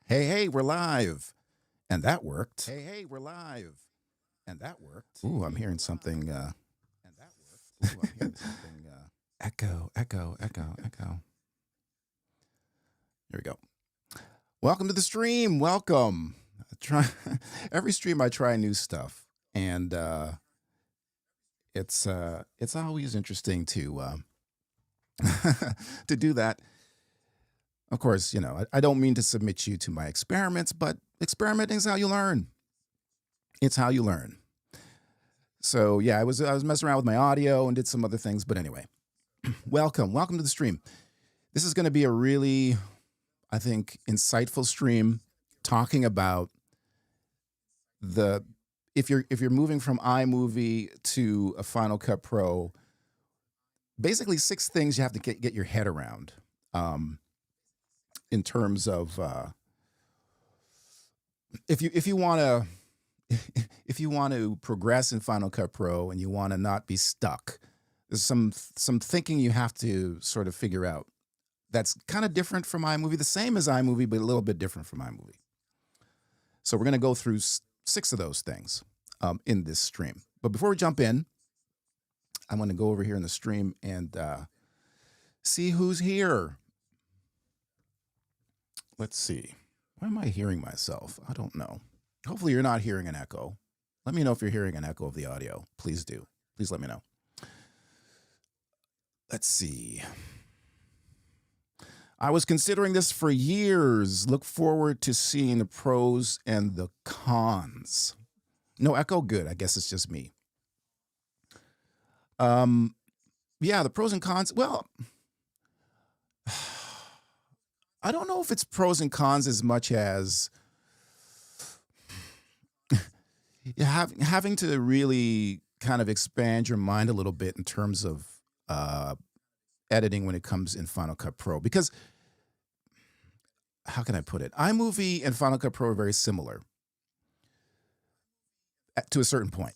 Hey, hey, we're live. And that worked. Hey, hey, we're live. And that worked. Ooh, I'm hearing something. And that worked. Ooh, I'm hearing something. Echo, echo, echo, echo. Here we go. Welcome to the stream. Welcome. Every stream I try new stuff, and it's always interesting to to do that. Of course, you know, I don't mean to submit you to my experiments, but experimenting is how you learn. It's how you learn. So yeah, I was messing around with my audio and did some other things, but anyway, welcome to the stream. This is going to be a really, I think, insightful stream talking about if you're moving from iMovie to a Final Cut Pro, basically 6 things you have to get your head around. In terms of if you want to if you want to progress in Final Cut Pro and you want to not be stuck, there's some thinking you have to sort of figure out. That's kind of different from iMovie, the same as iMovie, but a little bit different from iMovie. So we're going to go through 6 of those things in this stream. But before we jump in, I'm going to go over here in the stream and see who's here. Let's see. Why am I hearing myself? I don't know. Hopefully you're not hearing an echo. Let me know if you're hearing an echo of the audio. Please do. Please let me know. Let's see. I was considering this for years. Look forward to seeing the pros and the cons. No echo? Good. I guess it's just me. Yeah, the pros and cons. Well, I don't know if it's pros and cons as much as having to really kind of expand your mind a little bit in terms of editing when it comes in Final Cut Pro. Because, how can I put it? iMovie and Final Cut Pro are very similar to a certain point.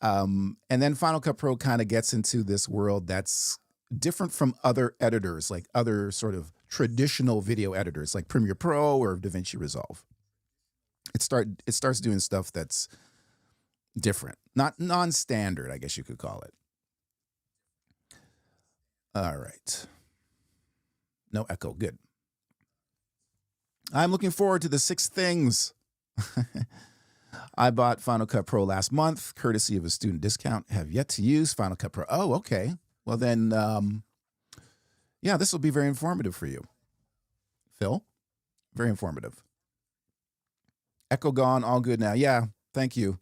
And then Final Cut Pro kind of gets into this world that's different from other editors, like other sort of traditional video editors like Premiere Pro or DaVinci Resolve. It starts doing stuff that's different, not non-standard, I guess you could call it. All right. No echo. Good. I'm looking forward to the 6 things. I bought Final Cut Pro last month, courtesy of a student discount. Have yet to use Final Cut Pro. Oh, okay. Well then, yeah, this will be very informative for you. Phil, very informative. Echo gone, all good now. Yeah, thank you.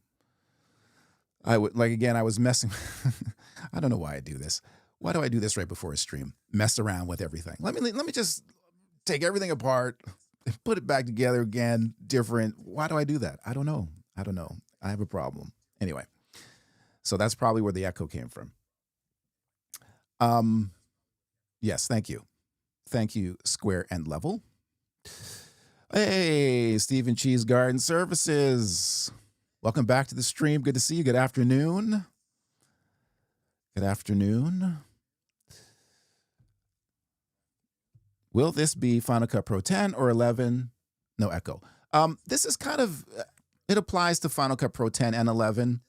I was messing. I don't know why I do this. Why do I do this right before a stream? Mess around with everything. Let me just take everything apart, put it back together again, different. Why do I do that? I don't know. I have a problem. Anyway, so that's probably where the echo came from. Yes, thank you. Thank you, Square and Level. Hey, Stephen Cheese Garden Services. Welcome back to the stream. Good to see you. Good afternoon. Good afternoon. Will this be Final Cut Pro 10 or 11? No echo. This is kind of, it applies to Final Cut Pro 10 and 11.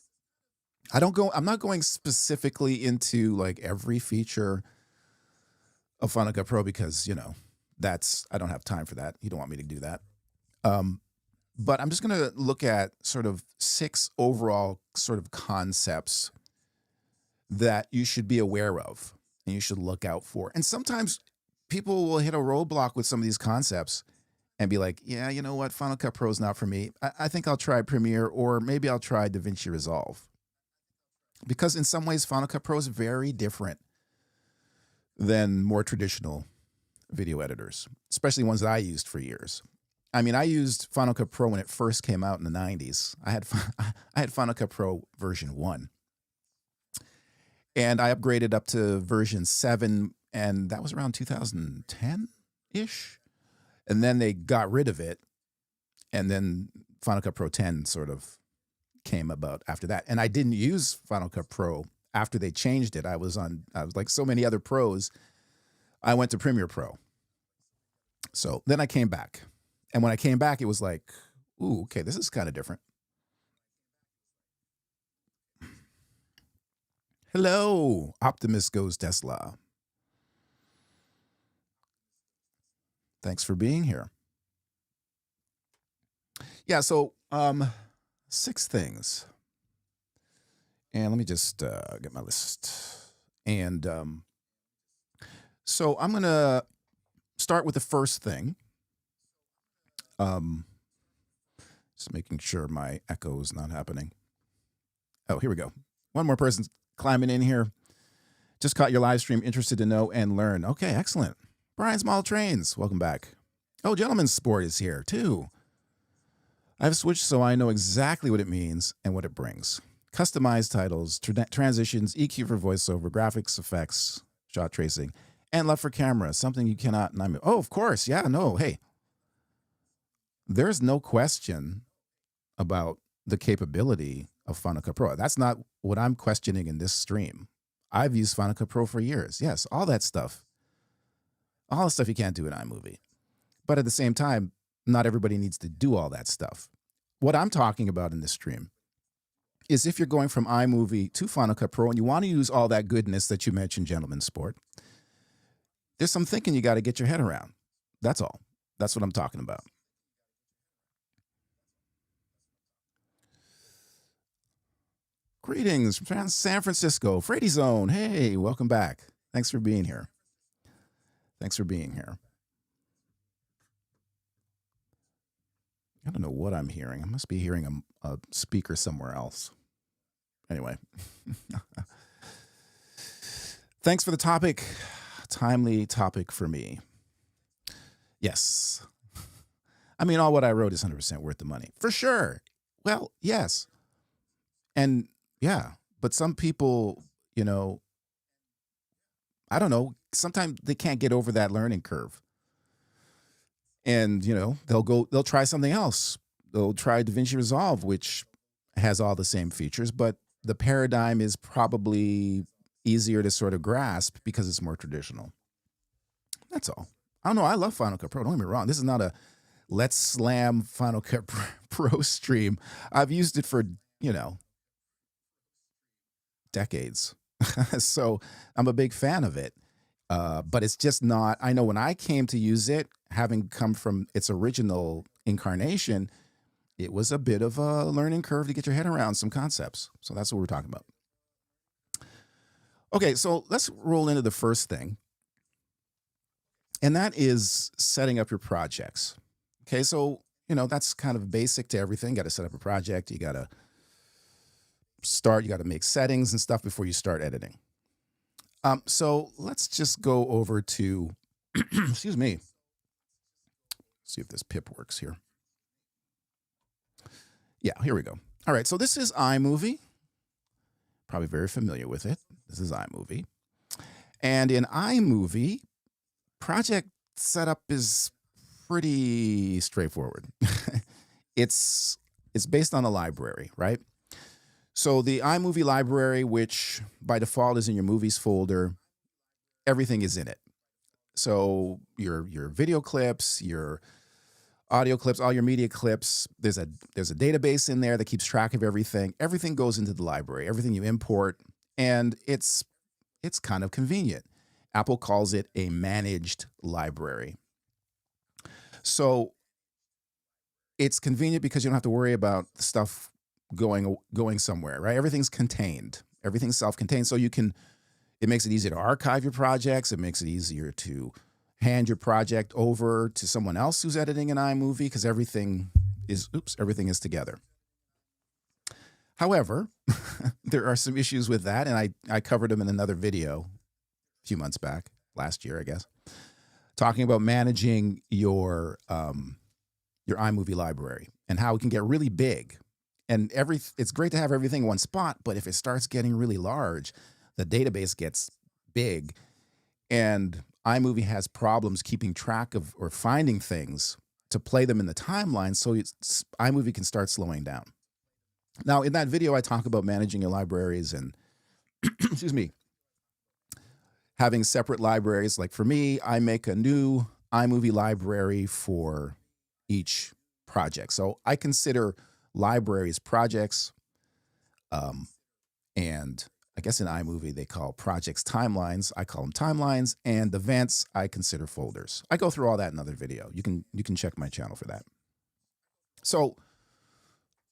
I'm not going specifically into like every feature of Final Cut Pro because, you know, I don't have time for that. You don't want me to do that. But I'm just going to look at sort of 6 overall sort of concepts that you should be aware of and you should look out for. And sometimes people will hit a roadblock with some of these concepts and be like, yeah, you know what? Final Cut Pro is not for me. I think I'll try Premiere, or maybe I'll try DaVinci Resolve. Because in some ways, Final Cut Pro is very different than more traditional video editors, especially ones that I used for years. I mean, I used Final Cut Pro when it first came out in the 90s. I had Final Cut Pro version 1. And I upgraded up to version 7, and that was around 2010-ish. And then they got rid of it, and then Final Cut Pro 10 sort of came about after that. And I didn't use Final Cut Pro after they changed it. I was like so many other pros, I went to Premiere Pro. So then I came back. And when I came back, it was like, ooh, okay, this is kind of different. Hello, Optimus Goes Tesla. Thanks for being here. Yeah, so 6 things. And let me just get my list. And so I'm going to start with the first thing. Just making sure my echo is not happening. Oh, here we go. One more person's climbing in here. Just caught your live stream. Interested to know and learn. Okay, excellent. Brian Small Trains, welcome back. Oh, Gentleman's Sport is here too. I've switched so I know exactly what it means and what it brings. Customized titles, transitions, EQ for voiceover, graphics, effects, shot tracing, and love for camera, something you cannot. Oh, of course. Yeah, no, hey. There's no question about the capability of Final Cut Pro. That's not what I'm questioning in this stream. I've used Final Cut Pro for years. Yes, all that stuff. All the stuff you can't do in iMovie. But at the same time, not everybody needs to do all that stuff. What I'm talking about in this stream is if you're going from iMovie to Final Cut Pro and you want to use all that goodness that you mentioned, Gentleman's Sport, there's some thinking you got to get your head around. That's all. That's what I'm talking about. Greetings from San Francisco, Freddy Zone. Hey, welcome back. Thanks for being here. Thanks for being here. I don't know what I'm hearing. I must be hearing a speaker somewhere else. Anyway. Thanks for the topic. Timely topic for me. Yes. I mean, all what I wrote is 100% worth the money. For sure. Well, yes. And yeah, but some people, you know, I don't know, sometimes they can't get over that learning curve. And, you know, they'll try something else. They'll try DaVinci Resolve, which has all the same features, but the paradigm is probably easier to sort of grasp because it's more traditional. That's all. I don't know. I love Final Cut Pro. Don't get me wrong. This is not a let's slam Final Cut Pro stream. I've used it for, you know, decades. So I'm a big fan of it. But it's just not, I know when I came to use it, having come from its original incarnation, it was a bit of a learning curve to get your head around some concepts. So that's what we're talking about. Okay, so let's roll into the first thing. And that is setting up your projects. Okay, so, you know, that's kind of basic to everything. You got to set up a project. You got to make settings and stuff before you start editing. So let's just go over to, excuse me, see if this pip works here. Yeah, here we go. All right, so this is iMovie. Probably very familiar with it. This is iMovie. And in iMovie, project setup is pretty straightforward. It's based on a library, right? So the iMovie library, which by default is in your movies folder, everything is in it. So your video clips, your audio clips, all your media clips, there's a database in there that keeps track of everything. Everything goes into the library, everything you import, and it's kind of convenient. Apple calls it a managed library. So it's convenient because you don't have to worry about stuff going somewhere, right? Everything's contained. Everything's self-contained. So it makes it easier to archive your projects. It makes it easier to hand your project over to someone else who's editing an iMovie because everything is together. However, there are some issues with that, and I covered them in another video a few months back, last year, I guess, talking about managing your iMovie library and how it can get really big. And it's great to have everything in one spot, but if it starts getting really large, the database gets big, and iMovie has problems keeping track of or finding things to play them in the timeline, so iMovie can start slowing down. Now, in that video, I talk about managing your libraries and, excuse me, having separate libraries. Like for me, I make a new iMovie library for each project. So I consider libraries projects, and I guess in iMovie they call projects timelines. I call them timelines, and events I consider folders. I go through all that in another video. You can check my channel for that. So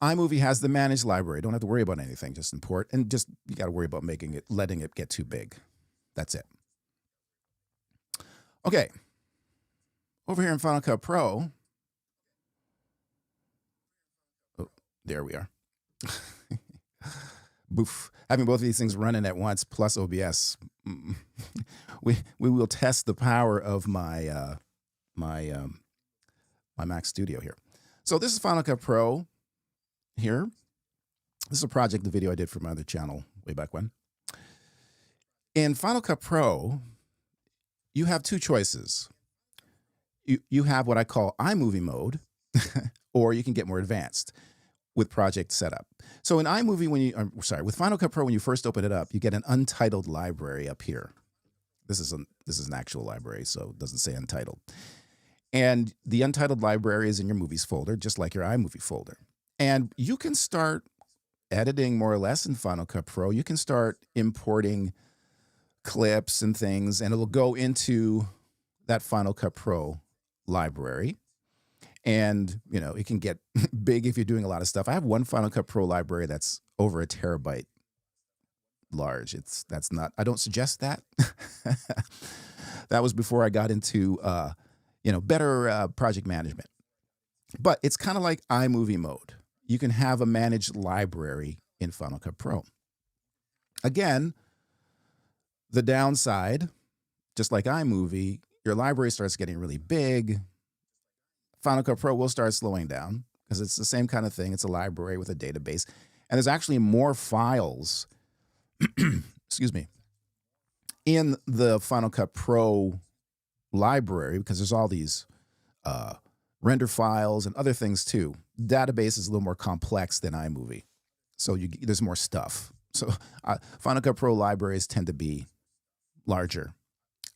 iMovie has the managed library. Don't have to worry about anything. Just import, and just you got to worry about letting it get too big. That's it. Okay. Over here in Final Cut Pro. Oh, there we are. Boof. Having both of these things running at once plus OBS. We will test the power of my my Mac Studio here. So this is Final Cut Pro here. This is a project, the video I did for my other channel way back when. In Final Cut Pro, you have two choices. You have what I call iMovie mode, or you can get more advanced with project setup. So in iMovie, with Final Cut Pro, when you first open it up, you get an untitled library up here. This is an actual library, so it doesn't say untitled. And the untitled library is in your movies folder, just like your iMovie folder. And you can start editing more or less in Final Cut Pro. You can start importing clips and things, and it'll go into that Final Cut Pro library. And, you know, it can get big if you're doing a lot of stuff. I have one Final Cut Pro library that's over 1 terabyte large. I don't suggest that. That was before I got into, better project management. But it's kind of like iMovie mode. You can have a managed library in Final Cut Pro. Again, the downside, just like iMovie, your library starts getting really big. Final Cut Pro will start slowing down because it's the same kind of thing. It's a library with a database. And there's actually more files, excuse me, in the Final Cut Pro library because there's all these render files and other things too. Database is a little more complex than iMovie. So there's more stuff. So Final Cut Pro libraries tend to be larger,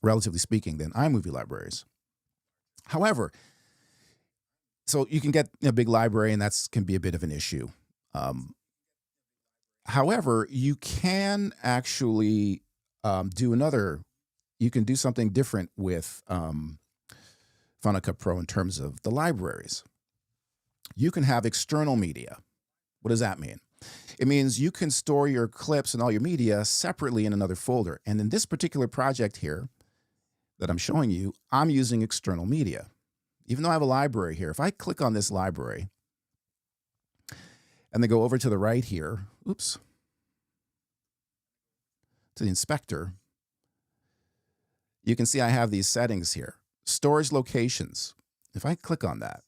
relatively speaking, than iMovie libraries. However, so you can get a big library, and that can be a bit of an issue. However, you can actually you can do something different with Final Cut Pro in terms of the libraries. You can have external media. What does that mean? It means you can store your clips and all your media separately in another folder. And in this particular project here that I'm showing you, I'm using external media. Even though I have a library here, if I click on this library and then go over to the right here, oops, to the inspector, you can see I have these settings here. Storage locations. If I click on that,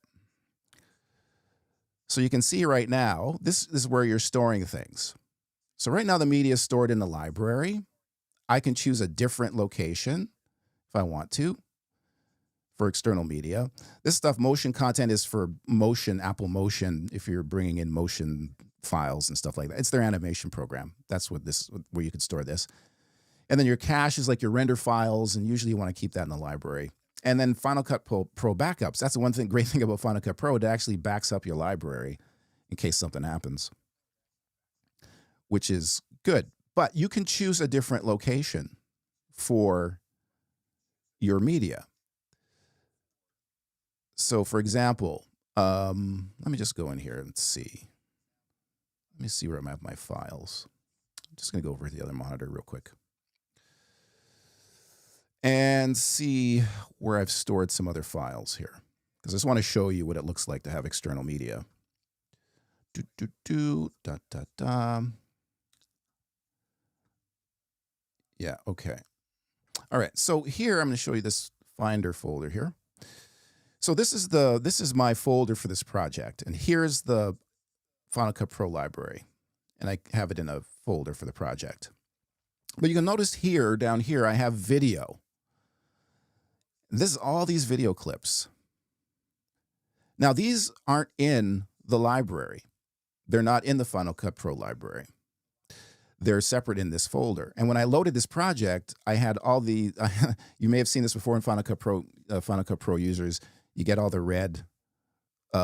so you can see right now, this is where you're storing things. So right now the media is stored in the library. I can choose a different location if I want to for external media. This stuff, motion content, is for Motion, Apple Motion, if you're bringing in motion files and stuff like that. It's their animation program. That's where you can store this. And then your cache is like your render files, and usually you want to keep that in the library. And then Final Cut Pro backups. That's the great thing about Final Cut Pro. It actually backs up your library in case something happens, which is good. But you can choose a different location for your media. So, for example, let me just go in here and see. Let me see where I have my files. I'm just going to go over to the other monitor real quick and see where I've stored some other files here, because I just want to show you what it looks like to have external media. Yeah, okay. All right, so here I'm going to show you this Finder folder here. So this is my folder for this project, and here's the Final Cut Pro library, and I have it in a folder for the project. But you can notice here, down here, I have video. This is all these video clips. Now, these aren't in the library. They're not in the Final Cut Pro library. They're separate in this folder. And when I loaded this project, I had all the, you may have seen this before in Final Cut Pro users. You get all the red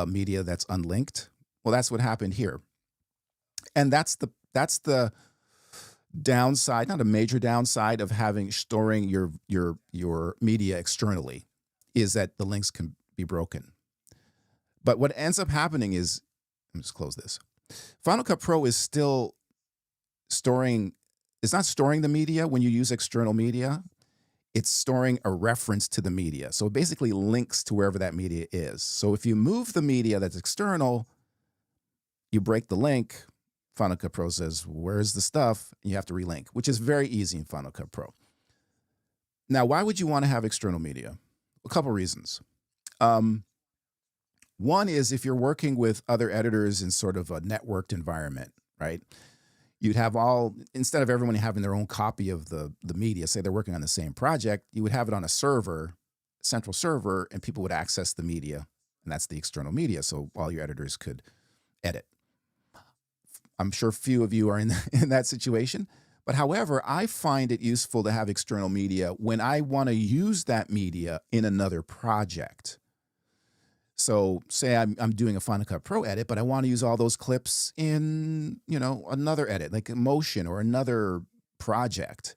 media that's unlinked. Well, that's what happened here. And that's the downside, not a major downside of storing your media externally, is that the links can be broken. But what ends up happening is, let me just close this. Final Cut Pro is still storing, it's not storing the media when you use external media. It's storing a reference to the media. So it basically links to wherever that media is. So if you move the media that's external, you break the link, Final Cut Pro says, where's the stuff? And you have to relink, which is very easy in Final Cut Pro. Now, why would you want to have external media? A couple reasons. One is if you're working with other editors in sort of a networked environment, right? You'd have instead of everyone having their own copy of the media, say they're working on the same project, you would have it on a server, central server, and people would access the media, and that's the external media, so all your editors could edit. I'm sure few of you are in that situation, but however, I find it useful to have external media when I want to use that media in another project. So say I'm doing a Final Cut Pro edit, but I want to use all those clips in, another edit, like a motion or another project.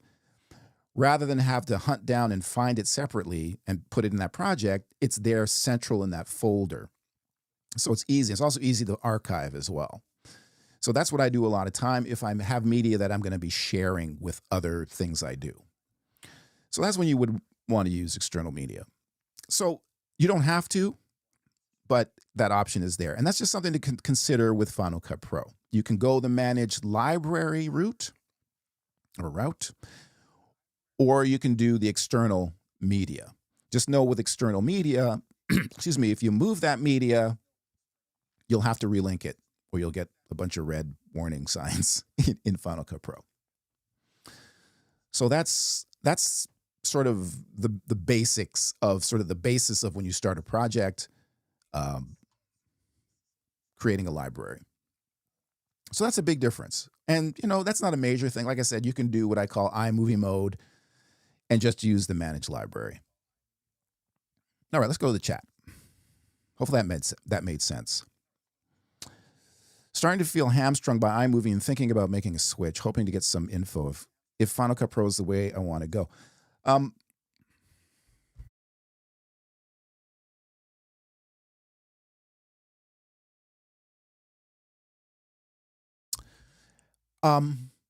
Rather than have to hunt down and find it separately and put it in that project, it's there central in that folder. So it's easy. It's also easy to archive as well. So that's what I do a lot of time if I have media that I'm going to be sharing with other things I do. So that's when you would want to use external media. So you don't have to, but that option is there. And that's just something to consider with Final Cut Pro. You can go the manage library route, or you can do the external media. Just know with external media, excuse me, if you move that media, you'll have to relink it, or you'll get a bunch of red warning signs in Final Cut Pro. So that's sort of the basics of sort of the basis of when you start a project, creating a library. So that's a big difference. And, that's not a major thing. Like I said, you can do what I call iMovie mode and just use the manage library. All right, let's go to the chat. Hopefully that made sense. Starting to feel hamstrung by iMovie and thinking about making a switch, hoping to get some info if Final Cut Pro is the way I want to go.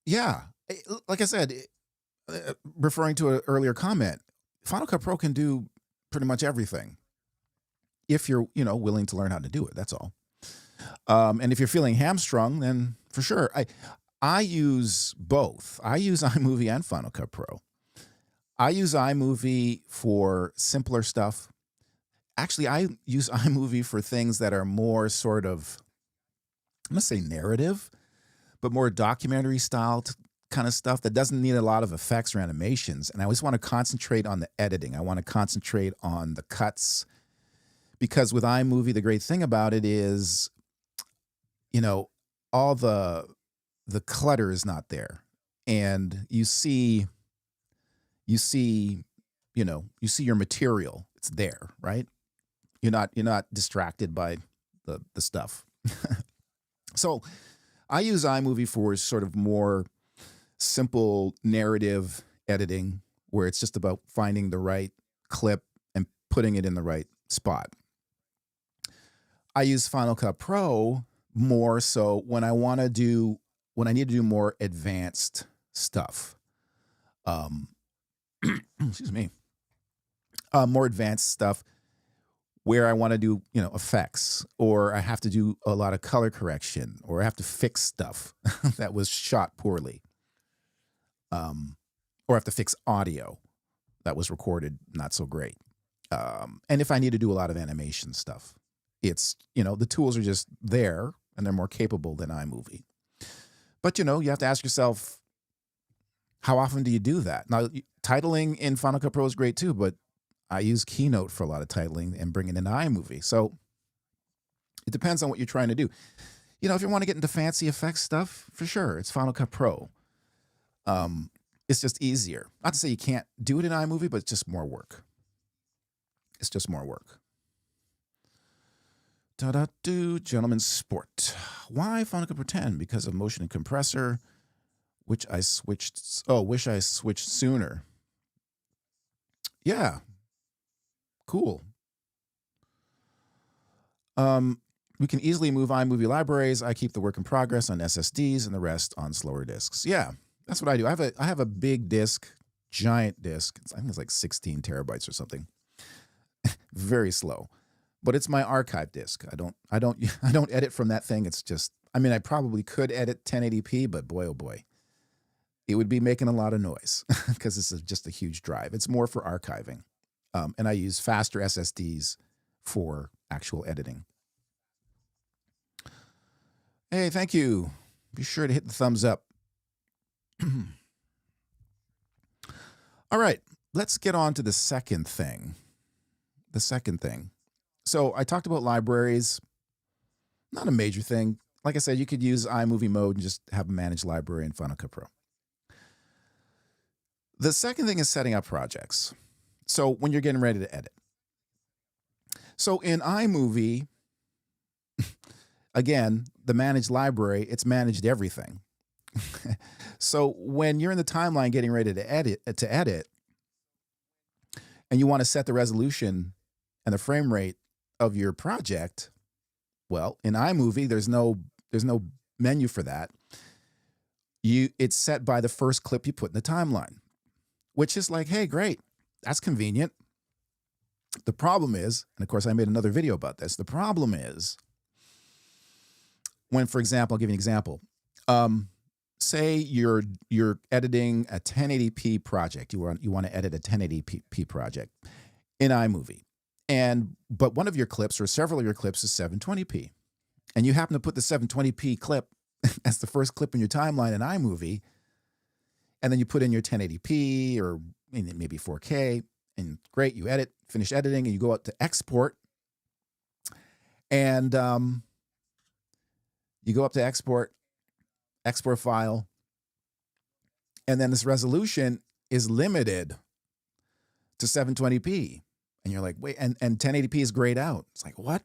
Yeah, like I said, referring to an earlier comment, Final Cut Pro can do pretty much everything if you're, willing to learn how to do it. That's all. And if you're feeling hamstrung, then for sure, I use both. I use iMovie and Final Cut Pro. I use iMovie for simpler stuff. Actually, I use iMovie for things that are more sort of, I'm going to say narrative, but more documentary style kind of stuff that doesn't need a lot of effects or animations. And I always want to concentrate on the editing. I want to concentrate on the cuts, because with iMovie, the great thing about it is, all the clutter is not there. And you see your material. It's there, right? You're not distracted by the stuff. So I use iMovie for sort of more simple narrative editing, where it's just about finding the right clip and putting it in the right spot. I use Final Cut Pro more so when I need to do more advanced stuff. Excuse me. More advanced stuff where I want to do, effects, or I have to do a lot of color correction, or I have to fix stuff that was shot poorly. Or I have to fix audio that was recorded not so great. And if I need to do a lot of animation stuff, it's, the tools are just there and they're more capable than iMovie. But, you have to ask yourself, how often do you do that? Now, titling in Final Cut Pro is great too, but I use Keynote for a lot of titling and bring it into iMovie. So it depends on what you're trying to do. If you want to get into fancy effects stuff, for sure, it's Final Cut Pro. It's just easier. Not to say you can't do it in iMovie, but it's just more work. It's just more work. Gentleman Sport. Why Final Cut Pro 10? Because of motion and compressor, which I switched. Oh, wish I switched sooner. Yeah, cool. We can easily move iMovie libraries. I keep the work in progress on SSDs and the rest on slower disks. Yeah, that's what I do. I have a big disk, giant disk. I think it's like 16 terabytes or something. Very slow, but it's my archive disk. I don't edit from that thing. It's just, I mean, I probably could edit 1080p, but boy, oh boy, it would be making a lot of noise because this is just a huge drive. It's more for archiving. And I use faster SSDs for actual editing. Hey, thank you. Be sure to hit the thumbs up. All right, let's get on to the second thing. So I talked about libraries. Not a major thing. Like I said, you could use iMovie mode and just have a managed library in Final Cut Pro. The second thing is setting up projects. So when you're getting ready to edit. So in iMovie, again, the managed library, it's managed everything. So when you're in the timeline getting ready to edit, and you want to set the resolution and the frame rate of your project, well, in iMovie, there's no menu for that. It's set by the first clip you put in the timeline, which is like, hey, great, that's convenient. The problem is, and of course I made another video about this, the problem is when, for example, I'll give you an example. Say you're editing a 1080p project. You want to edit a 1080p project in iMovie. But one of your clips or several of your clips is 720p. And you happen to put the 720p clip as the first clip in your timeline in iMovie. And then you put in your 1080p or maybe 4K. And great, you finish editing, and you go out to export. And you go up to export file. And then this resolution is limited to 720p. And you're like, wait, and 1080p is grayed out. It's like, why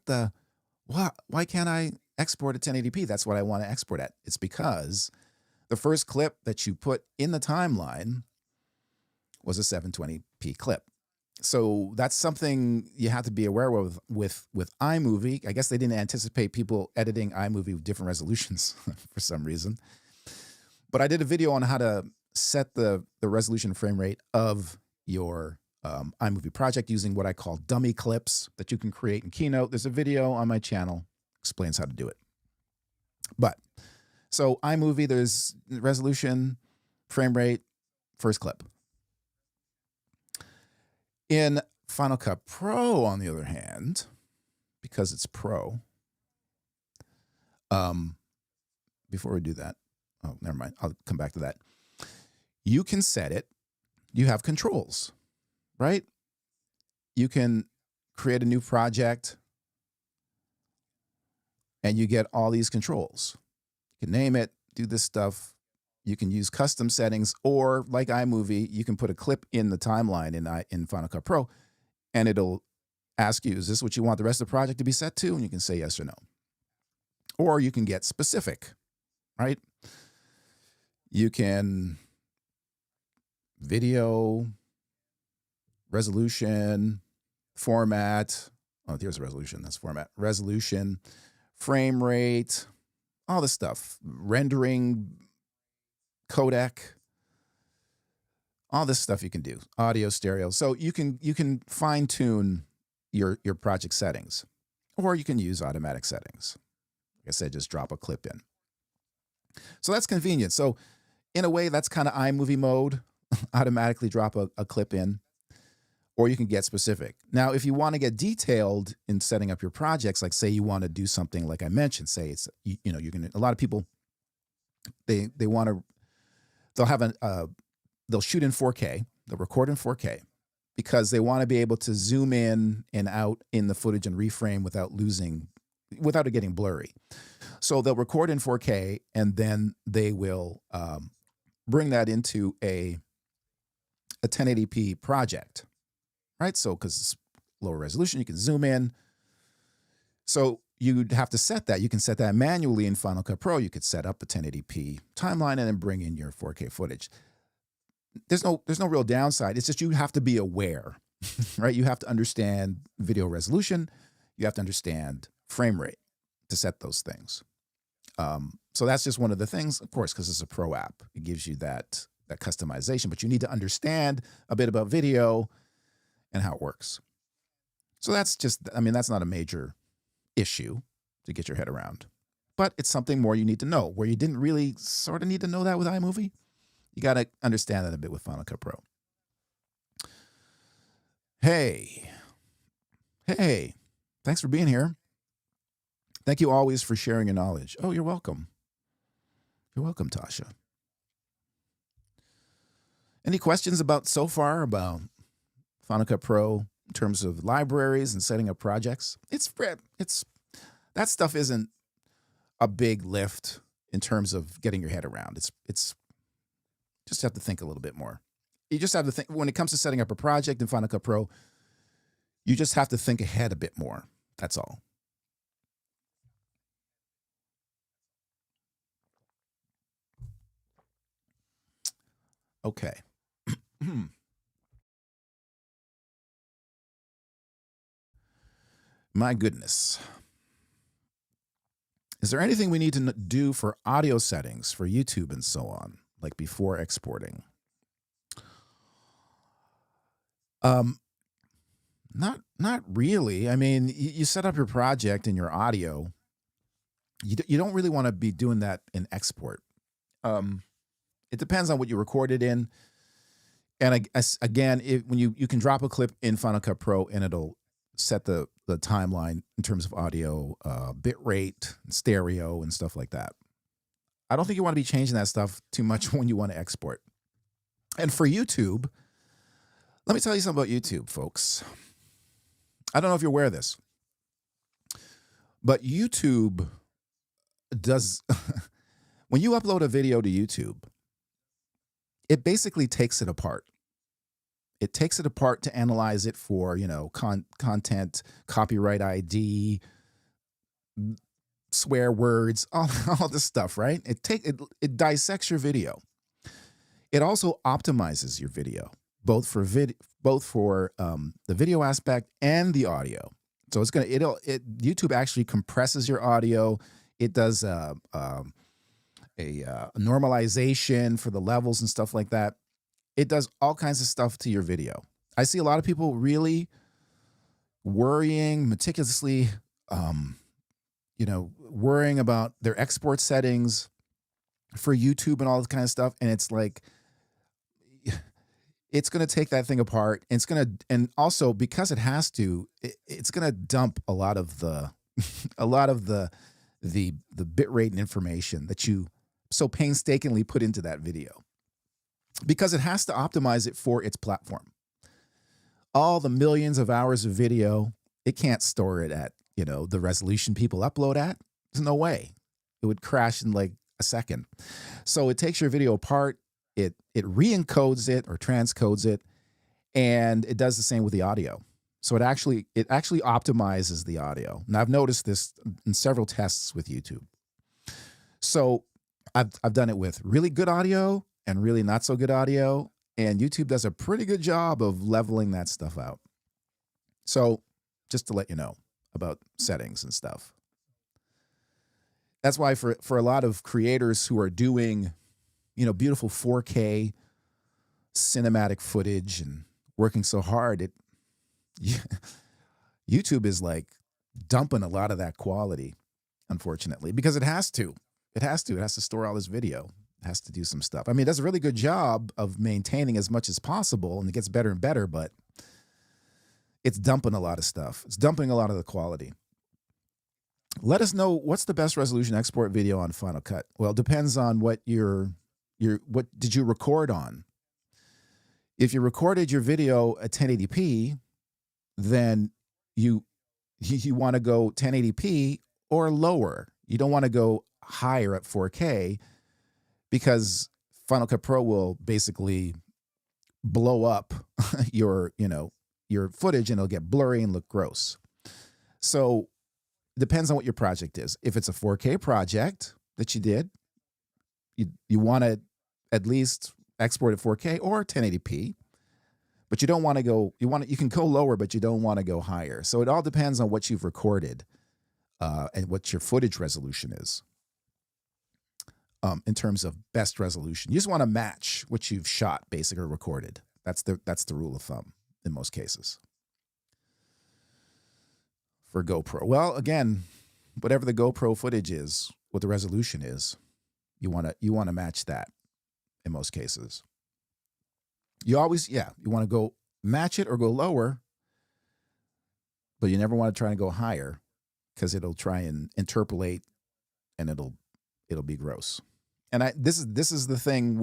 can't I export at 1080p? That's what I want to export at. It's because the first clip that you put in the timeline was a 720p clip. So that's something you have to be aware of with iMovie. I guess they didn't anticipate people editing iMovie with different resolutions for some reason. But I did a video on how to set the resolution frame rate of your iMovie project using what I call dummy clips that you can create in Keynote. There's a video on my channel explains how to do it. But so iMovie, there's resolution, frame rate, first clip. In Final Cut Pro, on the other hand, because it's Pro, before we do that, oh, never mind. I'll come back to that. You can set it. You have controls, right? You can create a new project and you get all these controls. You can name it, do this stuff. You can use custom settings, or like iMovie, you can put a clip in the timeline in Final Cut Pro, and it'll ask you, is this what you want the rest of the project to be set to? And you can say yes or no. Or you can get specific, right? You can video, resolution, format. Oh, there's a resolution. That's format. Resolution, frame rate, all this stuff. Rendering, codec, all this stuff you can do. Audio, stereo. So you can fine tune your project settings, or you can use automatic settings. Like I said, just drop a clip in. So that's convenient. So in a way, that's kind of iMovie mode. Automatically drop a clip in, or you can get specific. Now, if you want to get detailed in setting up your projects, like say you want to do something like I mentioned, say it's you're gonna, a lot of people they want to. They'll shoot in 4K, they'll record in 4K because they want to be able to zoom in and out in the footage and reframe without it getting blurry. So they'll record in 4K and then they will bring that into a 1080p project, right? So because it's lower resolution, you can zoom in. So you'd have to set that. You can set that manually in Final Cut Pro. You could set up the 1080p timeline and then bring in your 4K footage. There's no real downside. It's just you have to be aware, right? You have to understand video resolution. You have to understand frame rate to set those things. So that's just one of the things, of course, because it's a pro app. It gives you that customization, but you need to understand a bit about video and how it works. So that's just, I mean, that's not a major issue to get your head around, but it's something more you need to know, where you didn't really sort of need to know that with iMovie. You got to understand that a bit with Final Cut Pro. Hey, thanks for being here. Thank you always for sharing your knowledge. Oh, you're welcome. You're welcome, Tasha. Any questions about Final Cut Pro in terms of libraries and setting up projects? That stuff isn't a big lift in terms of getting your head around. It's just have to think a little bit more. You just have to think when it comes to setting up a project in Final Cut Pro. You just have to think ahead a bit more. That's all. Okay. My goodness. Is there anything we need to do for audio settings for YouTube and so on, like before exporting? Not really. I mean, you set up your project and your audio. You don't really want to be doing that in export. It depends on what you recorded in. And again, when you can drop a clip in Final Cut Pro and it'll set the timeline in terms of audio, bit rate, stereo, and stuff like that. I don't think you want to be changing that stuff too much when you want to export. And for YouTube, let me tell you something about YouTube, folks. I don't know if you're aware of this, but YouTube does, when you upload a video to YouTube, it basically takes it apart. It takes it apart to analyze it for, content, copyright ID, swear words, all this stuff, right? It dissects your video. It also optimizes your video, both for the video aspect and the audio. So YouTube actually compresses your audio. It does a normalization for the levels and stuff like that. It does all kinds of stuff to your video. I see a lot of people really worrying meticulously, worrying about their export settings for YouTube and all this kind of stuff. And it's like, it's going to take that thing apart. And also because it has to, it's going to dump a lot of the bit rate and information that you so painstakingly put into that video, because it has to optimize it for its platform. All the millions of hours of video, it can't store it at, the resolution people upload at. There's no way. It would crash in like a second. So it takes your video apart, it re-encodes it or transcodes it, and it does the same with the audio. So it actually optimizes the audio. And I've noticed this in several tests with YouTube. So I've done it with really good audio and really not so good audio, and YouTube does a pretty good job of leveling that stuff out. So just to let you know about settings and stuff. That's why for a lot of creators who are doing, beautiful 4K cinematic footage and working so hard, YouTube is like dumping a lot of that quality, unfortunately, because it has to. It has to store all this video. It has to do some stuff. I mean, it does a really good job of maintaining as much as possible, and it gets better and better, but it's dumping a lot of stuff. It's dumping a lot of the quality. Let us know, what's the best resolution export video on Final Cut? Well, it depends on what what did you record on? If you recorded your video at 1080p, then you want to go 1080p or lower. You don't want to go higher at 4K, because Final Cut Pro will basically blow up your footage, and it'll get blurry and look gross. So depends on what your project is. If it's a 4K project that you did, you want to at least export at 4K or 1080p, but you don't want to go, you can go lower, but you don't want to go higher. So it all depends on what you've recorded and what your footage resolution is in terms of best resolution. You just want to match what you've shot, basically, or recorded. That's the rule of thumb in most cases. For GoPro, well, again, whatever the GoPro footage is, what the resolution is, you want to match that in most cases. You always, you want to go match it or go lower, but you never want to try and go higher because it'll try and interpolate and it'll be gross. And this is the thing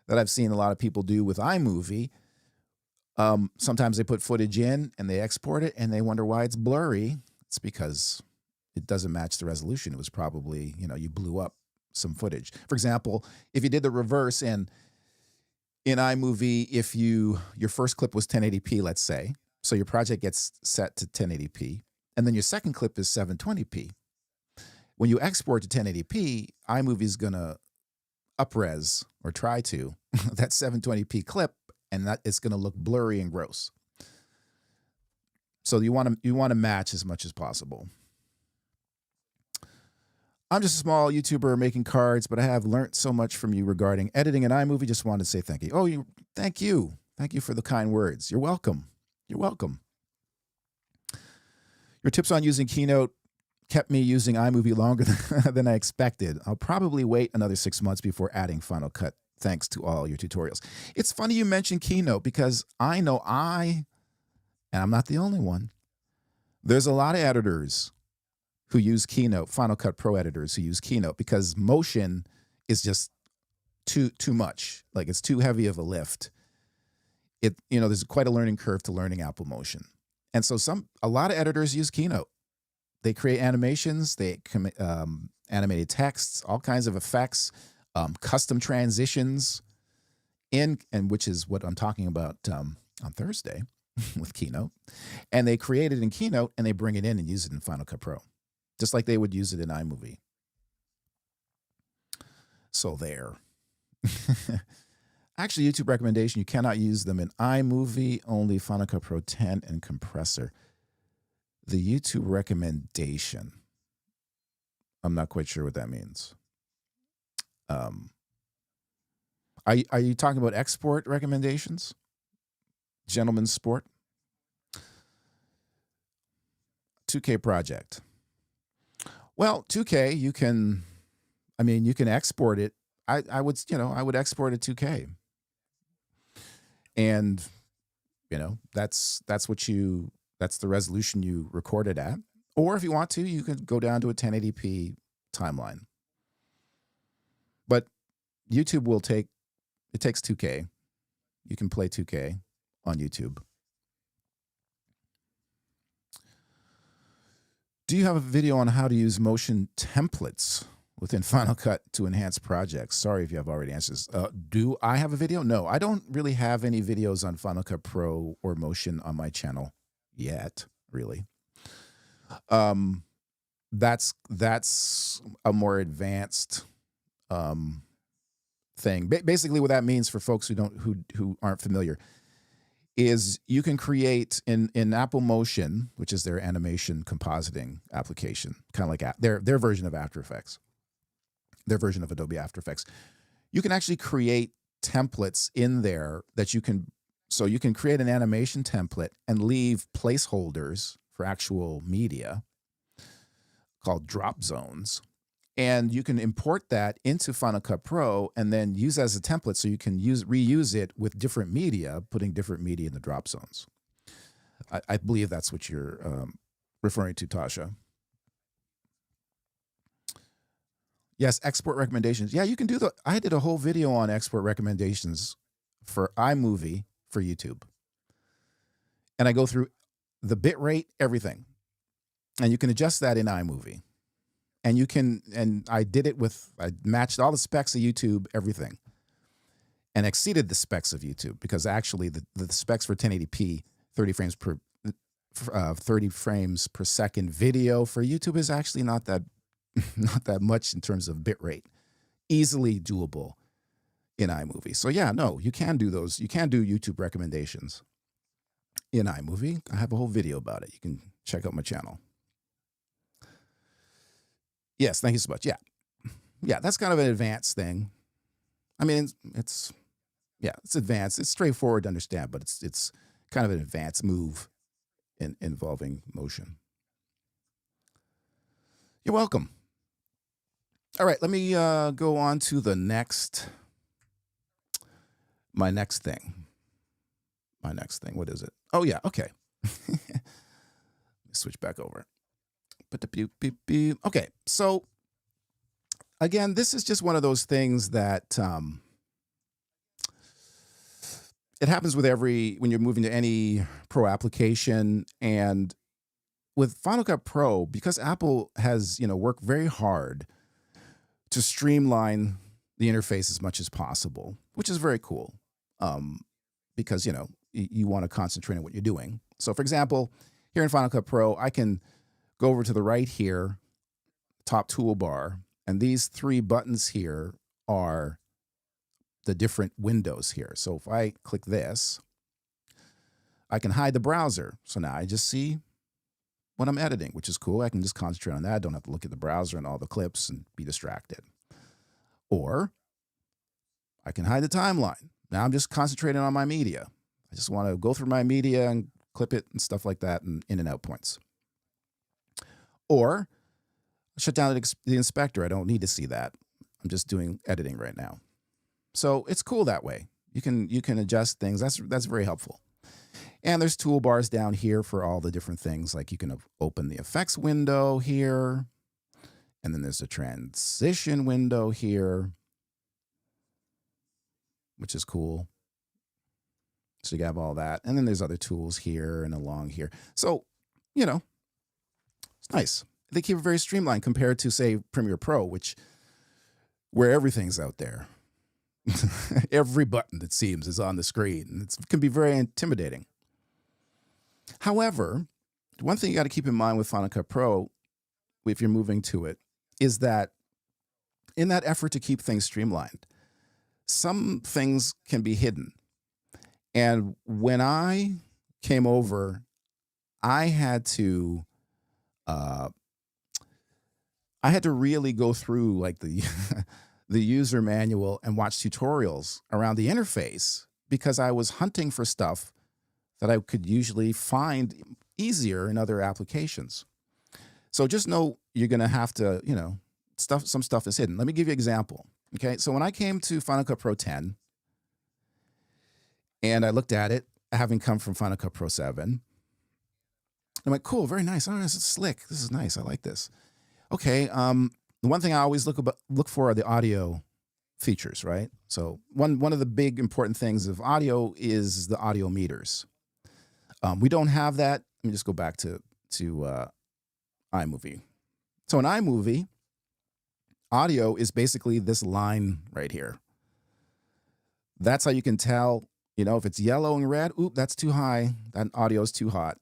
that I've seen a lot of people do with iMovie. Sometimes they put footage in and they export it and they wonder why it's blurry. It's because it doesn't match the resolution. It was probably, you blew up some footage. For example, if you did the reverse and in iMovie, if your first clip was 1080p, let's say, so your project gets set to 1080p, and then your second clip is 720p. When you export to 1080p, iMovie is going to up-res, or try to, that 720p clip, and that it's going to look blurry and gross. So you want to match as much as possible. I'm just a small YouTuber making cards, but I have learned so much from you regarding editing in iMovie. Just wanted to say thank you. Oh, thank you. Thank you for the kind words. You're welcome. You're welcome. Your tips on using Keynote kept me using iMovie longer than I expected. I'll probably wait another 6 months before adding Final Cut. Thanks to all your tutorials. It's funny you mentioned Keynote because I know and I'm not the only one, there's a lot of editors who use Keynote, Final Cut Pro editors who use Keynote because motion is just too much. Like it's too heavy of a lift. There's quite a learning curve to learning Apple Motion. And so a lot of editors use Keynote. They create animations, they animated texts, all kinds of effects, custom transitions and which is what I'm talking about on Thursday with Keynote. And they create it in Keynote and they bring it in and use it in Final Cut Pro, just like they would use it in iMovie. So there. Actually, YouTube recommendation, you cannot use them in iMovie, only Final Cut Pro 10 and compressor. The YouTube recommendation, I'm not quite sure what that means. Are you talking about export recommendations? Gentleman's sport? 2K project. Well, 2K, you can export it. I would export it 2K. And, that's the resolution you record it at. Or if you want to, you could go down to a 1080p timeline. But YouTube it takes 2K. You can play 2K on YouTube. Do you have a video on how to use motion templates within Final Cut to enhance projects? Sorry if you have already answers. Do I have a video? No, I don't really have any videos on Final Cut Pro or Motion on my channel yet, really. That's a more advanced thing. Basically, what that means for folks who aren't familiar is you can create in Apple Motion, which is their animation compositing application, kind of like their version of After Effects, their version of Adobe After Effects. You can actually create templates in there that you can create an animation template and leave placeholders for actual media called drop zones. And you can import that into Final Cut Pro and then use as a template so you can reuse it with different media, putting different media in the drop zones. I believe that's what you're referring to, Tasha. Yes, export recommendations. Yeah, you can do I did a whole video on export recommendations for iMovie for YouTube. And I go through the bit rate, everything. And you can adjust that in iMovie. And I matched all the specs of YouTube, everything, and exceeded the specs of YouTube because actually the specs for 1080p, 30 frames per 30 frames per second video for YouTube is actually not that not that much in terms of bit rate. Easily doable in iMovie. So yeah, no, you can do those. You can do YouTube recommendations in iMovie. I have a whole video about it. You can check out my channel. Yes, thank you so much. Yeah. Yeah, that's kind of an advanced thing. I mean, it's advanced. It's straightforward to understand, but it's kind of an advanced move involving motion. You're welcome. All right, let me go on to the my next thing. What is it? Oh yeah, okay. Let me switch back over. Okay, so again, this is just one of those things that it happens with when you're moving to any pro application. And with Final Cut Pro, because Apple has, worked very hard to streamline the interface as much as possible, which is very cool, because, you want to concentrate on what you're doing. So for example, here in Final Cut Pro, I can go over to the right here, top toolbar, and these 3 buttons here are the different windows here. So if I click this, I can hide the browser. So now I just see what I'm editing, which is cool. I can just concentrate on that. I don't have to look at the browser and all the clips and be distracted. Or I can hide the timeline. Now I'm just concentrating on my media. I just want to go through my media and clip it and stuff like that, and in and out points. Or shut down the inspector. I don't need to see that. I'm just doing editing right now. So it's cool that way. You can adjust things. That's very helpful. And there's toolbars down here for all the different things. Like you can open the effects window here. And then there's a transition window here, which is cool. So you have all that. And then there's other tools here and along here. So, it's nice. They keep it very streamlined compared to, say, Premiere Pro, where everything's out there. Every button, it seems, is on the screen. It can be very intimidating. However, one thing you got to keep in mind with Final Cut Pro, if you're moving to it, is that in that effort to keep things streamlined, some things can be hidden. And when I came over, I had to really go through like the the user manual and watch tutorials around the interface, because I was hunting for stuff that I could usually find easier in other applications. So just know you're going to have to, some stuff is hidden. Let me give you an example. Okay. So when I came to Final Cut Pro 10 and I looked at it, having come from Final Cut Pro 7, I'm like, cool, very nice. Oh, this is slick. This is nice. I like this. Okay. The one thing I always look for are the audio features, right? So one of the big important things of audio is the audio meters. We don't have that. Let me just go back to iMovie. So in iMovie, audio is basically this line right here. That's how you can tell, if it's yellow and red, oop, that's too high. That audio is too hot.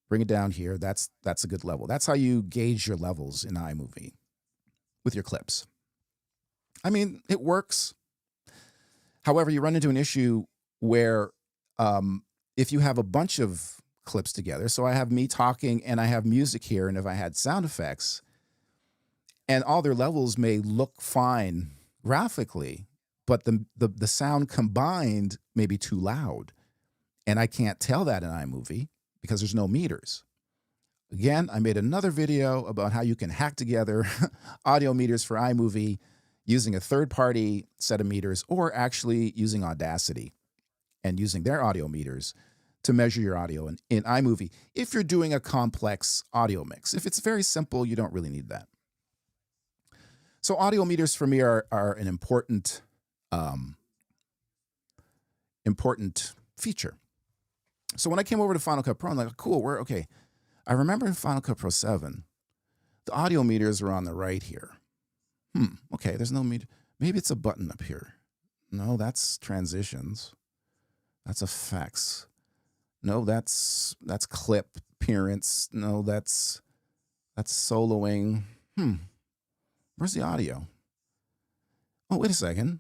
Bring it down here. That's a good level. That's how you gauge your levels in iMovie with your clips. I mean, it works. However, you run into an issue where if you have a bunch of clips together, so I have me talking and I have music here, and if I had sound effects, and all their levels may look fine graphically, but the sound combined may be too loud, and I can't tell that in iMovie because there's no meters. Again, I made another video about how you can hack together audio meters for iMovie using a third-party set of meters, or actually using Audacity and using their audio meters to measure your audio in iMovie if you're doing a complex audio mix. If it's very simple, you don't really need that. So audio meters for me are an important feature. So when I came over to Final Cut Pro, I'm like, cool, okay. I remember in Final Cut Pro 7, the audio meters are on the right here. Okay, there's no meter. Maybe it's a button up here. No, that's transitions. That's effects. No, that's clip appearance. No, that's soloing. Where's the audio? Oh, wait a second.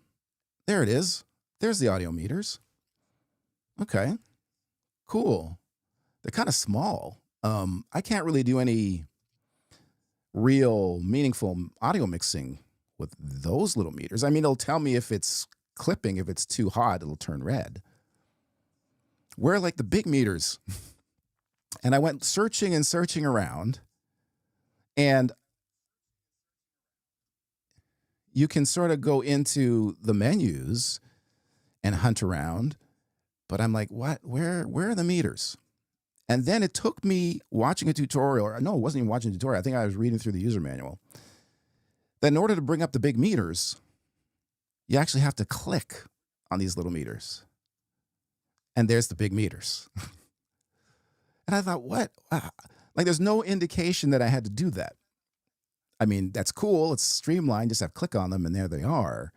There it is. There's the audio meters. Okay, cool. They're kind of small. I can't really do any real meaningful audio mixing with those little meters. I mean, it'll tell me if it's clipping. If it's too hot, it'll turn red. Where are like the big meters? And I went searching and searching around, and you can sort of go into the menus and hunt around, but I'm like, what? Where are the meters? And then it took me watching a tutorial, or no, it wasn't even watching a tutorial. I think I was reading through the user manual. That in order to bring up the big meters, you actually have to click on these little meters. And there's the big meters. And I thought, what? Wow. Like, there's no indication that I had to do that. I mean, that's cool. It's streamlined. Just have to click on them, and there they are.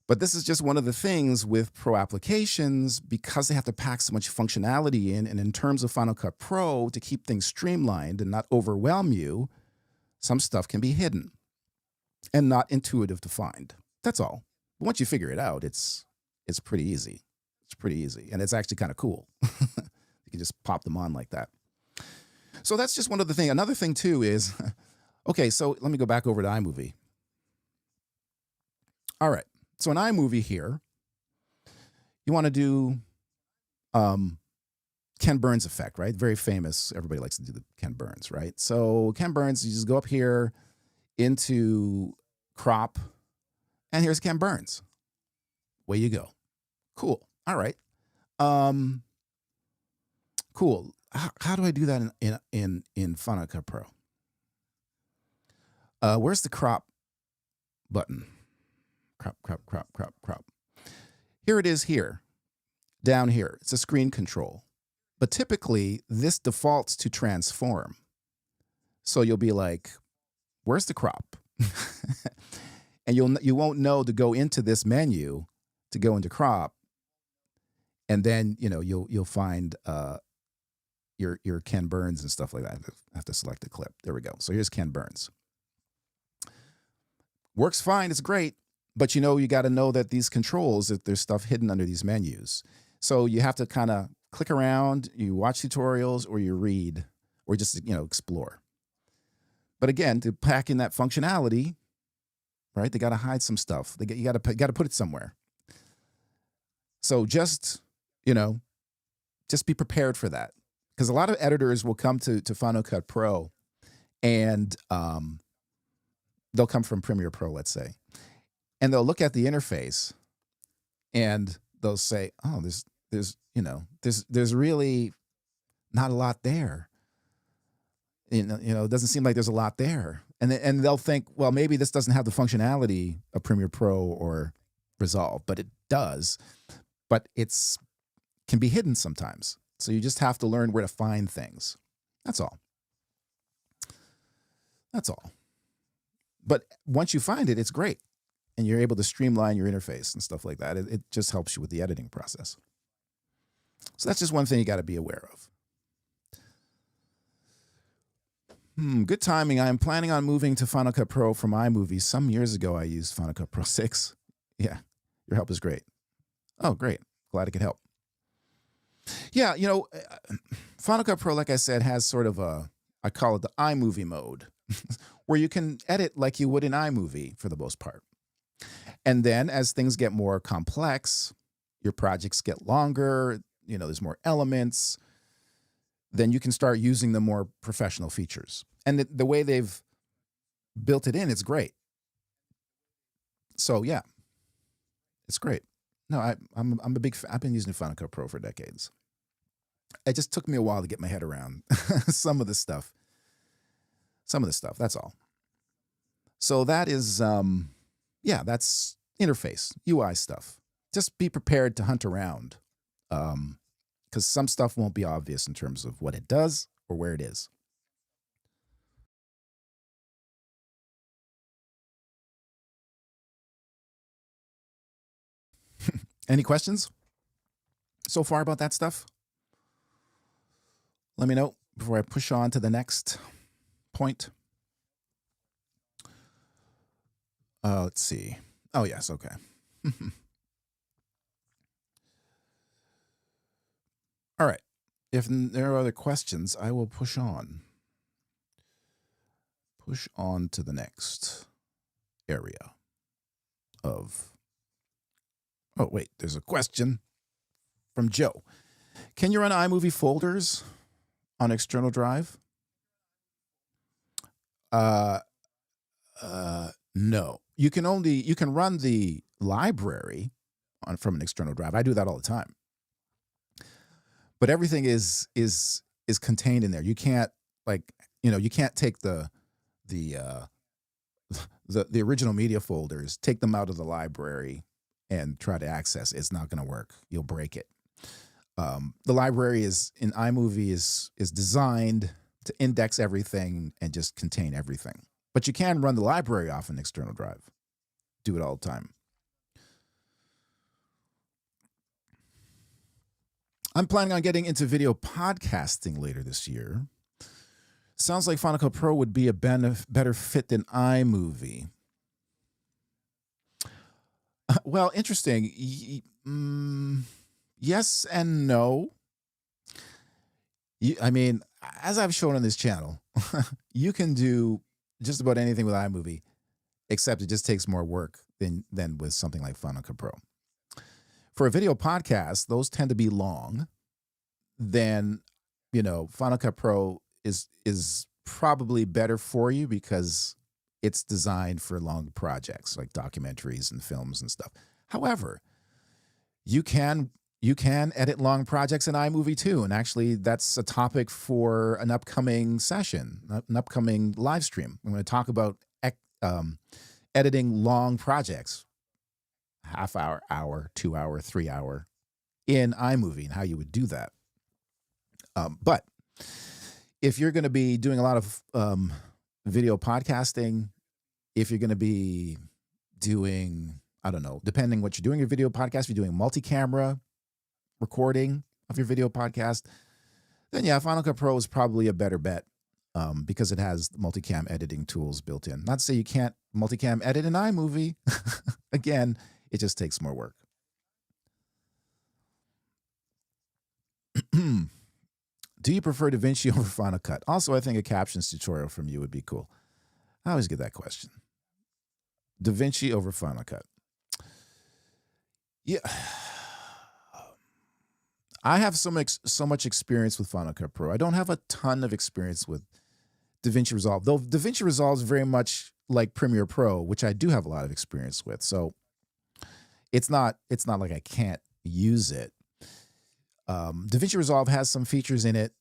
But this is just one of the things with Pro applications, because they have to pack so much functionality in, and in terms of Final Cut Pro, to keep things streamlined and not overwhelm you, some stuff can be hidden and not intuitive to find. That's all. But once you figure it out, it's pretty easy. It's pretty easy, and it's actually kind of cool. You can just pop them on like that. So that's just one of the things. Another thing, too, is, okay, so let me go back over to iMovie. All right. So in iMovie here, you want to do Ken Burns effect, right? Very famous. Everybody likes to do the Ken Burns, right? So Ken Burns, you just go up here into crop, and here's Ken Burns. Way you go. Cool. All right. Cool. How do I do that in Final Cut Pro? Where's the crop button? Crop. Here it is here, down here. It's a screen control. But typically, this defaults to transform. So you'll be like, where's the crop? And you won't know to go into this menu to go into crop. And then, you'll find your Ken Burns and stuff like that. I have to select a clip. There we go. So here's Ken Burns. Works fine. It's great. But you got to know that these controls, that there's stuff hidden under these menus. So you have to kind of click around, you watch tutorials, or you read, or just, explore. But again, to pack in that functionality, right, they got to hide some stuff. You got to put it somewhere. So just be prepared for that. Because a lot of editors will come to Final Cut Pro, and they'll come from Premiere Pro, let's say. And they'll look at the interface, and they'll say, "Oh, there's really not a lot there. It doesn't seem like there's a lot there." And they'll think, "Well, maybe this doesn't have the functionality of Premiere Pro or Resolve, but it does. But can be hidden sometimes. So you just have to learn where to find things. That's all. That's all. But once you find it, it's great. And you're able to streamline your interface and stuff like that. It just helps you with the editing process. So that's just one thing you got to be aware of. Good timing. I am planning on moving to Final Cut Pro from iMovie. Some years ago, I used Final Cut Pro 6. Yeah, your help is great. Oh, great. Glad I could help. Yeah, Final Cut Pro, like I said, has sort of I call it the iMovie mode, where you can edit like you would in iMovie for the most part. And then as things get more complex, your projects get longer, there's more elements, then you can start using the more professional features. And the way they've built it in, it's great. So yeah, it's great. No, I'm a big fan. I've been using Final Cut Pro for decades. It just took me a while to get my head around some of the stuff. That's all. So that is, that's interface, UI stuff. Just be prepared to hunt around, because some stuff won't be obvious in terms of what it does or where it is. Any questions so far about that stuff? Let me know before I push on to the next point. Let's see. Oh, yes. Okay. All right. If there are other questions, I will push on. Push on to the next area of. Oh, wait. There's a question from Joe. Can you run iMovie folders on external drive? No. You can run the library from an external drive. I do that all the time. But everything is contained in there. You can't you can't take the original media folders, take them out of the library and try to access it. It's not going to work. You'll break it. The library in iMovie is designed to index everything and just contain everything. But you can run the library off an external drive. Do it all the time. I'm planning on getting into video podcasting later this year. Sounds like Final Cut Pro would be a better fit than iMovie. Well, interesting. Yes and no. I mean, as I've shown on this channel, you can do just about anything with iMovie, except it just takes more work than with something like Final Cut Pro. For a video podcast, those tend to be long. Then, Final Cut Pro is probably better for you because it's designed for long projects like documentaries and films and stuff. However, you can edit long projects in iMovie too. And actually, that's a topic for an upcoming session, an upcoming live stream. I'm going to talk about editing long projects, half hour, 2 hour, 3 hour in iMovie and how you would do that. But if you're going to be doing a lot of video podcasting, if you're going to be doing, I don't know, depending what you're doing your video podcast, if you're doing multi-camera recording of your video podcast, then yeah, Final Cut Pro is probably a better bet because it has multicam editing tools built in. Not to say you can't multicam edit in iMovie. Again, it just takes more work. Do you prefer DaVinci over Final Cut? Also, I think a captions tutorial from you would be cool. I always get that question. DaVinci over Final Cut. Yeah. I have so much experience with Final Cut Pro. I don't have a ton of experience with DaVinci Resolve, though DaVinci Resolve is very much like Premiere Pro, which I do have a lot of experience with. So it's not like I can't use it. DaVinci Resolve has some features in it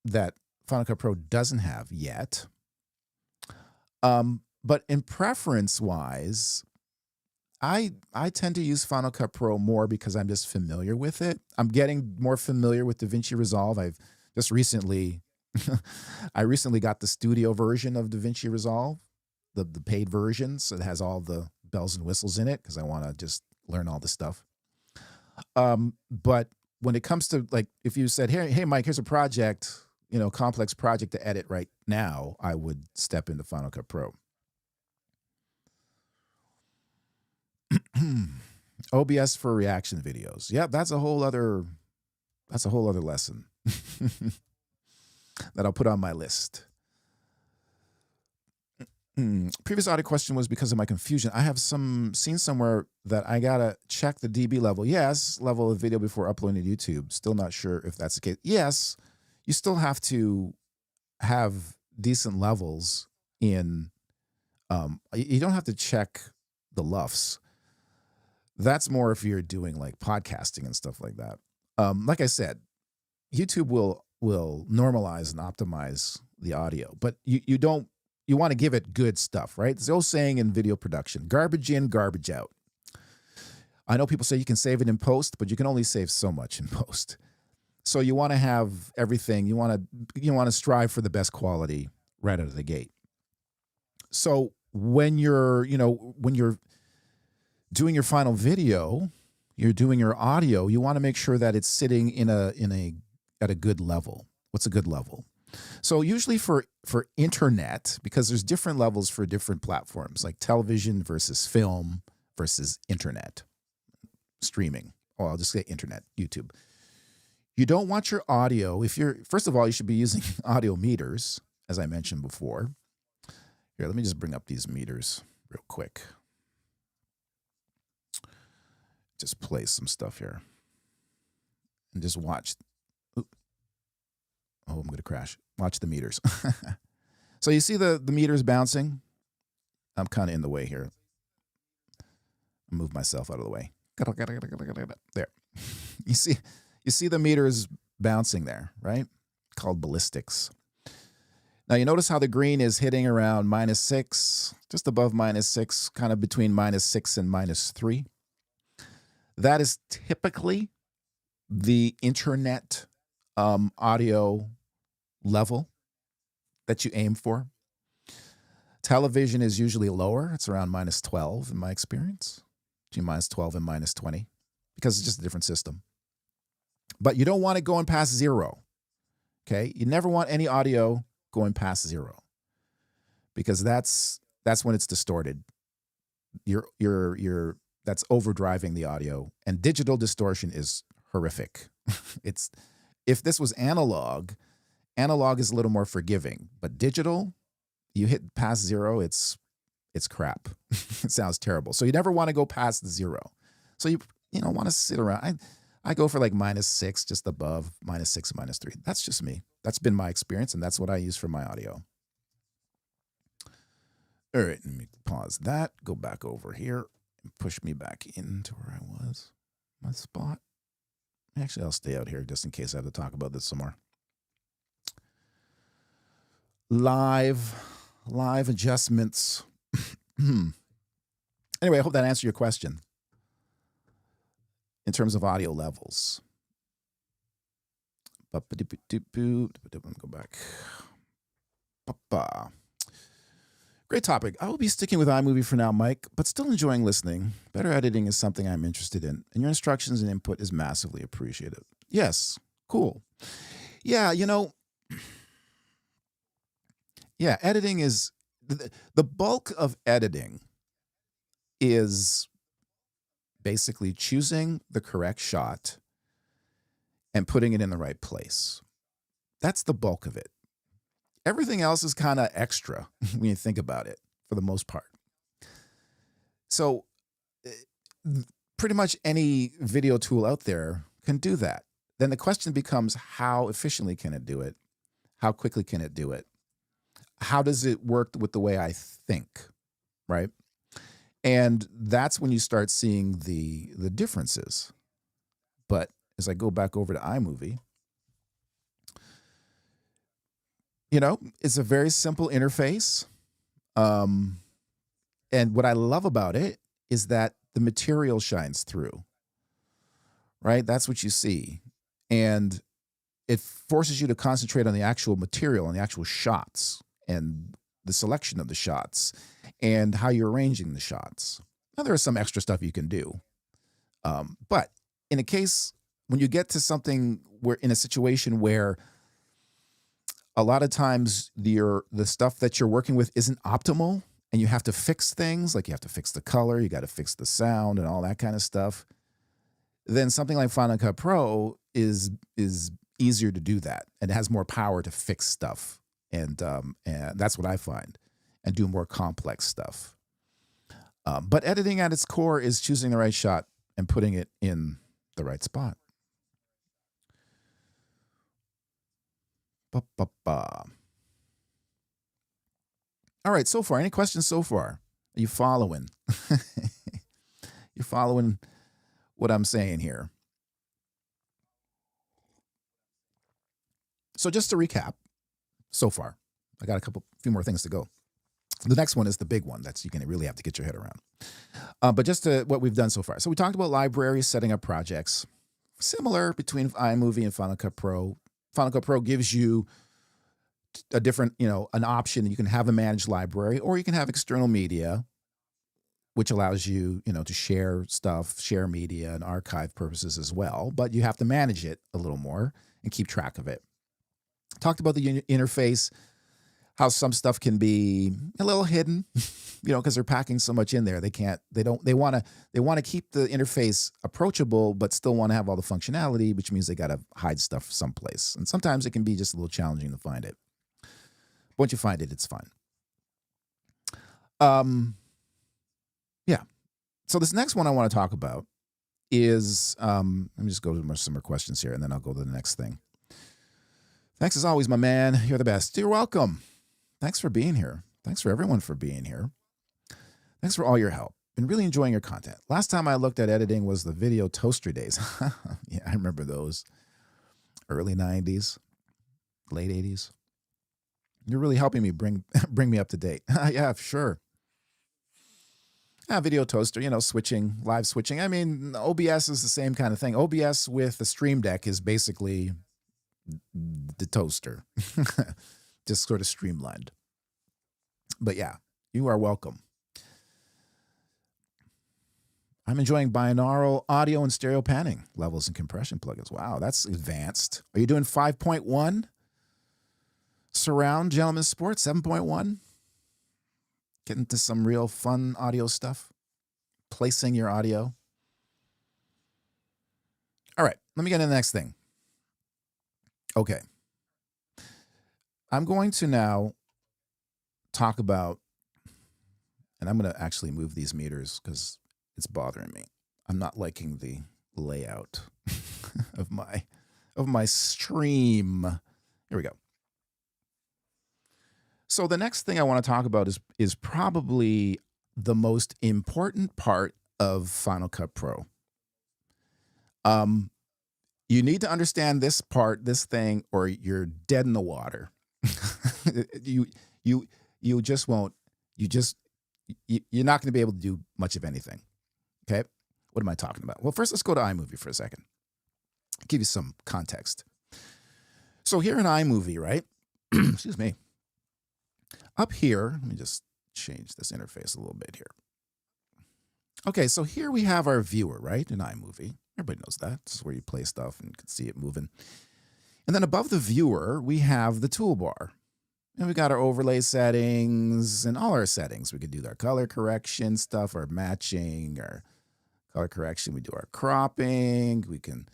that Final Cut Pro doesn't have yet. But in preference-wise, I tend to use Final Cut Pro more because I'm just familiar with it. I'm getting more familiar with DaVinci Resolve. I've just recently, I recently got the studio version of DaVinci Resolve, the paid version. So it has all the bells and whistles in it because I want to just learn all the stuff. But when it comes to, like, if you said, hey, Mike, here's a project, complex project to edit right now, I would step into Final Cut Pro. OBS for reaction videos. Yeah, that's a whole other lesson that I'll put on my list. Previous audit question was because of my confusion. I have seen somewhere that I gotta check the dB level. Yes, level of video before uploading to YouTube. Still not sure if that's the case. Yes, you still have to have decent levels in. You don't have to check the LUFS. That's more if you're doing like podcasting and stuff like that. Like I said, YouTube will normalize and optimize the audio, but you want to give it good stuff, right? It's the old saying in video production, garbage in, garbage out. I know people say you can save it in post, but you can only save so much in post. So you want to have everything. You want to strive for the best quality right out of the gate. So when you're doing your final video, you're doing your audio, you want to make sure that it's sitting at a good level. What's a good level? So usually for internet, because there's different levels for different platforms, like television versus film versus internet, streaming. Oh, I'll just say internet, YouTube. You don't want your audio, first of all, you should be using audio meters, as I mentioned before. Here, let me just bring up these meters real quick. Just play some stuff here. And just watch. Oh, I'm going to crash. Watch the meters. So you see the meters bouncing? I'm kind of in the way here. I'll move myself out of the way. There. You see the meters bouncing there, right? Called ballistics. Now you notice how the green is hitting around -6, just above -6, kind of between -6 and -3. That is typically the internet audio level that you aim for. Television is usually lower. It's around -12 in my experience, between -12 and -20, because it's just a different system. But you don't want it going past 0. Okay, you never want any audio going past 0, because that's when it's distorted. That's overdriving the audio, and digital distortion is horrific. If this was analog is a little more forgiving, but digital, you hit past 0, it's crap. It sounds terrible. So you never want to go past 0. So you want to sit around. I go for like -6, just above -6, -3. That's just me. That's been my experience, and that's what I use for my audio. All right, let me pause that, go back over here, and push me back into where I was, my spot. Actually, I'll stay out here just in case I have to talk about this some more. Live adjustments. Anyway, I hope that answered your question in terms of audio levels. Let me go back. Great topic. I will be sticking with iMovie for now, Mike, but still enjoying listening. Better editing is something I'm interested in, and your instructions and input is massively appreciated. Yes, cool. Yeah, editing is the bulk of editing is basically choosing the correct shot and putting it in the right place. That's the bulk of it. Everything else is kind of extra when you think about it, for the most part. So pretty much any video tool out there can do that. Then the question becomes, how efficiently can it do it? How quickly can it do it? How does it work with the way I think, right? And that's when you start seeing the differences. But as I go back over to iMovie, it's a very simple interface. And what I love about it is that the material shines through, right? That's what you see. And it forces you to concentrate on the actual material, on the actual shots, and the selection of the shots, and how you're arranging the shots. Now, there is some extra stuff you can do. But in a case, when you get to something in a situation where a lot of times the stuff that you're working with isn't optimal, and you have to fix things, like you have to fix the color, you got to fix the sound and all that kind of stuff, then something like Final Cut Pro is easier to do that, and it has more power to fix stuff. And that's what I find, and do more complex stuff. But editing at its core is choosing the right shot and putting it in the right spot. All right, so far, any questions so far? Are you following? You're following what I'm saying here. So just to recap, so far, I got a few more things to go. The next one is the big one that you can really have to get your head around. But just to what we've done so far. So we talked about libraries, setting up projects. Similar between iMovie and Final Cut Pro. Final Cut Pro gives you a different, an option. You can have a managed library, or you can have external media, which allows you, to share stuff, share media, and archive purposes as well. But you have to manage it a little more and keep track of it. Talked about the interface, how some stuff can be a little hidden, because they're packing so much in there. They want to keep the interface approachable, but still want to have all the functionality, which means they got to hide stuff someplace. And sometimes it can be just a little challenging to find it. But once you find it, it's fun. Yeah. So this next one I want to talk about is, let me just go to some more questions here, and then I'll go to the next thing. Thanks as always, my man. You're the best. You're welcome. Thanks for being here. Thanks for everyone for being here. Thanks for all your help. Been really enjoying your content. Last time I looked at editing was the video toaster days. Yeah, I remember those. Early 90s, late 80s. You're really helping me bring me up to date. Yeah, sure. Video toaster, switching, live switching. I mean, OBS is the same kind of thing. OBS with the Stream Deck is basically the toaster. Just sort of streamlined. But yeah, you are welcome. I'm enjoying binaural audio and stereo panning levels and compression plugins. Wow, that's advanced. Are you doing 5.1? Surround, gentlemen, sport, 7.1? Getting to some real fun audio stuff. Placing your audio. All right, let me get into the next thing. Okay. I'm going to now talk about, and I'm going to actually move these meters because it's bothering me. I'm not liking the layout of my stream. Here we go. So the next thing I want to talk about is probably the most important part of Final Cut Pro. You need to understand this part, this thing, or you're dead in the water. You just won't. You're not going to be able to do much of anything. Okay, what am I talking about? Well, first let's go to iMovie for a second. I'll give you some context. So here in iMovie, right? Excuse me. Up here, let me just change this interface a little bit here. Okay, so here we have our viewer, right, in iMovie. Everybody knows that. This is where you play stuff and you can see it moving. And then above the viewer, we have the toolbar. And we got our overlay settings and all our settings. We could do our color correction stuff, our matching, our color correction. We do our cropping. We can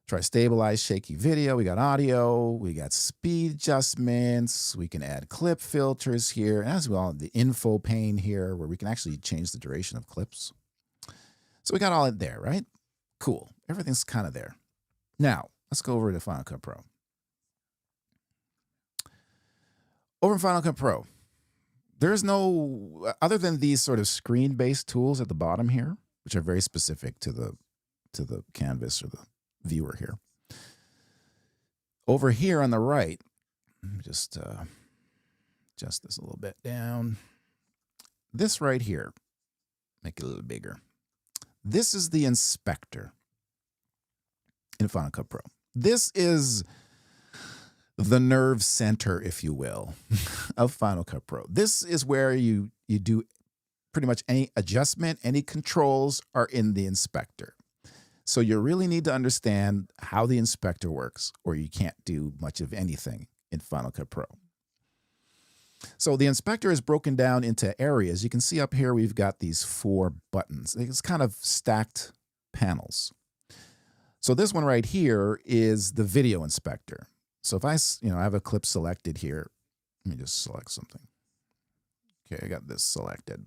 try stabilize shaky video. We got audio. We got speed adjustments. We can add clip filters here. And as well, the info pane here where we can actually change the duration of clips. So we got all it there, right? Cool. Everything's kind of there. Now, let's go over to Final Cut Pro. Over in Final Cut Pro, there's no, other than these sort of screen-based tools at the bottom here, which are very specific to the canvas or the viewer here. Over here on the right, let me just adjust this a little bit down. This right here, make it a little bigger. This is the inspector in Final Cut Pro. This is the nerve center, if you will, of Final Cut Pro. This is where you do pretty much any adjustment, any controls are in the inspector. So you really need to understand how the inspector works, or you can't do much of anything in Final Cut Pro. So the inspector is broken down into areas. You can see up here we've got these 4 buttons. It's kind of stacked panels. So this one right here is the video inspector. So if I have a clip selected here, let me just select something. Okay, I got this selected.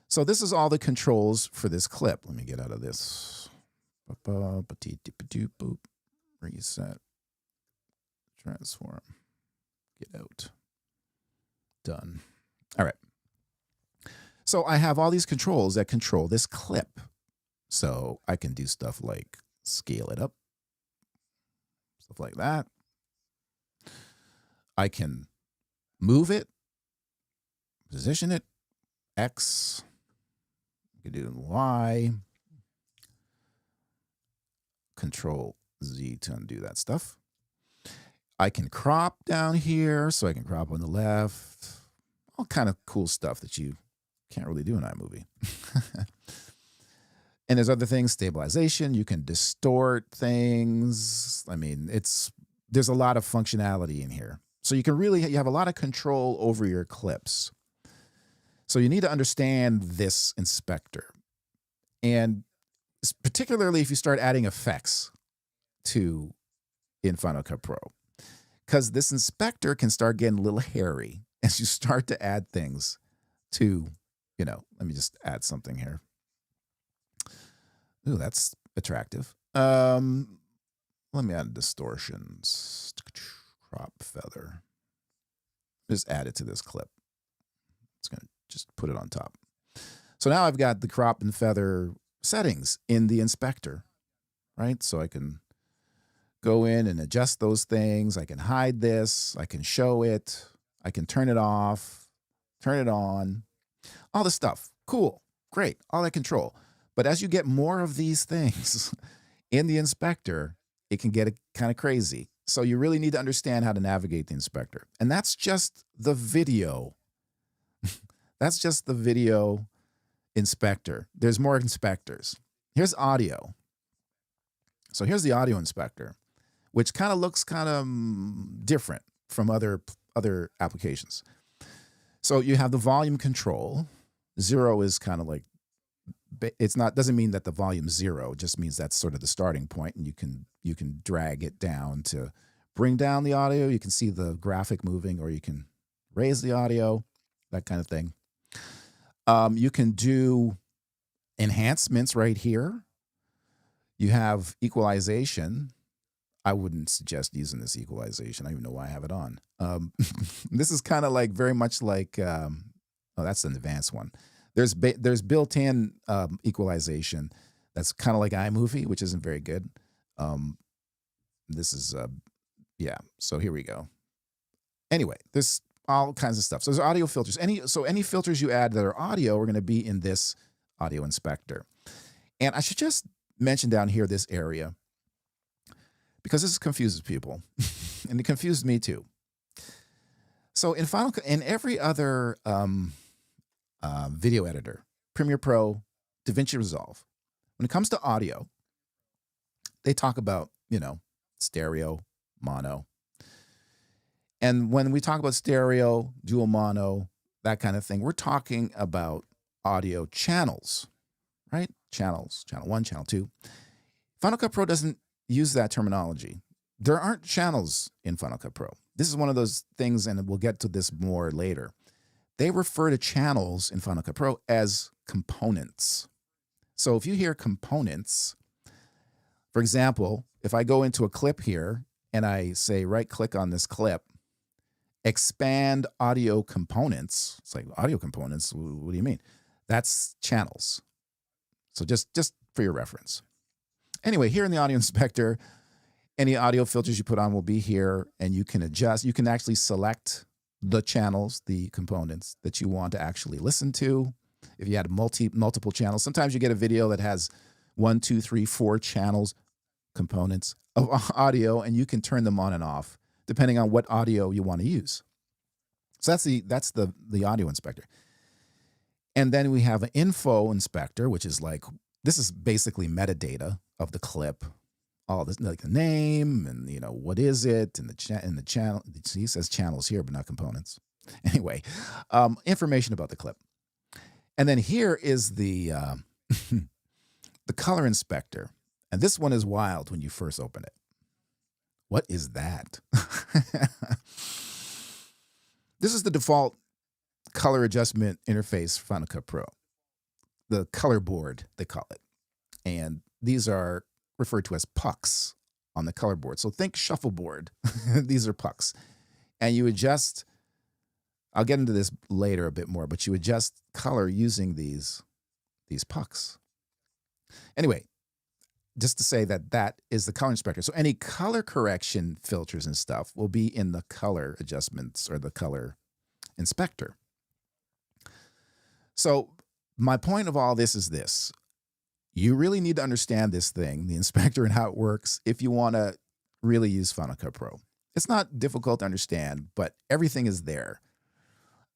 So this is all the controls for this clip. Let me get out of this. Reset. Transform. Get out. Done. All right. So I have all these controls that control this clip. So I can do stuff like scale it up, stuff like that. I can move it, position it, X, I can do Y, Control Z to undo that stuff. I can crop down here, so I can crop on the left, all kind of cool stuff that you can't really do in iMovie. And there's other things, stabilization, you can distort things. I mean, it's there's a lot of functionality in here. So you have a lot of control over your clips. So you need to understand this inspector. And particularly if you start adding effects in Final Cut Pro, because this inspector can start getting a little hairy as you start to add things to, let me just add something here. Ooh, that's attractive. Let me add distortions, crop feather. Just add it to this clip. It's going to just put it on top. So now I've got the crop and feather settings in the inspector, right? So I can go in and adjust those things. I can hide this. I can show it. I can turn it off, turn it on, all this stuff. Cool, great, all that control. But as you get more of these things in the inspector, it can get kind of crazy. So you really need to understand how to navigate the inspector. And that's just the video. That's just the video inspector. There's more inspectors. Here's audio. So here's the audio inspector, which kind of looks kind of different from other applications. So you have the volume control. 0 is kind of like, doesn't mean that the volume's 0. It just means that's sort of the starting point, and you can drag it down to bring down the audio. You can see the graphic moving, or you can raise the audio, that kind of thing. You can do enhancements right here. You have equalization. I wouldn't suggest using this equalization. I don't even know why I have it on. This is kind of like very much like, oh, that's an advanced one. There's built-in equalization that's kind of like iMovie, which isn't very good. This is, yeah, so here we go. Anyway, there's all kinds of stuff. So there's audio filters. Any filters you add that are audio are going to be in this audio inspector. And I should just mention down here this area, because this confuses people, and it confused me too. So in every other video editor, Premiere Pro, DaVinci Resolve, when it comes to audio, they talk about, stereo, mono. And when we talk about stereo, dual mono, that kind of thing, we're talking about audio channels, right? Channels, channel 1, channel 2. Final Cut Pro doesn't use that terminology. There aren't channels in Final Cut Pro. This is one of those things, and we'll get to this more later. They refer to channels in Final Cut Pro as components. So if you hear components, for example, if I go into a clip here and I say right-click on this clip, expand audio components, it's like audio components, what do you mean? That's channels. So just for your reference. Anyway, here in the audio inspector, any audio filters you put on will be here, and you can adjust. You can actually select the channels, the components that you want to actually listen to. If you had multiple channels, sometimes you get a video that has 1, 2, 3, 4 channels, components of audio, and you can turn them on and off depending on what audio you want to use. So that's the audio inspector. And then we have an info inspector, which is like, this is basically metadata of the clip, all this, like the name and what is it, and the channel. He says channels here, but not components. Anyway, information about the clip. And then here is the the color inspector, and this one is wild when you first open it. What is that? This is the default color adjustment interface for Final Cut Pro, the color board, they call it. And these are referred to as pucks on the color board. So think shuffleboard. These are pucks. And you adjust, I'll get into this later a bit more, but you adjust color using these pucks. Anyway, just to say that is the color inspector. So any color correction filters and stuff will be in the color adjustments or the color inspector. So my point of all this is this. You really need to understand this thing, the inspector, and how it works if you want to really use Final Cut Pro. It's not difficult to understand, but everything is there.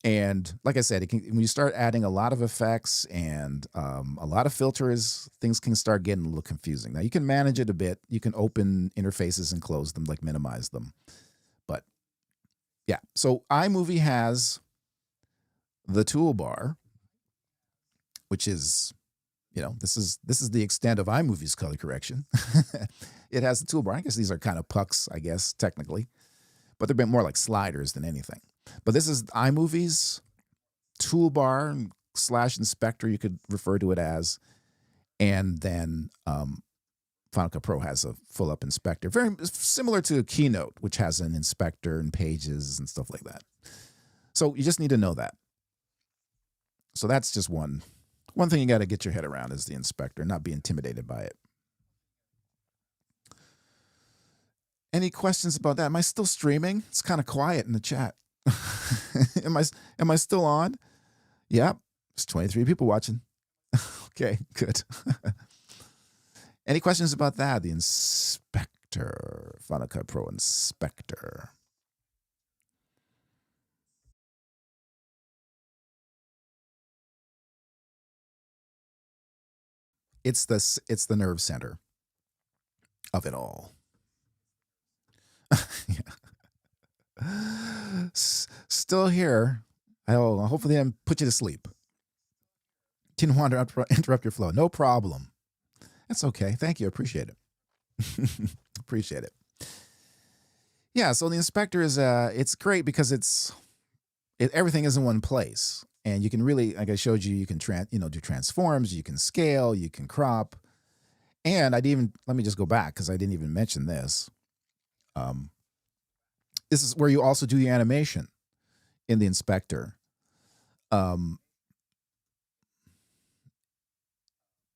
And like I said, when you start adding a lot of effects and a lot of filters, things can start getting a little confusing. Now, you can manage it a bit. You can open interfaces and close them, like minimize them. But yeah, so iMovie has the toolbar, which is, this is the extent of iMovie's color correction. It has the toolbar. I guess these are kind of pucks, I guess, technically, but they're a bit more like sliders than anything. But this is iMovie's toolbar / inspector, you could refer to it as. And then Final Cut Pro has a full up inspector, very similar to Keynote, which has an inspector and pages and stuff like that. So you just need to know that. So that's just one thing you got to get your head around is the inspector, not be intimidated by it. Any questions about that? Am I still streaming? It's kind of quiet in the chat. Am I still on? Yeah, it's 23 people watching. Okay, good. Any questions about that? The inspector, Final Cut Pro inspector. It's the nerve center of it all. Yeah. Still here. Hopefully I put you to sleep. Didn't want to interrupt your flow. No problem. That's okay. Thank you. Appreciate it. Appreciate it. Yeah, so the inspector is it's great because everything is in one place. And you can really, like I showed you, you can do transforms, you can scale, you can crop. And let me just go back because I didn't even mention this. This is where you also do the animation in the inspector.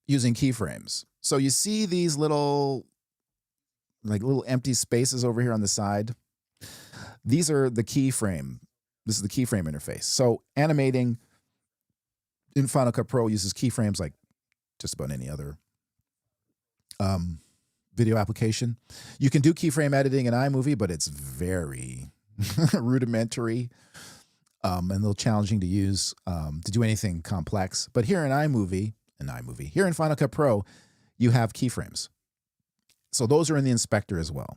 Using keyframes. So you see these little empty spaces over here on the side. These are the keyframe. This is the keyframe interface. So animating in Final Cut Pro uses keyframes like just about any other video application. You can do keyframe editing in iMovie, but it's very rudimentary and a little challenging to use to do anything complex. But here in here in Final Cut Pro, you have keyframes. So those are in the inspector as well.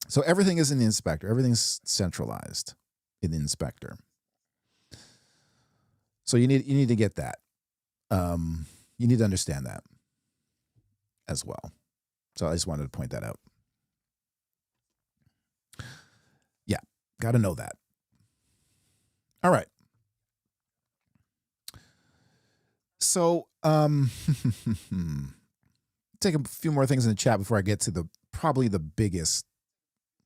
So everything is in the inspector. Everything's centralized in the inspector. So you need to get that. You need to understand that as well. So I just wanted to point that out. Yeah, got to know that. All right. So take a few more things in the chat before I get to probably the biggest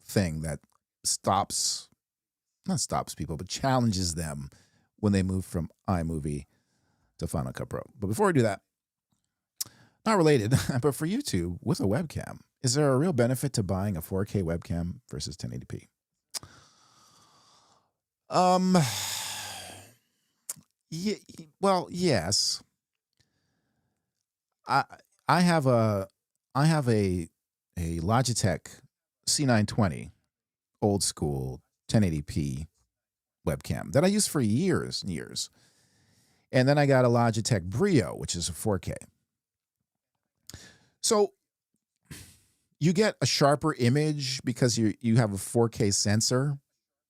thing that not stops people, but challenges them when they move from iMovie to Final Cut Pro. But before I do that, not related, but for YouTube with a webcam, is there a real benefit to buying a 4K webcam versus 1080p? Well, yes. I have a Logitech C920 old school 1080p webcam that I used for years and years. And then I got a Logitech Brio, which is a 4K. So you get a sharper image because you have a 4K sensor.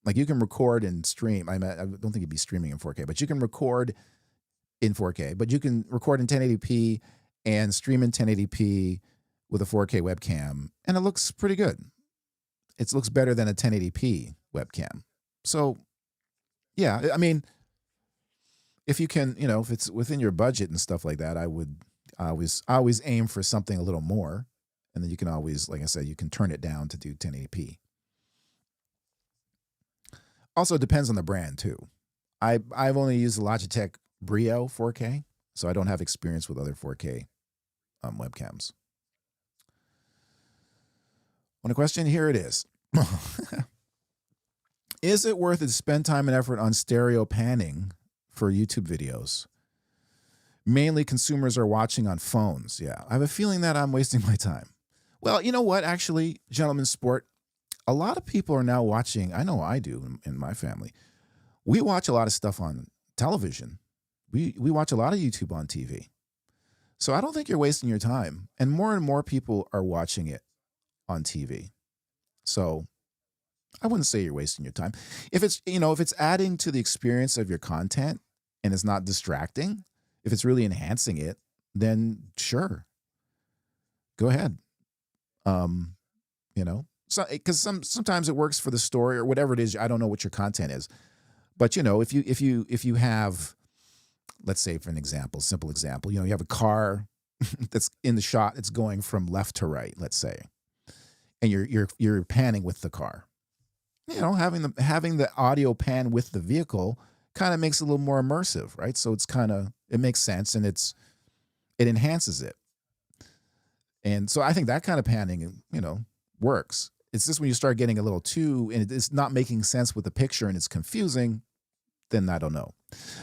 Like you can record and stream. I don't think you'd be streaming in 4K, but you can record in 4K. But you can record in 1080p and stream in 1080p with a 4K webcam, and it looks pretty good. It looks better than a 1080p webcam. So, yeah, I mean, if you can, if it's within your budget and stuff like that, I always aim for something a little more, and then you can always, like I said, you can turn it down to do 1080p. Also, it depends on the brand too. I've only used the Logitech Brio 4K, so I don't have experience with other 4K webcams. Want a question? Here it is. Is it worth it to spend time and effort on stereo panning for YouTube videos? Mainly consumers are watching on phones. Yeah, I have a feeling that I'm wasting my time. Well, you know what? Actually, gentlemen sport, a lot of people are now watching, I know I do in my family, We watch a lot of stuff on television. We watch a lot of YouTube on TV. So I don't think you're wasting your time. And more people are watching it on TV. So I wouldn't say you're wasting your time. If it's, if it's adding to the experience of your content and it's not distracting, if it's really enhancing it, then sure. Go ahead. So because sometimes it works for the story or whatever it is. I don't know what your content is. But if you have, let's say for an example, simple example, you have a car that's in the shot, it's going from left to right, let's say, and you're panning with the car. Having the audio pan with the vehicle kind of makes it a little more immersive, right? So it makes sense and it enhances it. And so I think that kind of panning, works. It's just when you start getting a little too, and it's not making sense with the picture and it's confusing, then I don't know.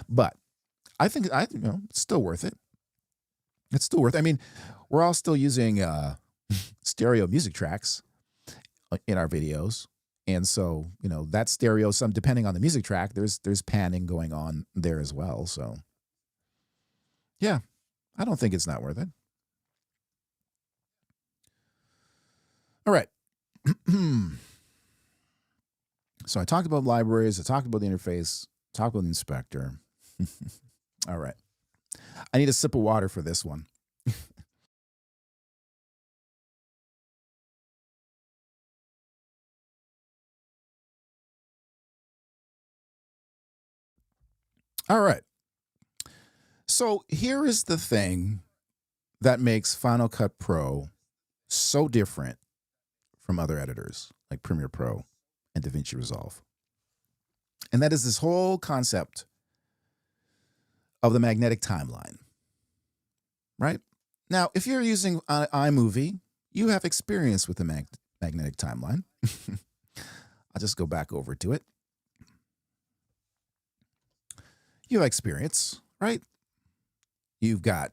But I think it's still worth it. It's still worth it. I mean, we're all still using stereo music tracks in our videos. And so, that stereo, depending on the music track, there's panning going on there as well. So yeah, I don't think it's not worth it. All right. So I talked about libraries. I talked about the interface. Talked about the inspector. All right. I need a sip of water for this one. All right. So here is the thing that makes Final Cut Pro so different from other editors like Premiere Pro and DaVinci Resolve. And that is this whole concept of the magnetic timeline, right? Now, if you're using iMovie, you have experience with the magnetic timeline. I'll just go back over to it. You have experience, right? You've got,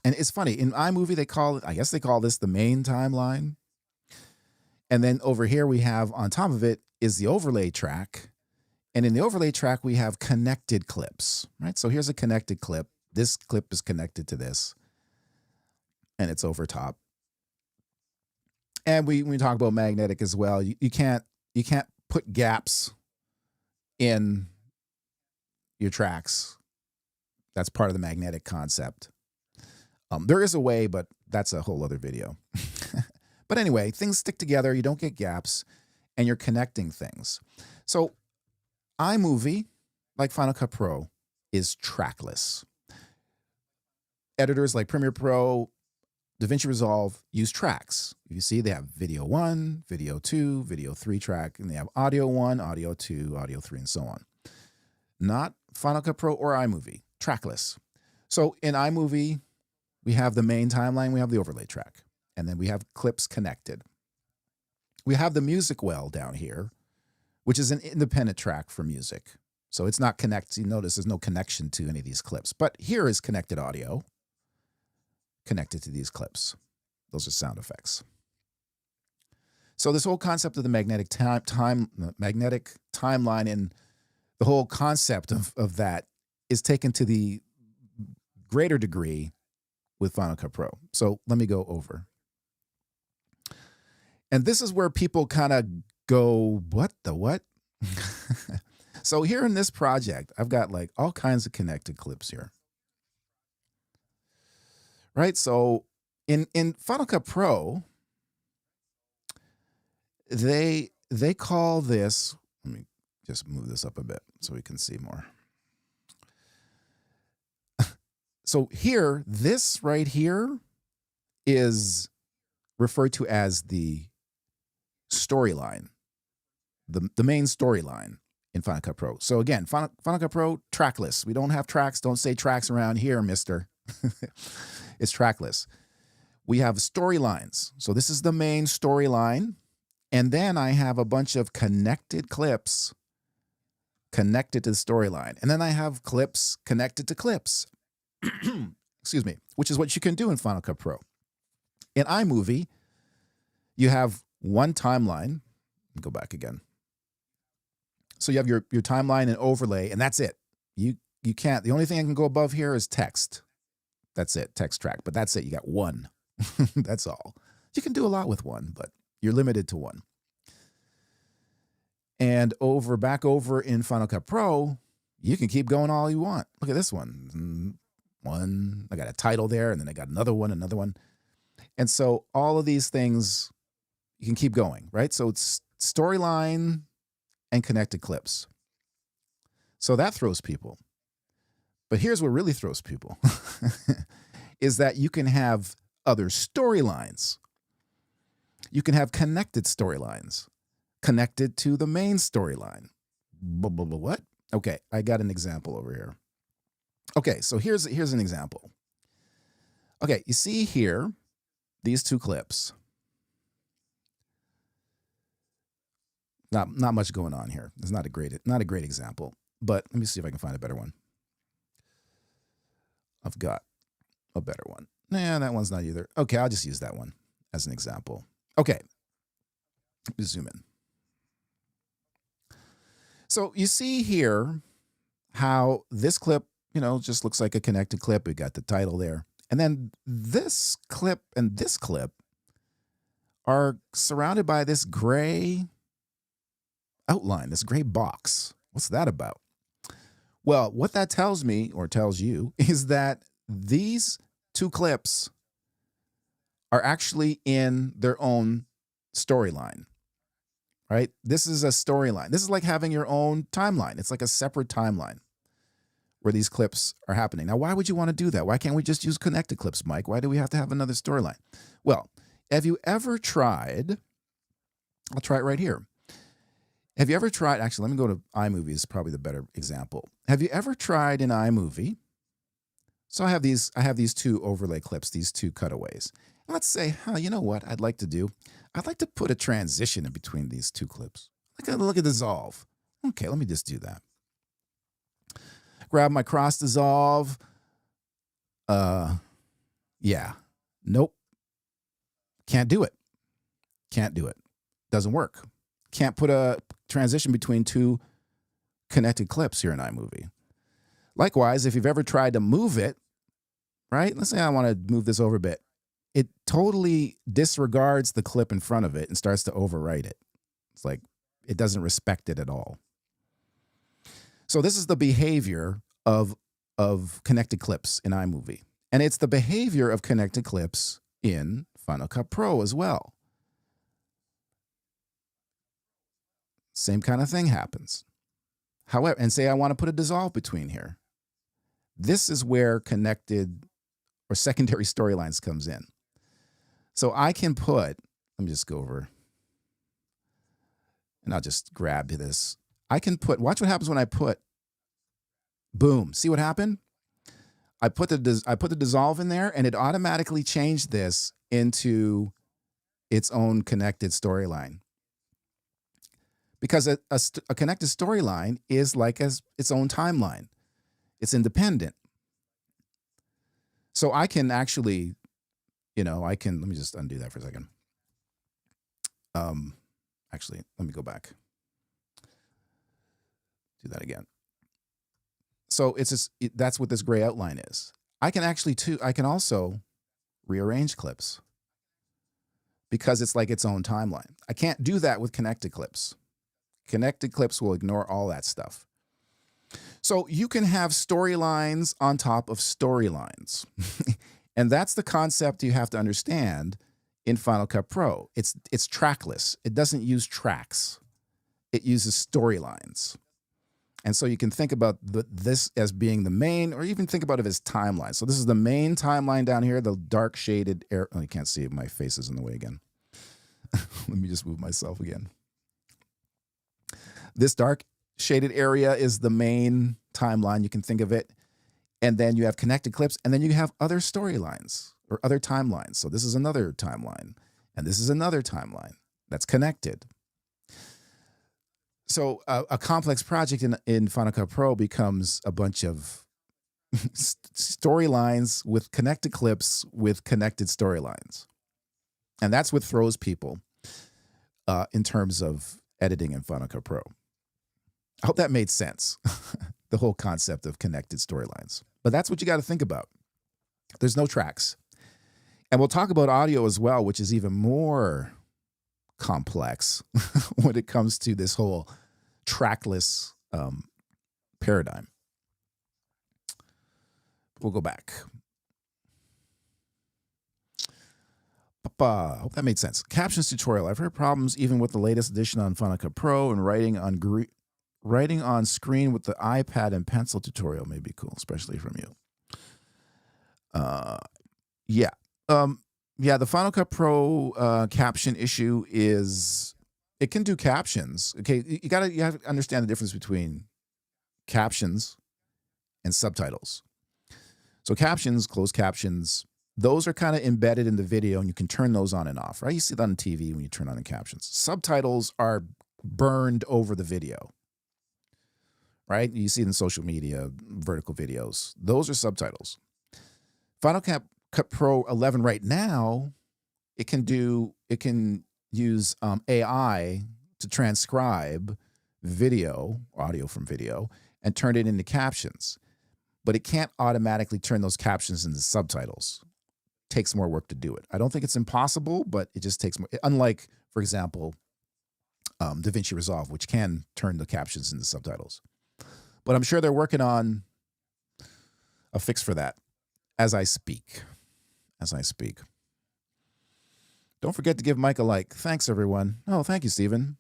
and it's funny, in iMovie, I guess they call this the main timeline. And then over here we have on top of it is the overlay track. And in the overlay track, we have connected clips, right? So here's a connected clip. This clip is connected to this, and it's over top. And we talk about magnetic as well. You can't put gaps in your tracks. That's part of the magnetic concept. There is a way, but that's a whole other video. But anyway, things stick together. You don't get gaps, and you're connecting things. So iMovie, like Final Cut Pro, is trackless. Editors like Premiere Pro, DaVinci Resolve use tracks. You see they have video 1, video 2, video 3 track, and they have audio 1, audio 2, audio 3, and so on. Not Final Cut Pro or iMovie, trackless. So in iMovie, we have the main timeline, we have the overlay track, and then we have clips connected. We have the music well down here, which is an independent track for music. So it's not connected. You notice there's no connection to any of these clips. But here is connected audio connected to these clips. Those are sound effects. So this whole concept of the magnetic timeline and the whole concept of that is taken to the greater degree with Final Cut Pro. So let me go over. And this is where people kind of go, what the what? So here in this project, I've got like all kinds of connected clips here. Right? So in Final Cut Pro, they call this, let me just move this up a bit so we can see more. So here, this right here is referred to as the storyline, the main storyline in Final Cut Pro. So again, Final Cut Pro, trackless. We don't have tracks. Don't say tracks around here, mister. It's trackless. We have storylines. So this is the main storyline. And then I have a bunch of connected clips connected to the storyline. And then I have clips connected to clips. Excuse me, which is what you can do in Final Cut Pro. In iMovie, you have one timeline. Go back again. So you have your timeline and overlay, and that's it. You can't. The only thing I can go above here is text. That's it, text track. But that's it. You got one. That's all. You can do a lot with one, but you're limited to one. And back over in Final Cut Pro, you can keep going all you want. Look at this one. I got a title there, and then I got another one. And so all of these things, you can keep going, right? So it's storyline and connected clips. So that throws people. But here's what really throws people is that you can have other storylines. You can have connected storylines connected to the main storyline. What? Okay, I got an example over here. Okay, so here's an example. Okay, you see here, these two clips. Not much going on here. It's not a great example, but let me see if I can find a better one. I've got a better one. Nah, that one's not either. Okay, I'll just use that one as an example. Okay, let me zoom in. So you see here how this clip, just looks like a connected clip. We got the title there. And then this clip and this clip are surrounded by this gray outline, this gray box. What's that about? Well, what that tells me, or tells you, is that these two clips are actually in their own storyline, right? This is a storyline. This is like having your own timeline. It's like a separate timeline where these clips are happening. Now, why would you want to do that? Why can't we just use connected clips, Mike? Why do we have to have another storyline? Well, have you ever tried, I'll try it right here. Have you ever tried, actually, let me go to iMovie, is probably the better example. Have you ever tried in iMovie? So I have these two overlay clips, these two cutaways. And let's say, you know what I'd like to do? I'd like to put a transition in between these two clips. Look at dissolve. Okay, let me just do that. Grab my cross dissolve. Yeah. Nope. Can't do it. Can't do it. Doesn't work. Can't put a transition between two connected clips here in iMovie. Likewise, if you've ever tried to move it, right? Let's say I want to move this over a bit. It totally disregards the clip in front of it and starts to overwrite it. It's like it doesn't respect it at all. So this is the behavior of connected clips in iMovie. And it's the behavior of connected clips in Final Cut Pro as well. Same kind of thing happens. However, and say I want to put a dissolve between here. This is where connected or secondary storylines comes in. So I can put, let me just go over, and I'll just grab this. I can put, watch what happens when I put, boom. See what happened? I put the dissolve in there, and it automatically changed this into its own connected storyline. Because a connected storyline is like its own timeline. It's independent. So I can actually, let me just undo that for a second. Actually, let me go back. Do that again. So that's what this gray outline is. I can also rearrange clips because it's like its own timeline. I can't do that with connected clips. Connected clips will ignore all that stuff. So you can have storylines on top of storylines. And that's the concept you have to understand in Final Cut Pro. It's trackless. It doesn't use tracks. It uses storylines. And so you can think about this as being the main, or even think about it as timeline. So this is the main timeline down here, the dark shaded area. Oh, you can't see it. My face is in the way again. Let me just move myself again. This dark shaded area is the main timeline. You can think of it. And then you have connected clips, and then you have other storylines or other timelines. So this is another timeline, and this is another timeline that's connected. So a complex project in Final Cut Pro becomes a bunch of storylines with connected clips with connected storylines. And that's what throws people in terms of editing in Final Cut Pro. I hope that made sense, the whole concept of connected storylines. But that's what you got to think about. There's no tracks. And we'll talk about audio as well, which is even more complex when it comes to this whole trackless paradigm. We'll go back. I hope that made sense. Captions tutorial. I've heard problems even with the latest edition on Final Cut Pro, and writing on screen with the iPad and pencil tutorial may be cool, especially from you. Yeah. The Final Cut Pro caption issue is it can do captions. Okay, you have to understand the difference between captions and subtitles. So captions, closed captions, those are kind of embedded in the video, and you can turn those on and off, right? You see that on TV when you turn on the captions. Subtitles are burned over the video, right? You see it in social media, vertical videos. Those are subtitles. Final Cut Pro 11 right now, it can use AI to transcribe audio from video, and turn it into captions. But it can't automatically turn those captions into subtitles. It takes more work to do it. I don't think it's impossible, but it just takes more. Unlike, for example, DaVinci Resolve, which can turn the captions into subtitles. But I'm sure they're working on a fix for that as I speak. Don't forget to give Mike a like. Thanks, everyone. Oh, thank you, Stephen.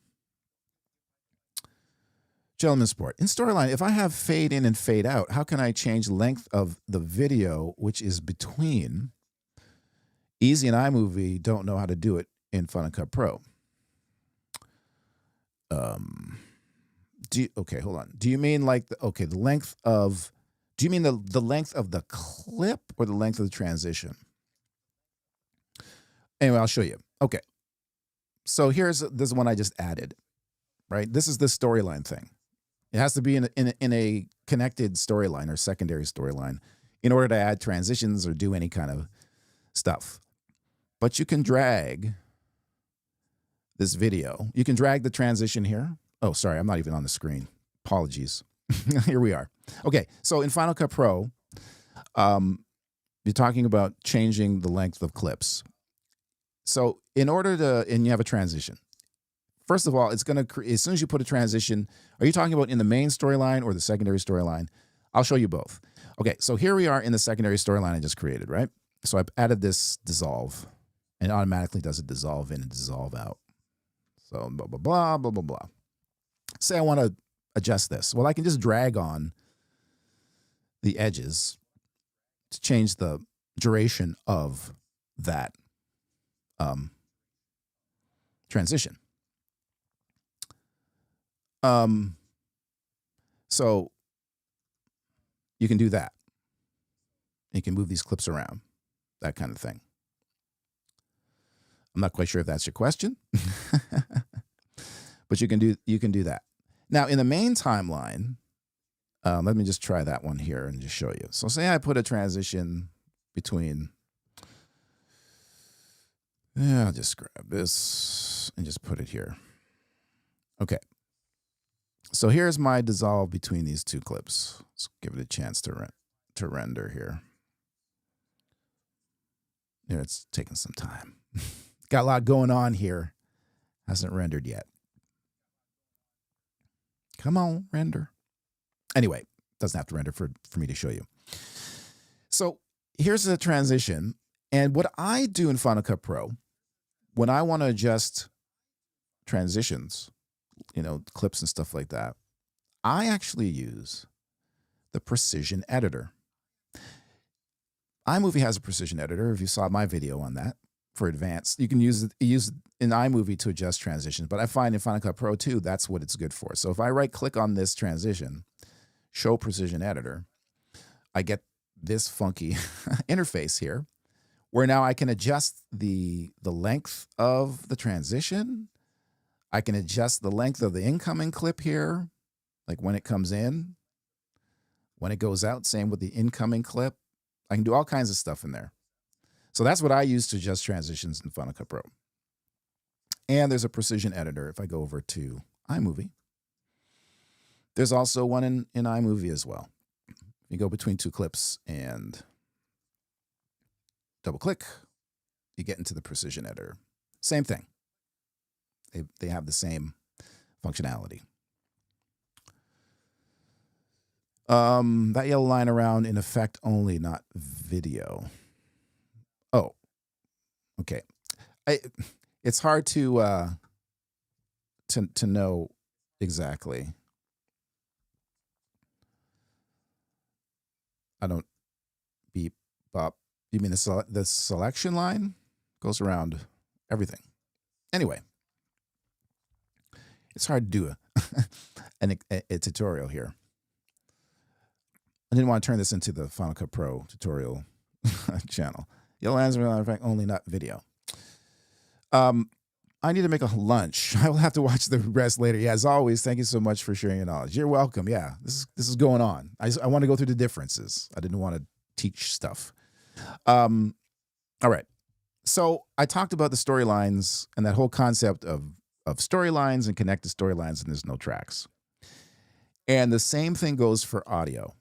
Gentleman Sport. In Storyline, if I have fade in and fade out, how can I change length of the video, which is between? Easy and iMovie don't know how to do it in Final Cut Pro. Okay, hold on. Do you mean like the length of? Do you mean the length of the clip or the length of the transition? Anyway, I'll show you. Okay, so this one I just added. Right, this is the storyline thing. It has to be in a connected storyline or secondary storyline in order to add transitions or do any kind of stuff. But you can drag this video. You can drag the transition here. Oh, sorry, I'm not even on the screen. Apologies. Here we are. Okay, so in Final Cut Pro, you're talking about changing the length of clips. So in order to, and you have a transition. First of all, it's going to, as soon as you put a transition, are you talking about in the main storyline or the secondary storyline? I'll show you both. Okay, so here we are in the secondary storyline I just created, right? So I've added this dissolve, and it automatically does a dissolve in and dissolve out. So blah, blah, blah, blah, blah, blah. Say I want to adjust this. Well, I can just drag on the edges to change the duration of that transition. So you can do that. You can move these clips around, that kind of thing. I'm not quite sure if that's your question, but you can do that. Now in the main timeline, let me just try that one here and just show you. So say I put a transition between, I'll just grab this and just put it here. Okay. So here's my dissolve between these two clips. Let's give it a chance to render here. Yeah, it's taking some time. Got a lot going on here. Hasn't rendered yet. Come on, render. Anyway, doesn't have to render for me to show you. So here's the transition. And what I do in Final Cut Pro, when I want to adjust transitions, clips and stuff like that, I actually use the precision editor. iMovie has a precision editor. If you saw my video on that for advanced, you can use it in iMovie to adjust transitions. But I find in Final Cut Pro 2, that's what it's good for. So if I right click on this transition, show precision editor, I get this funky interface here where now I can adjust the length of the transition. I can adjust the length of the incoming clip here, like when it comes in, when it goes out, same with the incoming clip. I can do all kinds of stuff in there. So that's what I use to adjust transitions in Final Cut Pro. And there's a precision editor. If I go over to iMovie, There's also one in iMovie as well. You go between two clips and double click, you get into the precision editor. Same thing. They have the same functionality. That yellow line around in effect only, not video. Oh, okay. It's hard to know exactly. I don't beep bop. You mean the selection line goes around everything. Anyway, it's hard to do a tutorial here. I didn't want to turn this into the Final Cut Pro tutorial channel. Yellow lines are in fact only, not video. I need to make a lunch. I will have to watch the rest later. Yeah, as always, thank you so much for sharing your knowledge. You're welcome. Yeah, this is going on. I want to go through the differences. I didn't want to teach stuff. All right. So I talked about the storylines and that whole concept of storylines and connected storylines, and there's no tracks. And the same thing goes for audio.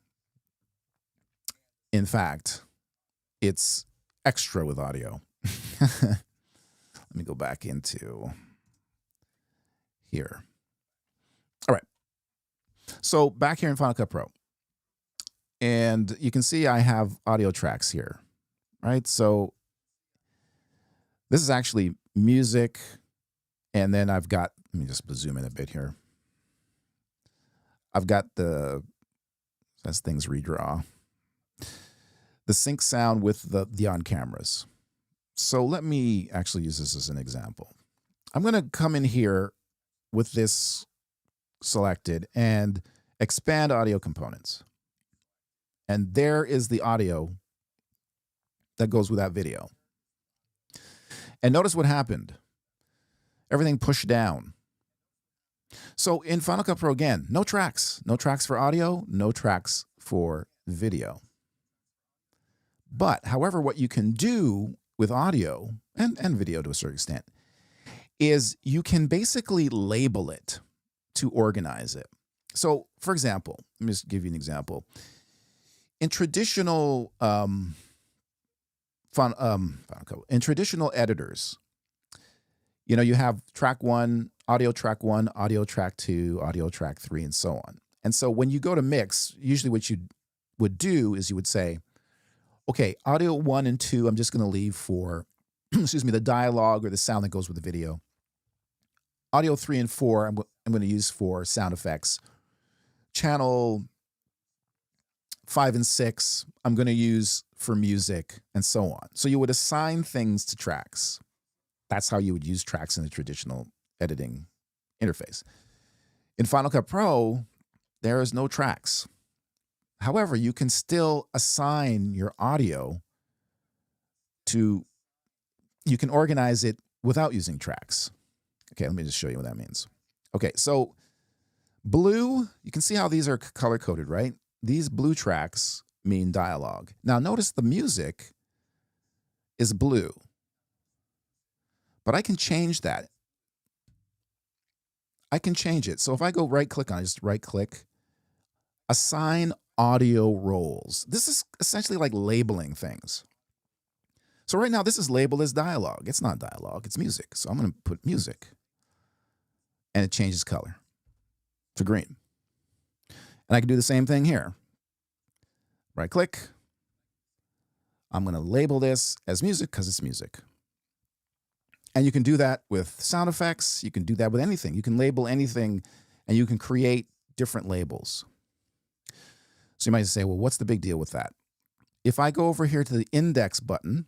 In fact, it's extra with audio. Let me go back into here. All right. So back here in Final Cut Pro. And you can see I have audio tracks here, right? So this is actually music. And then I've got, let me just zoom in a bit here. I've got as things redraw, the sync sound with the on cameras. So let me actually use this as an example. I'm going to come in here with this selected and expand audio components. And there is the audio that goes with that video. And notice what happened. Everything pushed down. So in Final Cut Pro, again, no tracks. No tracks for audio, no tracks for video. But, however, what you can do with audio and video to a certain extent is you can basically label it to organize it. So, for example, let me just give you an example. In traditional in traditional editors, you know, you have track 1, audio track 2, audio track 3, and so on. And so when you go to mix, usually what you would do is you would say, okay, audio 1 and 2, I'm just going to leave for, excuse me, the dialogue or the sound that goes with the video. Audio 3 and 4, I'm going to use for sound effects. Channel 5 and 6, I'm going to use for music, and so on. So you would assign things to tracks. That's how you would use tracks in the traditional editing interface. In Final Cut Pro, there is no tracks. However, you can still assign your audio to, you can organize it without using tracks. Okay, let me just show you what that means. Okay, so blue, you can see how these are color-coded, right? These blue tracks mean dialogue. Now notice the music is blue, but I can change that. I can change it. So if I go right-click on it, just right-click, assign audio roles. This is essentially like labeling things. So right now, this is labeled as dialogue. It's not dialogue, it's music. So I'm going to put music. And it changes color to green. And I can do the same thing here. Right click. I'm going to label this as music because it's music. And you can do that with sound effects. You can do that with anything. You can label anything and you can create different labels. So you might say, well, what's the big deal with that? If I go over here to the index button,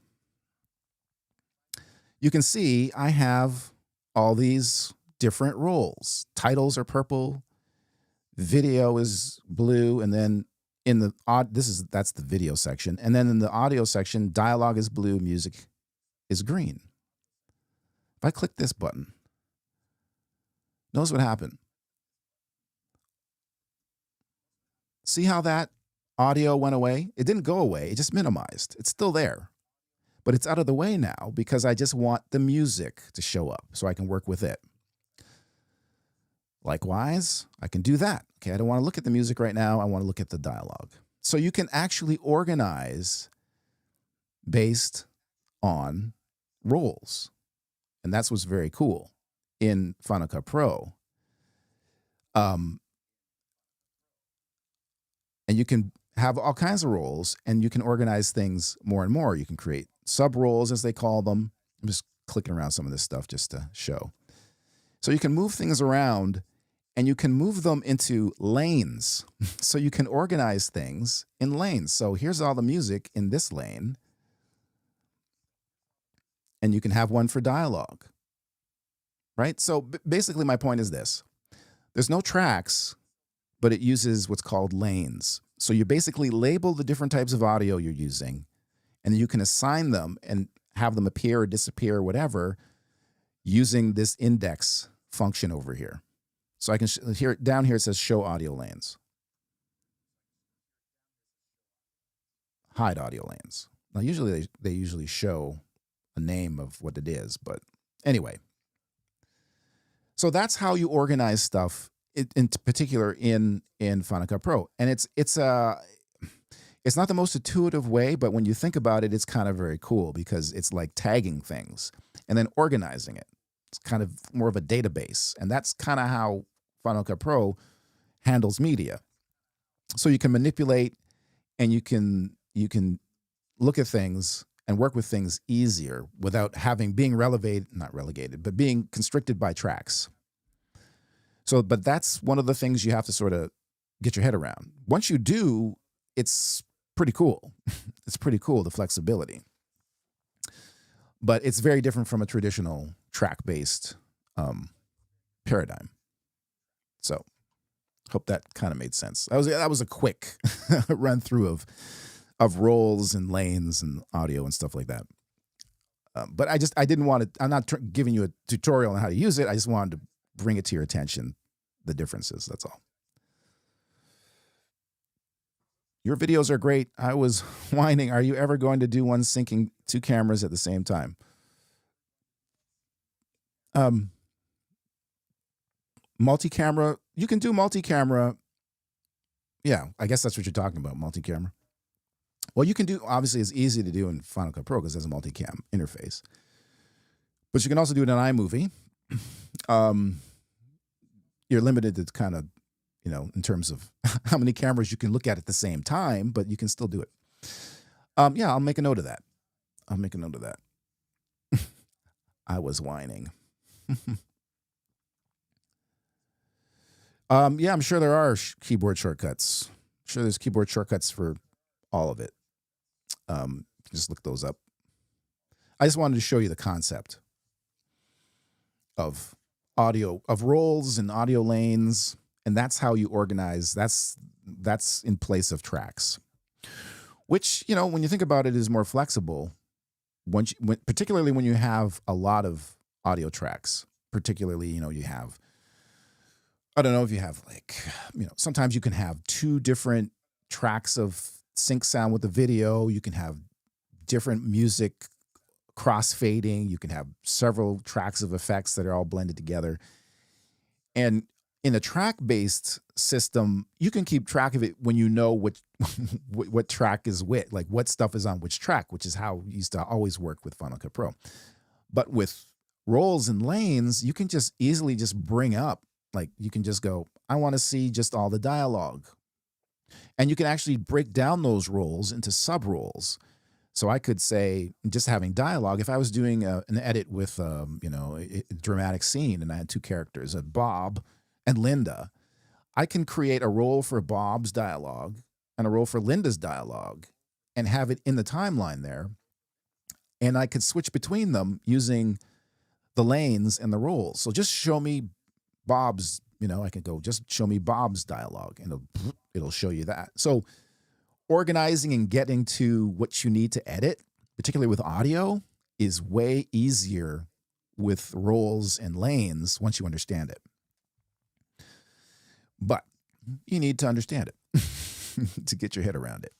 you can see I have all these different roles. Titles are purple, video is blue, and then in the that's the video section. And then in the audio section, dialogue is blue, music is green. If I click this button, notice what happened. See how that audio went away? It didn't go away, it just minimized. It's still there, but it's out of the way now because I just want the music to show up so I can work with it. Likewise, I can do that. Okay, I don't want to look at the music right now. I want to look at the dialogue. So you can actually organize based on roles. And that's what's very cool in Final Cut Pro. And you can have all kinds of roles, and you can organize things more and more. You can create sub roles, as they call them. I'm just clicking around some of this stuff just to show. So you can move things around, and you can move them into lanes. So you can organize things in lanes. So here's all the music in this lane, and you can have one for dialogue, right? So basically my point is this. There's no tracks, but it uses what's called lanes. So you basically label the different types of audio you're using, and you can assign them and have them appear or disappear or whatever using this index function over here. So I can down here it says show audio lanes. Hide audio lanes. Now usually they usually show a name of what it is, but anyway. So that's how you organize stuff in particular in Final Cut Pro. And it's not the most intuitive way, but when you think about it, it's kind of very cool because it's like tagging things and then organizing it. It's kind of more of a database. And that's kind of how Final Cut Pro handles media. So you can manipulate and you can look at things and work with things easier without being not relegated, but being constricted by tracks. So, but that's one of the things you have to sort of get your head around. Once you do, it's pretty cool. It's pretty cool, the flexibility. But it's very different from a traditional track-based paradigm. So, hope that kind of made sense. That was a quick run through of roles and lanes and audio and stuff like that. But I didn't want to. I'm not giving you a tutorial on how to use it. I just wanted to bring it to your attention, the differences. That's all. Your videos are great. I was whining. Are you ever going to do one syncing two cameras at the same time? Multi-camera. You can do multi-camera. Yeah, I guess that's what you're talking about, multi-camera. Well, you can do, obviously, it's easy to do in Final Cut Pro because there's a multicam interface. But you can also do it in iMovie. You're limited to kind of, in terms of how many cameras you can look at the same time, but you can still do it. Yeah, I'll make a note of that. I was whining. Yeah, I'm sure there are keyboard shortcuts. I'm sure there's keyboard shortcuts for all of it. Just look those up. I just wanted to show you the concept of audio, of roles and audio lanes, and that's how you organize. That's in place of tracks, which, when you think about it, is more flexible. Particularly when you have a lot of audio tracks, particularly, you have, I don't know if you have sometimes you can have two different tracks of sync sound with the video. You can have different music cross-fading. You can have several tracks of effects that are all blended together. And in a track-based system, you can keep track of it when you know what track is which, like what stuff is on which track, which is how you used to always work with Final Cut Pro. But with roles and lanes, you can just easily just bring up, you can just go, I want to see just all the dialogue. And you can actually break down those roles into sub-roles. So I could say, just having dialogue, if I was doing an edit with, a dramatic scene and I had two characters, Bob and Linda, I can create a role for Bob's dialogue and a role for Linda's dialogue and have it in the timeline there. And I could switch between them using the lanes and the roles. So just show me Bob's, I can go, just show me Bob's dialogue, and it'll show you that. So organizing and getting to what you need to edit, particularly with audio, is way easier with roles and lanes once you understand it. But you need to understand it to get your head around it.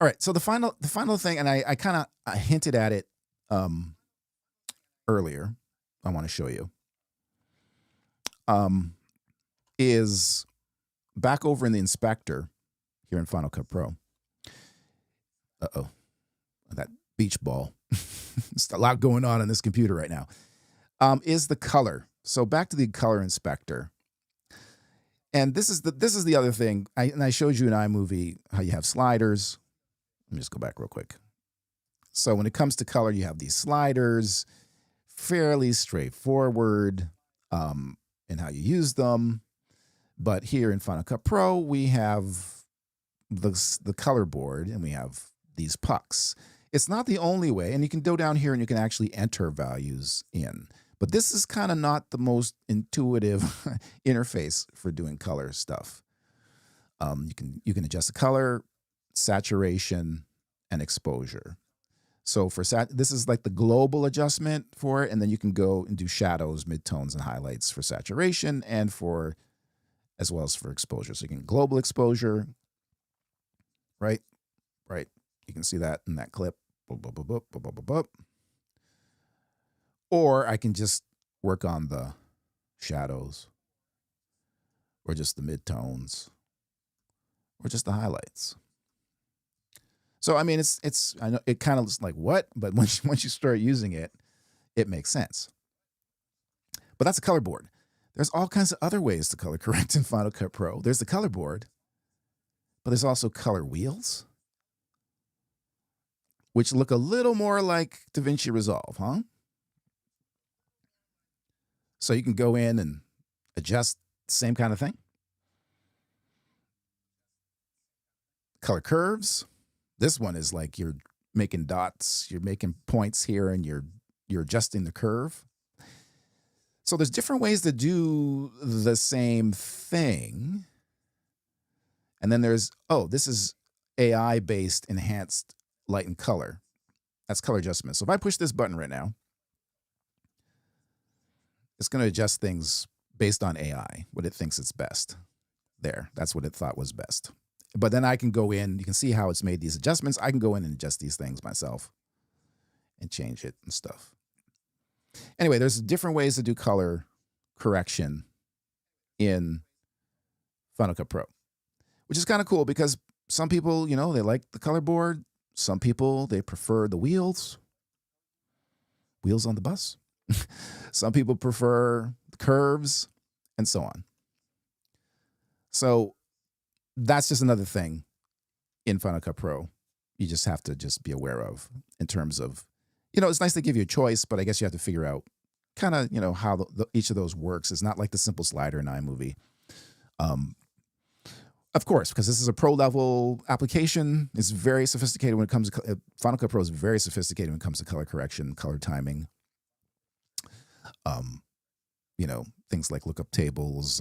All right, so the final thing, and I kind of hinted at it earlier, I want to show you. is back over in the inspector here in Final Cut Pro. Uh-oh, that beach ball. There's a lot going on this computer right now. Is the color. So back to the color inspector. And this is the other thing. I showed you in iMovie how you have sliders. Let me just go back real quick. So when it comes to color, you have these sliders, fairly straightforward in how you use them. But here in Final Cut Pro, we have the color board and we have these pucks. It's not the only way, and you can go down here and you can actually enter values in. But this is kind of not the most intuitive interface for doing color stuff. You can adjust the color, saturation, and exposure. So for this is like the global adjustment for it, and then you can go and do shadows, midtones, and highlights for saturation and as well as for exposure. So you can global exposure, right? Right. You can see that in that clip. Or I can just work on the shadows or just the midtones or just the highlights. So, I mean, I know it kind of looks like what, but once you start using it, it makes sense. But that's a color board. There's all kinds of other ways to color correct in Final Cut Pro. There's the color board, but there's also color wheels, which look a little more like DaVinci Resolve, huh? So you can go in and adjust the same kind of thing. Color curves. This one is like you're making dots, you're making points here, and you're adjusting the curve. So there's different ways to do the same thing. And then there's, this is AI-based enhanced light and color. That's color adjustment. So if I push this button right now, it's going to adjust things based on AI, what it thinks is best. There, that's what it thought was best. But then I can go in, you can see how it's made these adjustments. I can go in and adjust these things myself and change it and stuff. Anyway, there's different ways to do color correction in Final Cut Pro, which is kind of cool because some people, they like the color board. Some people, they prefer the wheels on the bus. Some people prefer the curves and so on. So that's just another thing in Final Cut Pro you just have to just be aware of in terms of, it's nice to give you a choice, but I guess you have to figure out kind of, how each of those works. It's not like the simple slider in iMovie. Of course, because this is a pro level application. It's very sophisticated when it comes to Final Cut Pro is very sophisticated when it comes to color correction, color timing. Things like lookup tables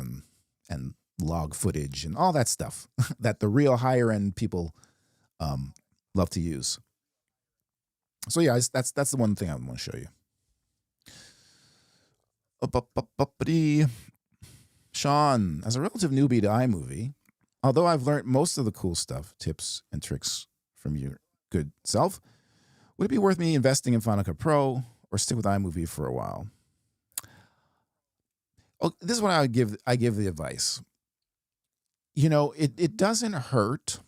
and log footage and all that stuff that the real higher end people love to use. So yeah, that's the one thing I want to show you. Sean, as a relative newbie to iMovie, although I've learned most of the cool stuff, tips and tricks from your good self, would it be worth me investing in Final Cut Pro or stick with iMovie for a while? Oh, this is what I give the advice. It doesn't hurt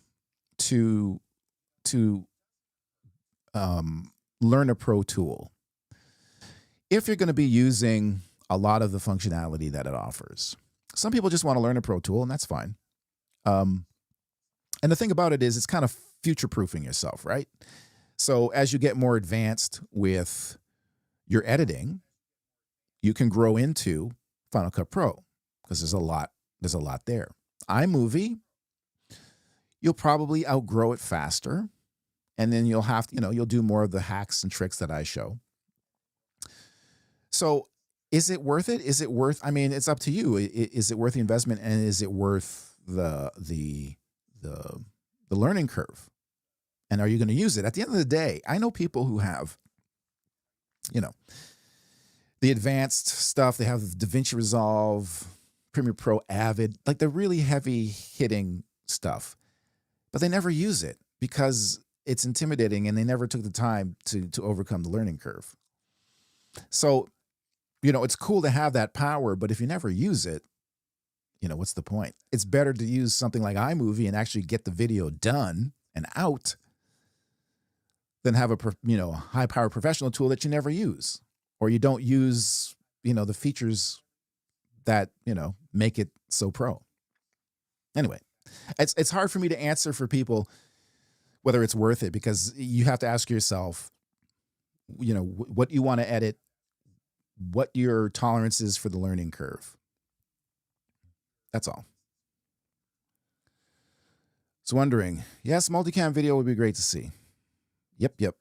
to learn a pro tool if you're going to be using a lot of the functionality that it offers. Some people just want to learn a pro tool, and that's fine. And the thing about it is it's kind of future-proofing yourself, right? So as you get more advanced with your editing, you can grow into Final Cut Pro because there's a lot there. iMovie, you'll probably outgrow it faster, and then you'll have to, you'll do more of the hacks and tricks that I show. So is it worth it? Is it worth, it's up to you. Is it worth the investment, and is it worth the learning curve? And are you going to use it? At the end of the day, I know people who have, the advanced stuff. They have DaVinci Resolve, Premiere Pro, Avid, like the really heavy hitting stuff, but they never use it because it's intimidating and they never took the time to overcome the learning curve. So it's cool to have that power, but if you never use it, what's the point? It's better to use something like iMovie and actually get the video done and out than have a high-powered professional tool that you never use, or you don't use, the features that, make it so pro. Anyway, it's hard for me to answer for people whether it's worth it, because you have to ask yourself, what you want to edit, what your tolerance is for the learning curve. That's all. So wondering, yes, multicam video would be great to see. Yep.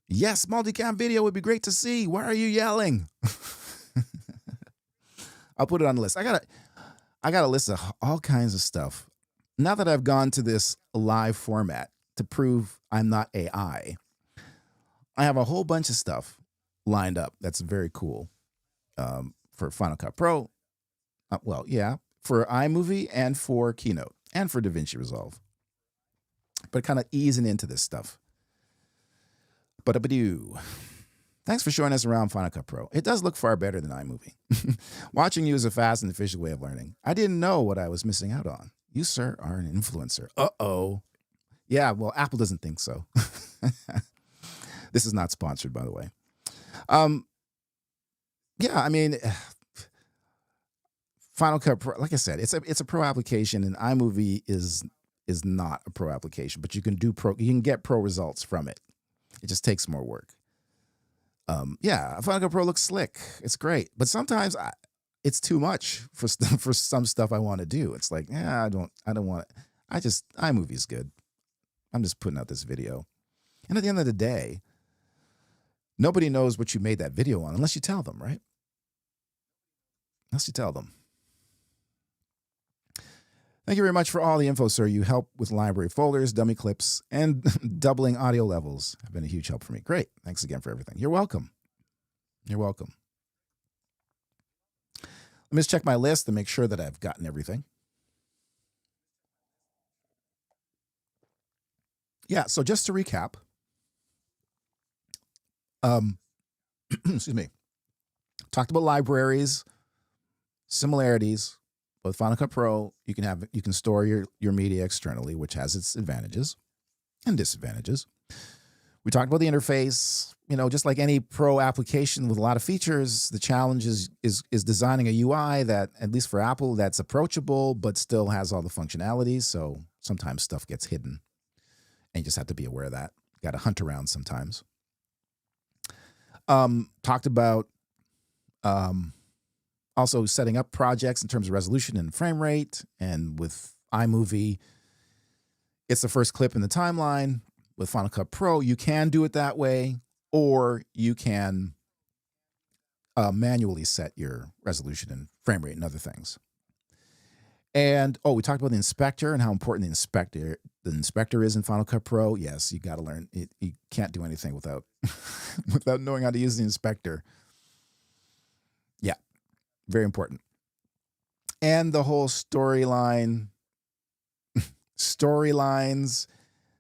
Yes, multicam video would be great to see. Why are you yelling? I'll put it on the list. I got a list of all kinds of stuff. Now that I've gone to this live format to prove I'm not AI, I have a whole bunch of stuff lined up that's very cool for Final Cut Pro. For iMovie and for Keynote and for DaVinci Resolve. But kind of easing into this stuff. Thanks for showing us around Final Cut Pro. It does look far better than iMovie. Watching you is a fast and efficient way of learning. I didn't know what I was missing out on. You, sir, are an influencer. Uh-oh. Yeah, well, Apple doesn't think so. This is not sponsored, by the way. Final Cut Pro, like I said, it's a pro application, and iMovie is not a pro application, but you can get pro results from it. It just takes more work. Final Cut Pro looks slick. It's great, but sometimes it's too much for some stuff I want to do. It's like, I don't want it. iMovie is good. I'm just putting out this video, and at the end of the day, nobody knows what you made that video on unless you tell them, right? Unless you tell them. Thank you very much for all the info, sir. You help with library folders, dummy clips, and doubling audio levels. Have been a huge help for me. Great. Thanks again for everything. You're welcome. You're welcome. Let me just check my list to make sure that I've gotten everything. Yeah, so just to recap, excuse me, talked about libraries, similarities. With Final Cut Pro, you can store your media externally, which has its advantages and disadvantages. We talked about the interface. Just like any pro application with a lot of features, the challenge is designing a UI that, at least for Apple, that's approachable but still has all the functionalities. So sometimes stuff gets hidden, and you just have to be aware of that. Got to hunt around sometimes. Talked about also setting up projects in terms of resolution and frame rate. And with iMovie, it's the first clip in the timeline. With Final Cut Pro, you can do it that way, or you can manually set your resolution and frame rate and other things. And we talked about the inspector and how important the inspector is in Final Cut Pro. Yes, you got to learn it. You can't do anything without without knowing how to use the inspector. Yeah, very important. And the whole storylines,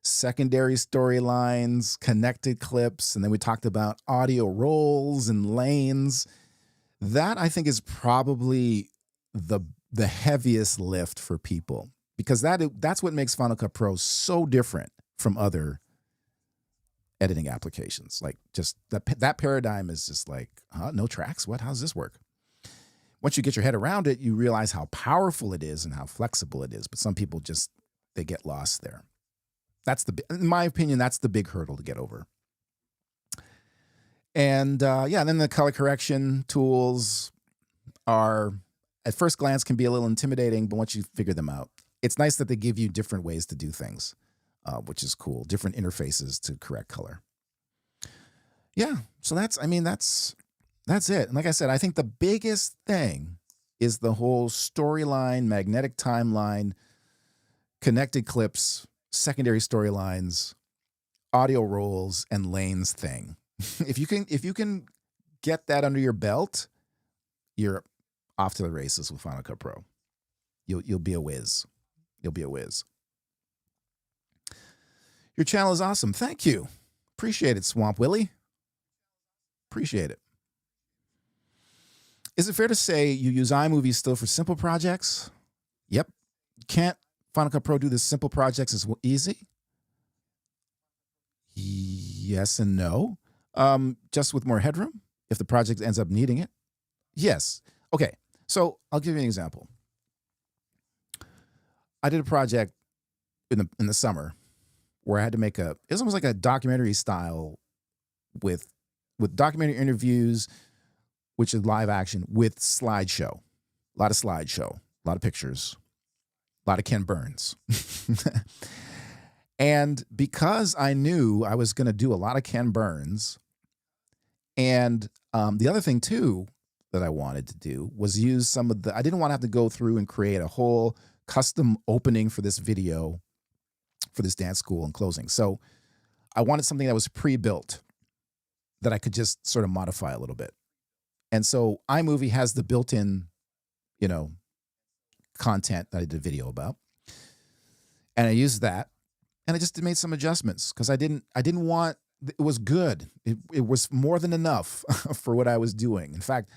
secondary storylines, connected clips, and then we talked about audio rolls and lanes. That, I think, is probably the heaviest lift for people, because that's what makes Final Cut Pro so different from other editing applications. Like, just that paradigm is just like, no tracks? What? How does this work? Once you get your head around it, you realize how powerful it is and how flexible it is. But some people they get lost there. In my opinion, that's the big hurdle to get over. And and then the color correction tools are, at first glance, can be a little intimidating, but once you figure them out, it's nice that they give you different ways to do things, which is cool. Different interfaces to correct color. Yeah, so that's it. And like I said, I think the biggest thing is the whole storyline, magnetic timeline, connected clips, secondary storylines, audio rolls, and lanes thing. If you can get that under your belt, you're off to the races with Final Cut Pro. You'll be a whiz. You'll be a whiz. Your channel is awesome. Thank you. Appreciate it, Swamp Willie. Appreciate it. Is it fair to say you use iMovie still for simple projects? Yep. Can't Final Cut Pro do the simple projects as easy? Yes and no. Just with more headroom if the project ends up needing it. Yes. Okay. So I'll give you an example. I did a project in the summer where I had to make it was almost like a documentary style with documentary interviews, which is live action with slideshow. A lot of slideshow, a lot of pictures, a lot of Ken Burns. And because I knew I was going to do a lot of Ken Burns, and the other thing too that I wanted to do was use some of I didn't want to have to go through and create a whole custom opening for this video for this dance school and closing. So I wanted something that was pre-built that I could just sort of modify a little bit. And so iMovie has the built-in, content that I did a video about. And I used that. And I just made some adjustments because I didn't want, it was good. It was more than enough for what I was doing. In fact,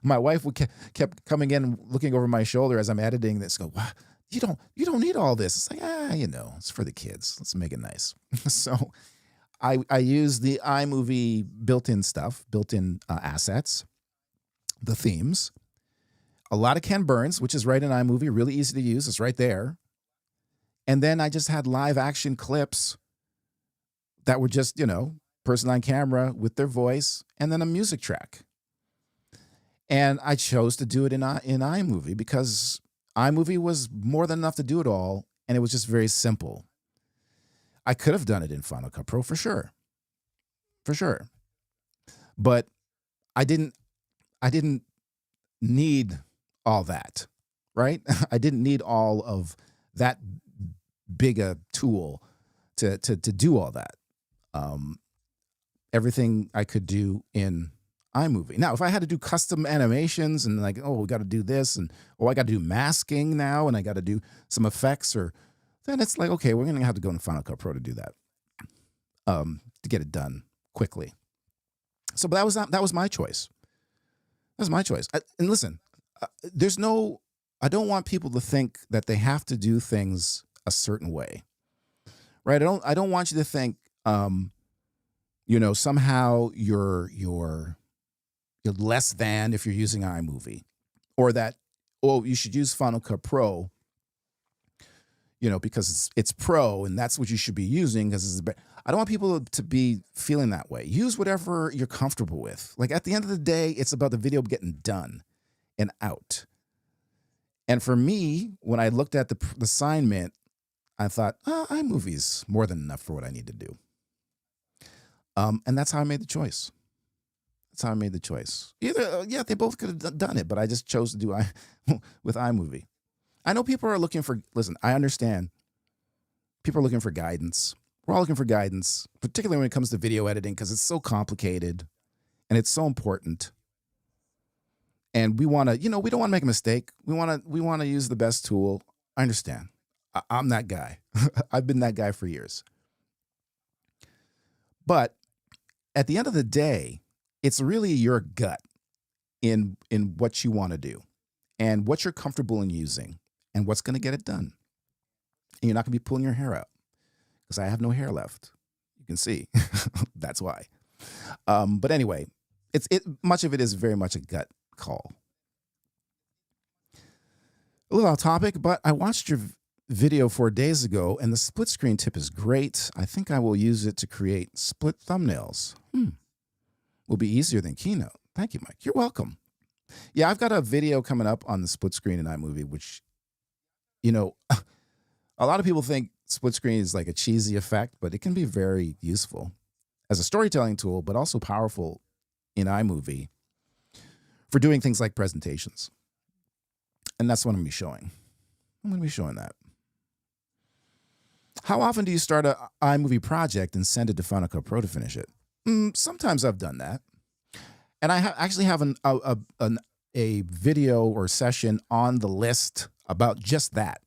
my wife kept coming in and looking over my shoulder as I'm editing this, go, wow, you don't need all this. It's like, it's for the kids. Let's make it nice. So I use the iMovie built-in stuff, built-in assets, the themes, a lot of Ken Burns, which is right in iMovie, really easy to use. It's right there. And then I just had live action clips that were just, person on camera with their voice and then a music track. And I chose to do it in iMovie because iMovie was more than enough to do it all. And it was just very simple. I could have done it in Final Cut Pro for sure. For sure. But I didn't need all that, right? I didn't need all of that big a tool to do all that. Everything I could do in iMovie. Now, if I had to do custom animations and like, we got to do this and I got to do masking now and I got to do some effects, then it's like, okay, we're going to have to go in Final Cut Pro to do that, to get it done quickly. So, but that was my choice. That was my choice. And listen, I don't want people to think that they have to do things a certain way, right? I don't want you to think, somehow you're less than if you're using iMovie, or that, you should use Final Cut Pro, because it's pro and that's what you should be using because it's I don't want people to be feeling that way. Use whatever you're comfortable with. Like at the end of the day, it's about the video getting done and out. And for me, when I looked at the assignment, I thought, iMovie's more than enough for what I need to do. And that's how I made the choice. That's how I made the choice. Either, they both could have done it, but I just chose to do with iMovie. I know people are looking for, listen, I understand. People are looking for guidance. We're all looking for guidance, particularly when it comes to video editing, because it's so complicated and it's so important. And we want to, we don't want to make a mistake. We want to use the best tool. I understand. I'm that guy. I've been that guy for years. But at the end of the day, it's really your gut in what you want to do and what you're comfortable in using and what's going to get it done. And you're not going to be pulling your hair out because I have no hair left. You can see. That's why. But anyway, much of it is very much a gut call. A little off topic, but I watched your video 4 days ago, and the split screen tip is great. I think I will use it to create split thumbnails. Will be easier than Keynote. Thank you, Mike. You're welcome. Yeah, I've got a video coming up on the split screen in iMovie, which, a lot of people think split screen is like a cheesy effect, but it can be very useful as a storytelling tool, but also powerful in iMovie for doing things like presentations. And that's what I'm going to be showing. I'm going to be showing that. How often do you start an iMovie project and send it to Final Cut Pro to finish it? Sometimes I've done that. And I actually have a video or session on the list about just that.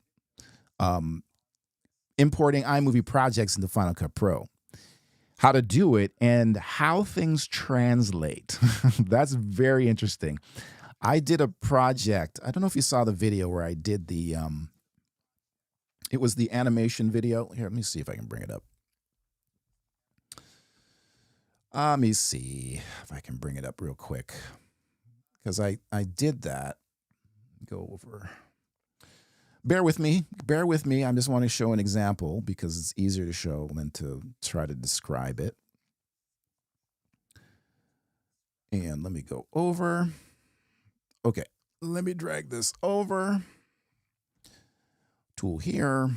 Importing iMovie projects into Final Cut Pro. How to do it and how things translate. That's very interesting. I did a project. I don't know if you saw the video where I did the, it was the animation video. Here, let me see if I can bring it up. Let me see if I can bring it up real quick. Because I did that. Go over. Bear with me. Bear with me. I just want to show an example because it's easier to show than to try to describe it. And let me go over. Okay, let me drag this over. Tool here.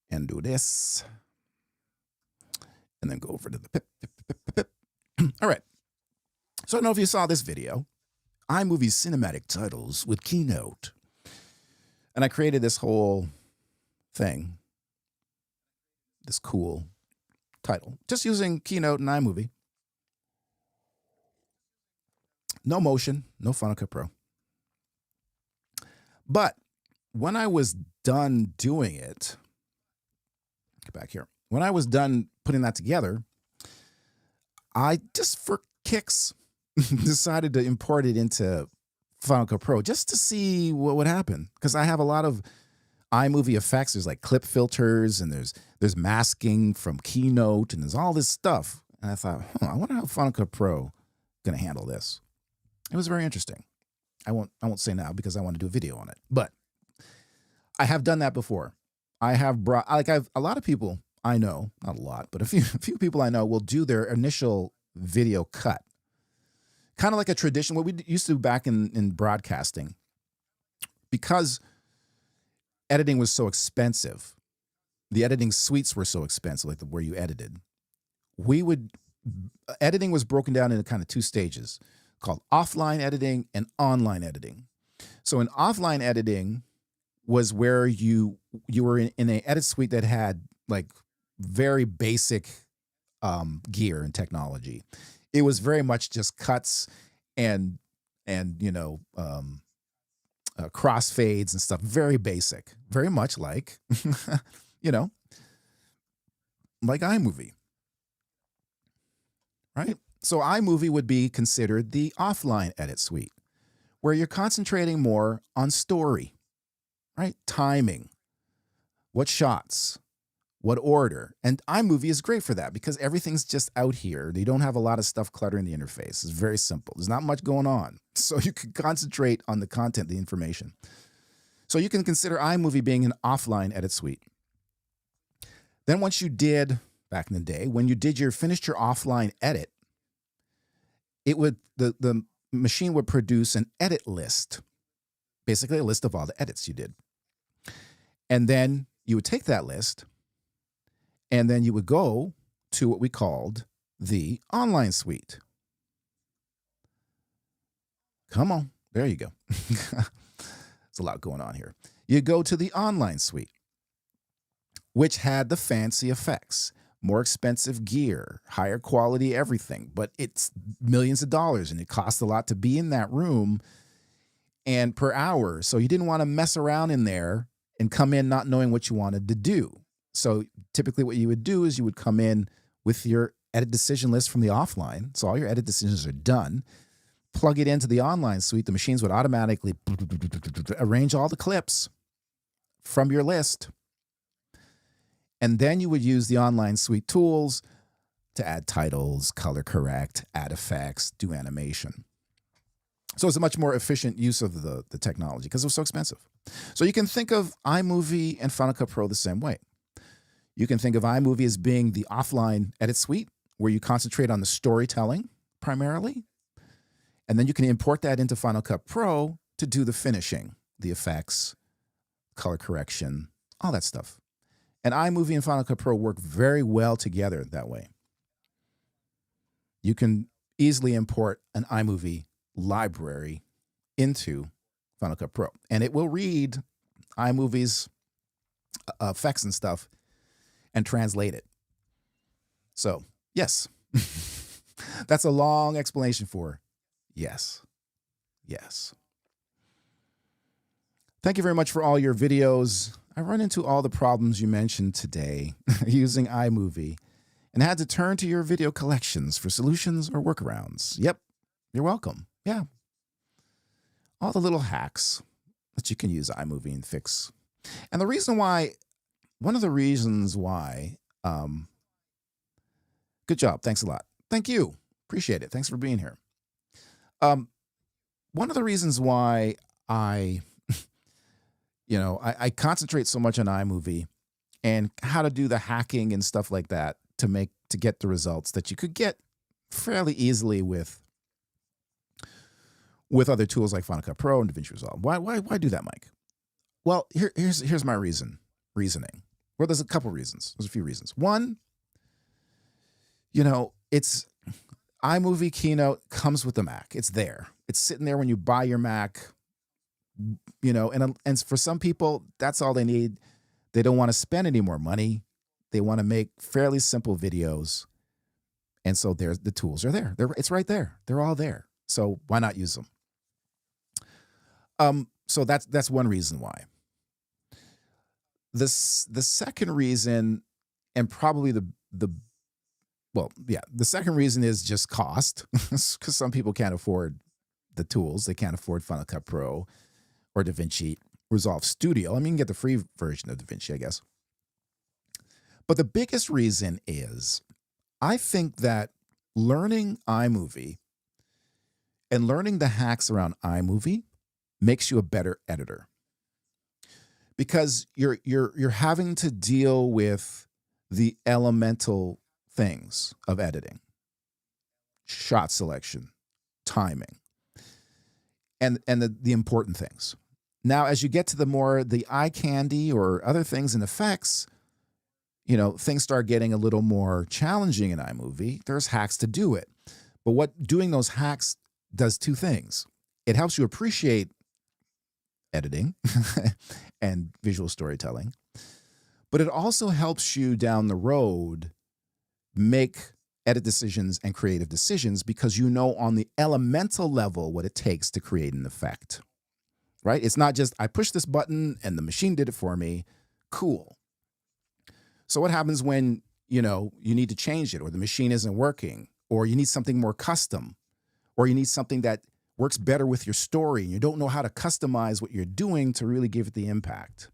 And do this. And then go over to the pip. All right. So I don't know if you saw this video. iMovie cinematic titles with Keynote. And I created this whole thing. This cool title. Just using Keynote and iMovie. No motion, no Final Cut Pro. But when I was done doing it, get back here. When I was done putting that together, I just for kicks decided to import it into Final Cut Pro just to see what would happen. Because I have a lot of iMovie effects. There's like clip filters and there's masking from Keynote and there's all this stuff. And I thought, I wonder how Final Cut Pro going to handle this. It was very interesting. I won't say now because I want to do a video on it. But I have done that before. I have brought a lot of people I know, not a lot, but a few people I know will do their initial video cut. Kind of like a tradition, what we used to do back in broadcasting. Because editing was so expensive, the editing suites were so expensive, like where you edited. Editing was broken down into kind of two stages called offline editing and online editing. So in offline editing was where you were in an edit suite that had like very basic gear and technology. It was very much just cuts and crossfades and stuff. Very basic, very much like, like iMovie, right? So iMovie would be considered the offline edit suite where you're concentrating more on story, right? Timing, what shots, what order. And iMovie is great for that because everything's just out here. You don't have a lot of stuff cluttering the interface. It's very simple. There's not much going on. So you can concentrate on the content, the information. So you can consider iMovie being an offline edit suite. Then once you did, back in the day, when you finished your offline edit, the machine would produce an edit list, basically a list of all the edits you did. And then you would take that list and then you would go to what we called the online suite. Come on, there you go. There's a lot going on here. You go to the online suite, which had the fancy effects, more expensive gear, higher quality everything, but it's millions of dollars and it costs a lot to be in that room and per hour. So you didn't want to mess around in there and come in not knowing what you wanted to do. So typically what you would do is you would come in with your edit decision list from the offline. So all your edit decisions are done. Plug it into the online suite. The machines would automatically arrange all the clips from your list. And then you would use the online suite tools to add titles, color correct, add effects, do animation. So it's a much more efficient use of the technology because it was so expensive. So you can think of iMovie and Final Cut Pro the same way. You can think of iMovie as being the offline edit suite where you concentrate on the storytelling primarily. And then you can import that into Final Cut Pro to do the finishing, the effects, color correction, all that stuff. And iMovie and Final Cut Pro work very well together that way. You can easily import an iMovie library into Final Cut Pro, and it will read iMovie's effects and stuff and translate it. So, yes, that's a long explanation for yes, yes. Thank you very much for all your videos. I run into all the problems you mentioned today using iMovie and had to turn to your video collections for solutions or workarounds. Yep, you're welcome. Yeah. all the little hacks that you can use iMovie and fix. And the reason why, one of the reasons why, good job. Thanks a lot. Thank you. Appreciate it. Thanks for being here. One of the reasons why I concentrate so much on iMovie and how to do the hacking and stuff like that to get the results that you could get fairly easily with other tools like Final Cut Pro and DaVinci Resolve. Why do that, Mike? Well, here's my reasoning. Well, there's a couple reasons. There's a few reasons. One, it's iMovie Keynote comes with the Mac. It's there. It's sitting there when you buy your Mac. And for some people, that's all they need. They don't want to spend any more money. They want to make fairly simple videos. And so the tools are there. It's right there. They're all there. So why not use them? So that's one reason why. The second reason, and probably the second reason is just cost, because some people can't afford the tools. They can't afford Final Cut Pro or DaVinci Resolve Studio. I mean, you can get the free version of DaVinci, I guess. But the biggest reason is I think that learning iMovie and learning the hacks around iMovie makes you a better editor, because you're having to deal with the elemental things of editing: shot selection, timing, and the important things. Now, as you get to the eye candy or other things in effects, things start getting a little more challenging in iMovie. There's hacks to do it. But what doing those hacks does two things. It helps you appreciate editing and visual storytelling, but it also helps you down the road make edit decisions and creative decisions, because on the elemental level what it takes to create an effect, right? It's not just I push this button and the machine did it for me. Cool. So what happens when, you need to change it, or the machine isn't working, or you need something more custom, or you need something that works better with your story and you don't know how to customize what you're doing to really give it the impact,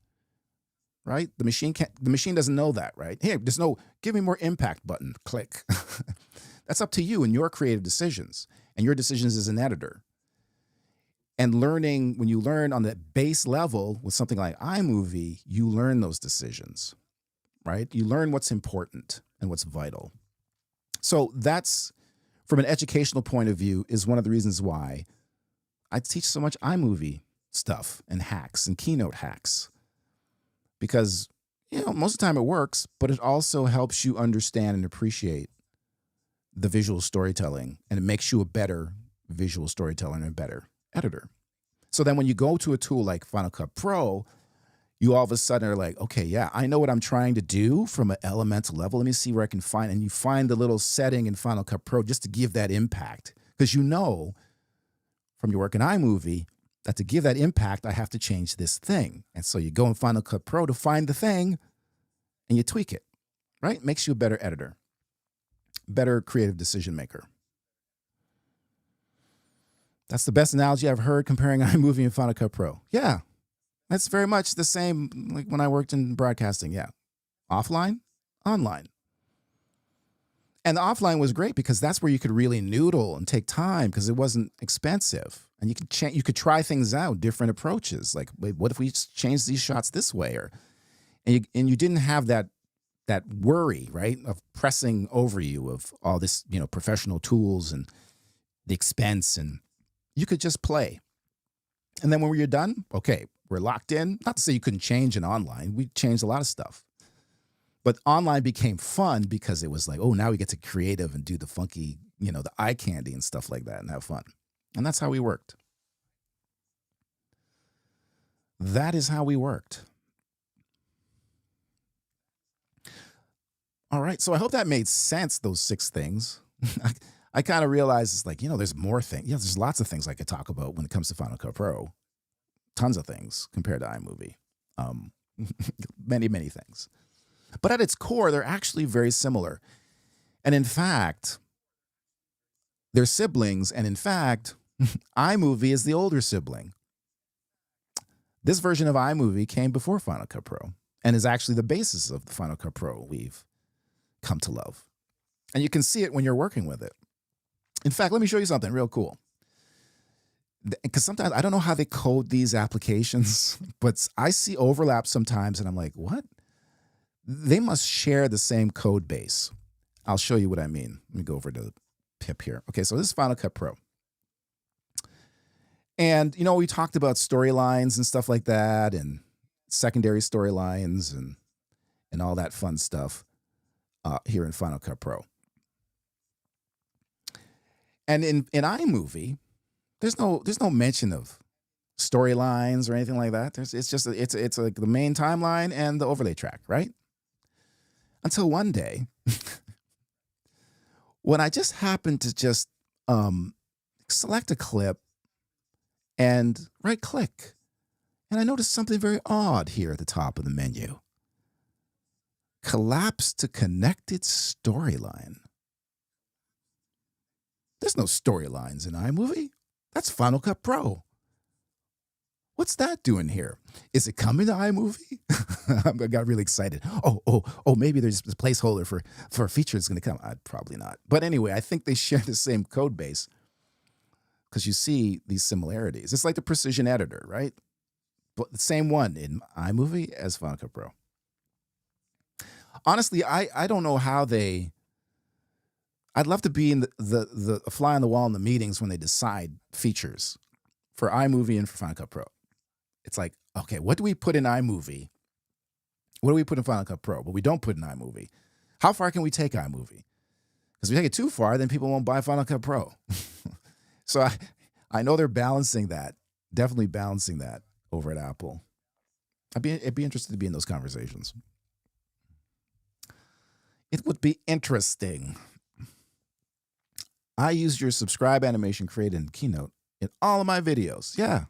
right? The machine doesn't know that, right? Here, there's no give me more impact button, click. That's up to you and your creative decisions and your decisions as an editor. And when you learn on the base level with something like iMovie, you learn those decisions, right? You learn what's important and what's vital. So that's, from an educational point of view, is one of the reasons why I teach so much iMovie stuff and hacks and Keynote hacks, because, most of the time it works, but it also helps you understand and appreciate the visual storytelling, and it makes you a better visual storyteller and a better editor. So then when you go to a tool like Final Cut Pro, you all of a sudden are like, okay, yeah, I know what I'm trying to do from an elemental level. Let me see where I can find, and you find the little setting in Final Cut Pro just to give that impact. Because from your work in iMovie that to give that impact, I have to change this thing. And so you go in Final Cut Pro to find the thing and you tweak it, right? Makes you a better editor, better creative decision maker. That's the best analogy I've heard comparing iMovie and Final Cut Pro. Yeah. That's very much the same like when I worked in broadcasting. Yeah. Offline, online. And the offline was great because that's where you could really noodle and take time, because it wasn't expensive. And you could try things out, different approaches. Like, wait, what if we just change these shots this way? And you didn't have that worry, right, of pressing over you of all this, professional tools and the expense, and you could just play. And then when you're done, okay, we're locked in. Not to say you couldn't change in online. We changed a lot of stuff. But online became fun because it was like, oh, now we get to creative and do the funky, the eye candy and stuff like that and have fun. And that's how we worked. That is how we worked. All right. So I hope that made sense, those 6 things. I kind of realized it's like, there's more things. Yeah, there's lots of things I could talk about when it comes to Final Cut Pro. Tons of things compared to iMovie. Many, many things. But at its core, they're actually very similar. And in fact, they're siblings. And in fact, iMovie is the older sibling. This version of iMovie came before Final Cut Pro and is actually the basis of the Final Cut Pro we've come to love. And you can see it when you're working with it. In fact, let me show you something real cool. Because sometimes I don't know how they code these applications, but I see overlap sometimes and I'm like, what? They must share the same code base. I'll show you what I mean. Let me go over to the pip here. Okay, so this is Final Cut Pro. And, you know, we talked about storylines and stuff like that and secondary storylines and all that fun stuff here in Final Cut Pro. And in iMovie, there's no mention of storylines or anything like that. It's like the main timeline and the overlay track, right? Until one day, when I just happened to just select a clip and right click, and I noticed something very odd here at the top of the menu. Collapse to connected storyline. There's no storylines in iMovie. That's Final Cut Pro. What's that doing here? Is it coming to iMovie? I got really excited. Oh, maybe there's a placeholder for a feature that's going to come. Probably not. But anyway, I think they share the same code base because you see these similarities. It's like the precision editor, right? But the same one in iMovie as Final Cut Pro. Honestly, I don't know how they... I'd love to be in the fly on the wall in the meetings when they decide features for iMovie and for Final Cut Pro. It's like, okay, what do we put in iMovie? What do we put in Final Cut Pro? But we don't put in iMovie. How far can we take iMovie? Because if we take it too far, then people won't buy Final Cut Pro. So I know they're balancing that, definitely balancing that over at Apple. It'd be interesting to be in those conversations. It would be interesting. I used your subscribe animation created in Keynote in all of my videos. Yeah.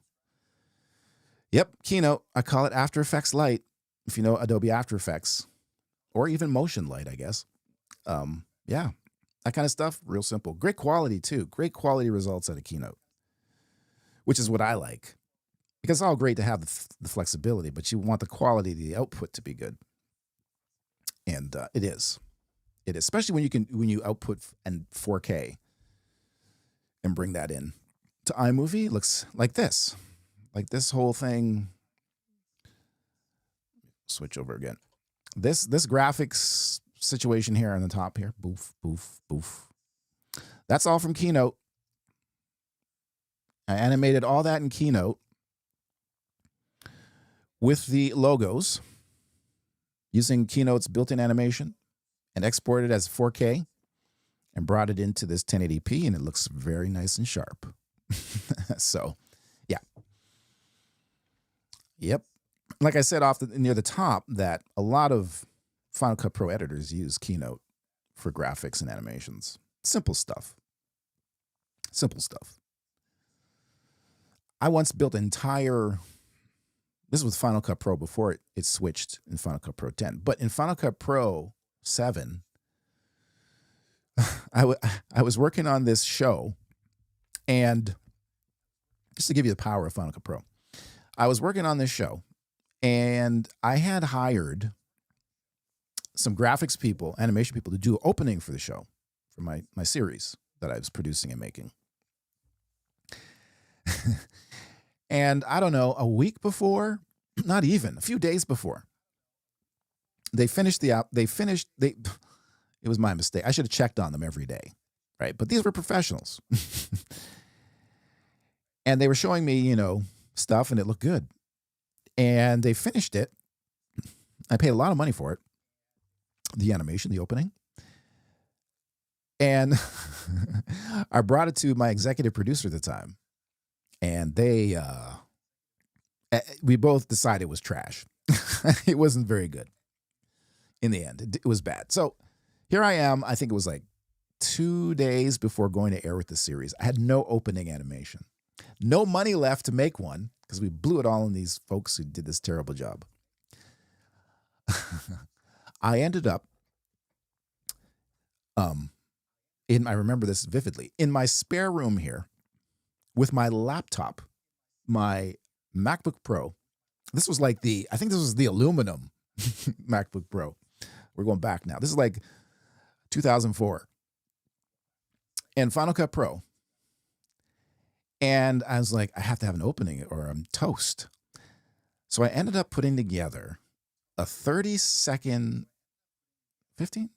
Yep, Keynote. I call it After Effects Lite, if you know Adobe After Effects, or even Motion Light, I guess. Yeah, that kind of stuff, real simple. Great quality, too. Great quality results out of Keynote, which is what I like. Because it's all great to have the flexibility, but you want the quality of the output to be good. And it is. It is, especially when you output in 4K and bring that in to iMovie. It looks like this. Like this whole thing. Switch over again. This graphics situation here on the top here. Boof, boof, boof. That's all from Keynote. I animated all that in Keynote with the logos using Keynote's built-in animation and exported as 4K and brought it into this 1080p, and it looks very nice and sharp. So, yeah. Yep. Like I said near the top, that a lot of Final Cut Pro editors use Keynote for graphics and animations. Simple stuff. Simple stuff. I once built this was Final Cut Pro before it switched in Final Cut Pro 10. But in Final Cut Pro 7, I was working on this show, and just to give you the power of Final Cut Pro, I was working on this show, and I had hired some graphics people, animation people, to do opening for the show, for my series that I was producing and making. And I don't know, a week before, not even, a few days before, it was my mistake. I should have checked on them every day, right? But these were professionals. And they were showing me, stuff, and it looked good. And they finished it. I paid a lot of money for it. The animation, the opening. And I brought it to my executive producer at the time. And we both decided it was trash. It wasn't very good. In the end, it was bad. So here I am. I think it was like 2 days before going to air with the series. I had no opening animation. No money left to make one because we blew it all on these folks who did this terrible job. I ended up, I remember this vividly, in my spare room here with my laptop, my MacBook Pro, This was like I think this was the aluminum MacBook Pro. We're going back now. This is like 2004. And Final Cut Pro. And I was like, I have to have an opening or I'm toast. So I ended up putting together a 30-second, 15?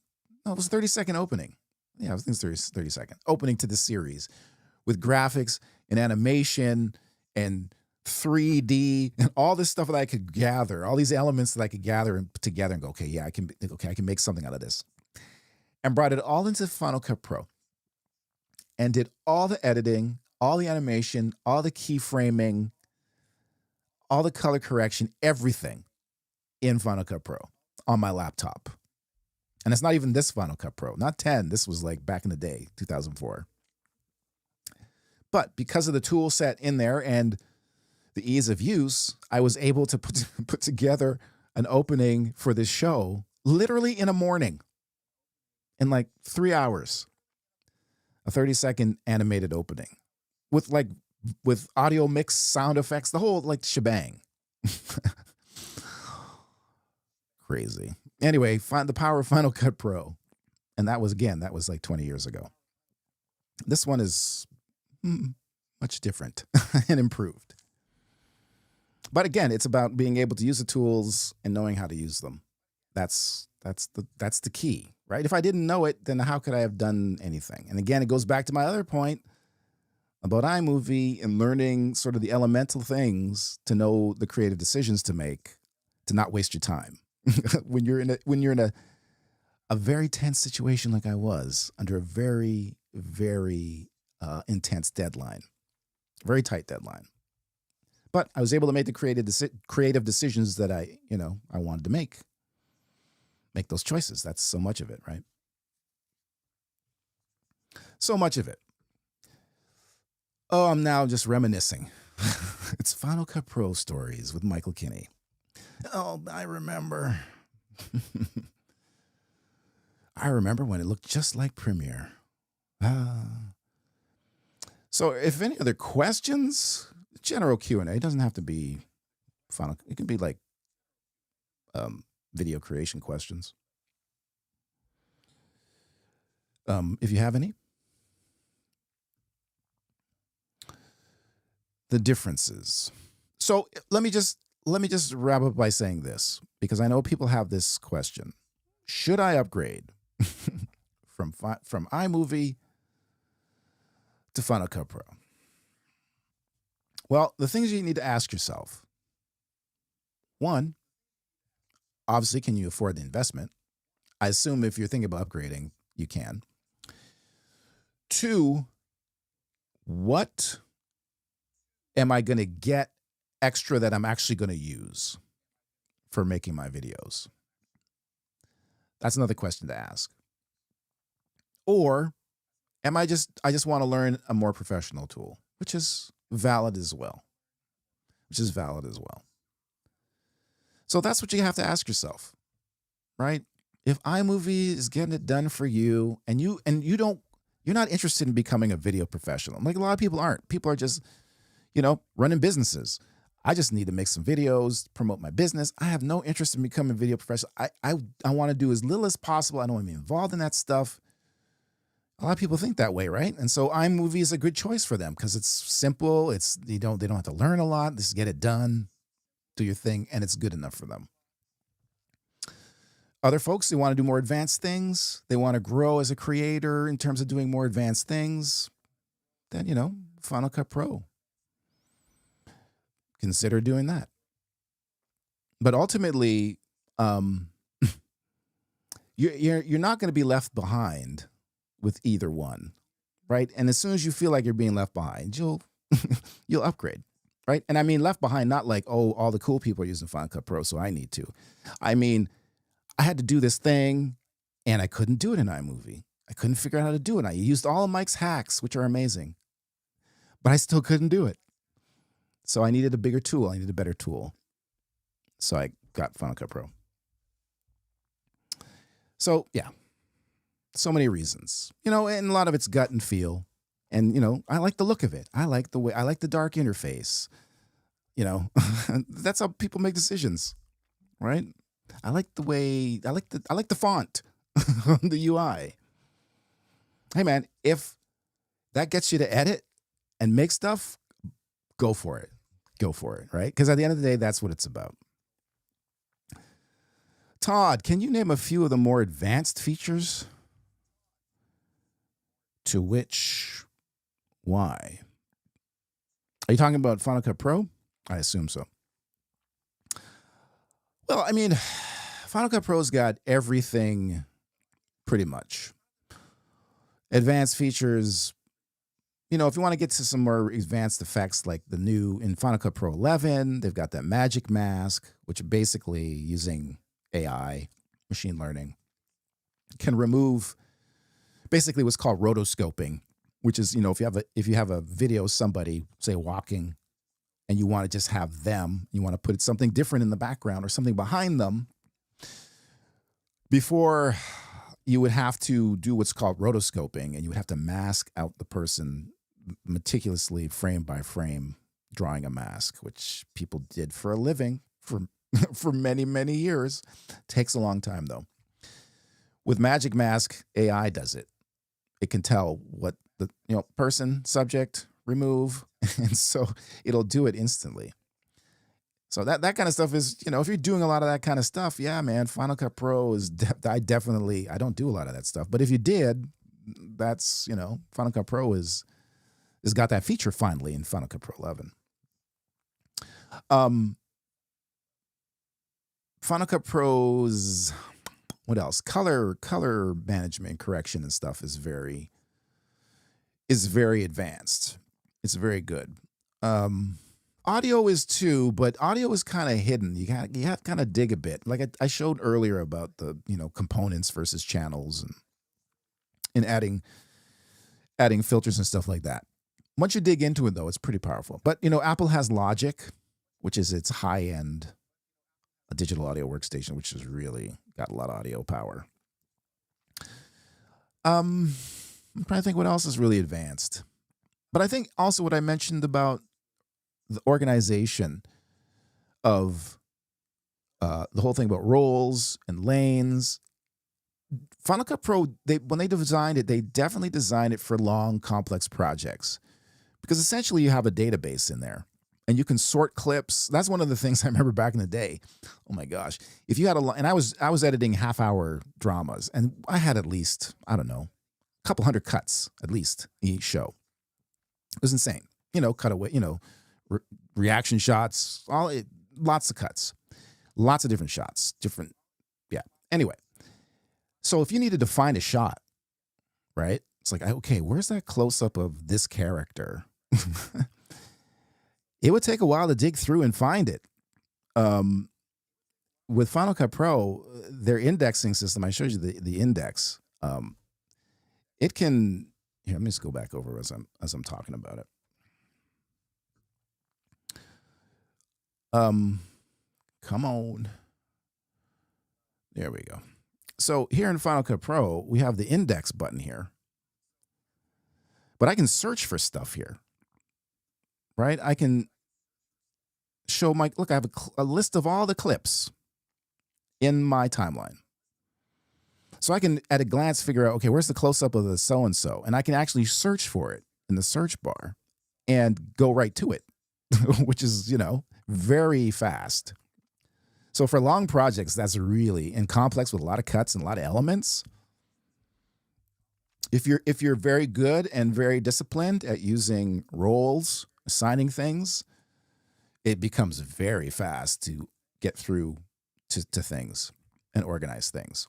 No, it was a 30-second opening. Yeah, I think it's 30-second opening to the series with graphics and animation and 3D and all this stuff that I could gather, all these elements that I could gather and put together and go, okay, yeah, I can make something out of this. And brought it all into Final Cut Pro and did all the editing, all the animation, all the keyframing, all the color correction, everything in Final Cut Pro on my laptop. And it's not even this Final Cut Pro, not 10. This was like back in the day, 2004. But because of the tool set in there and the ease of use, I was able to put together an opening for this show literally in a morning, in like 3 hours, a 30-second animated opening with audio mix, sound effects, the whole like shebang. Crazy. Anyway, find the power of Final Cut Pro. And that was like 20 years ago. This one is much different and improved. But again, it's about being able to use the tools and knowing how to use them. That's the key, right? If I didn't know it, then how could I have done anything? And again, it goes back to my other point about iMovie and learning sort of the elemental things to know the creative decisions to make, to not waste your time. when you're in a very tense situation like I was, under a very, very intense deadline, very tight deadline. But I was able to make the creative decisions that I wanted to make those choices. That's so much of it, right? So much of it. Oh, I'm now just reminiscing. It's Final Cut Pro stories with Michael Kinney. Oh, I remember. I remember when it looked just like Premiere. So if any other questions, general Q&A, it doesn't have to be Final. It can be like video creation questions. If you have any. The differences. So let me just wrap up by saying this, because I know people have this question. Should I upgrade from iMovie to Final Cut Pro? Well, the things you need to ask yourself. One, obviously, can you afford the investment? I assume if you're thinking about upgrading, you can. Two, what am I going to get extra that I'm actually going to use for making my videos? That's another question to ask. Or I just want to learn a more professional tool, which is valid as well. So that's what you have to ask yourself, right? If iMovie is getting it done for you and you're not interested in becoming a video professional. Like a lot of people aren't. People are just, running businesses. I just need to make some videos, promote my business. I have no interest in becoming a video professional. I want to do as little as possible. I don't want to be involved in that stuff. A lot of people think that way, right? And so iMovie is a good choice for them because it's simple. They don't have to learn a lot. Just get it done, do your thing, and it's good enough for them. Other folks, they want to do more advanced things. They want to grow as a creator in terms of doing more advanced things. Then, Final Cut Pro. Consider doing that. But ultimately, you're not going to be left behind with either one, right? And as soon as you feel like you're being left behind, you'll upgrade, right? And I mean left behind, not like, oh, all the cool people are using Final Cut Pro, so I need to. I mean, I had to do this thing, and I couldn't do it in iMovie. I couldn't figure out how to do it. I used all of Mike's hacks, which are amazing, but I still couldn't do it. So I needed a bigger tool. I needed a better tool. So I got Final Cut Pro. So, yeah. So many reasons, and a lot of it's gut and feel. And, I like the look of it. I like the dark interface. that's how people make decisions, right? I like the font on the UI. Hey man, if that gets you to edit and make stuff, go for it. Go for it, right? Because at the end of the day, that's what it's about. Todd, can you name a few of the more advanced features? To which, why? Are you talking about Final Cut Pro? I assume so. Well, I mean, Final Cut Pro's got everything pretty much. Advanced features, if you want to get to some more advanced effects like the new in Final Cut Pro 11, they've got that magic mask, which basically using AI, machine learning, can remove basically what's called rotoscoping, which is, if you have a video of somebody, say, walking, and you want to just have them, you want to put something different in the background or something behind them, before you would have to do what's called rotoscoping, and you would have to mask out the person meticulously, frame by frame, drawing a mask, which people did for a living for many, many years. Takes a long time, though. With Magic Mask, AI does it. It can tell what the person, subject, remove, and so it'll do it instantly. So that kind of stuff is, if you're doing a lot of that kind of stuff, yeah, man, Final Cut Pro is, I don't do a lot of that stuff. But if you did, that's, Final Cut Pro has got that feature finally in Final Cut Pro 11. Final Cut Pro's, what else? Color management, correction and stuff is very advanced. It's very good. Audio is too, but audio is kind of hidden. You have to kind of dig a bit. Like I showed earlier about the components versus channels and adding filters and stuff like that. Once you dig into it, though, it's pretty powerful. But Apple has Logic, which is its high-end digital audio workstation, which has really got a lot of audio power. I'm trying to think what else is really advanced. But I think also what I mentioned about the organization of the whole thing about roles and lanes. Final Cut Pro, when they designed it, they definitely designed it for long, complex projects. Because essentially you have a database in there. And you can sort clips. That's one of the things I remember back in the day. Oh my gosh. If you had and I was editing half-hour dramas, and I had at least, I don't know, a couple hundred cuts at least each show. It was insane. Cutaway, reaction shots, lots of cuts, lots of different shots, yeah. Anyway, so if you needed to find a shot, right? It's like, okay, where's that close-up of this character? It would take a while to dig through and find it. With Final Cut Pro, their indexing system, I showed you the index. It can, here, let me just go back over as I'm talking about it. Come on. There we go. So here in Final Cut Pro, we have the index button here. But I can search for stuff here, right? I can show look, I have a list of all the clips in my timeline. So I can, at a glance, figure out, okay, where's the close-up of the so-and-so? And I can actually search for it in the search bar and go right to it, which is, very fast. So for long projects, that's really, and complex with a lot of cuts and a lot of elements, if you're very good and very disciplined at using roles, assigning things, it becomes very fast to get through to things and organize things.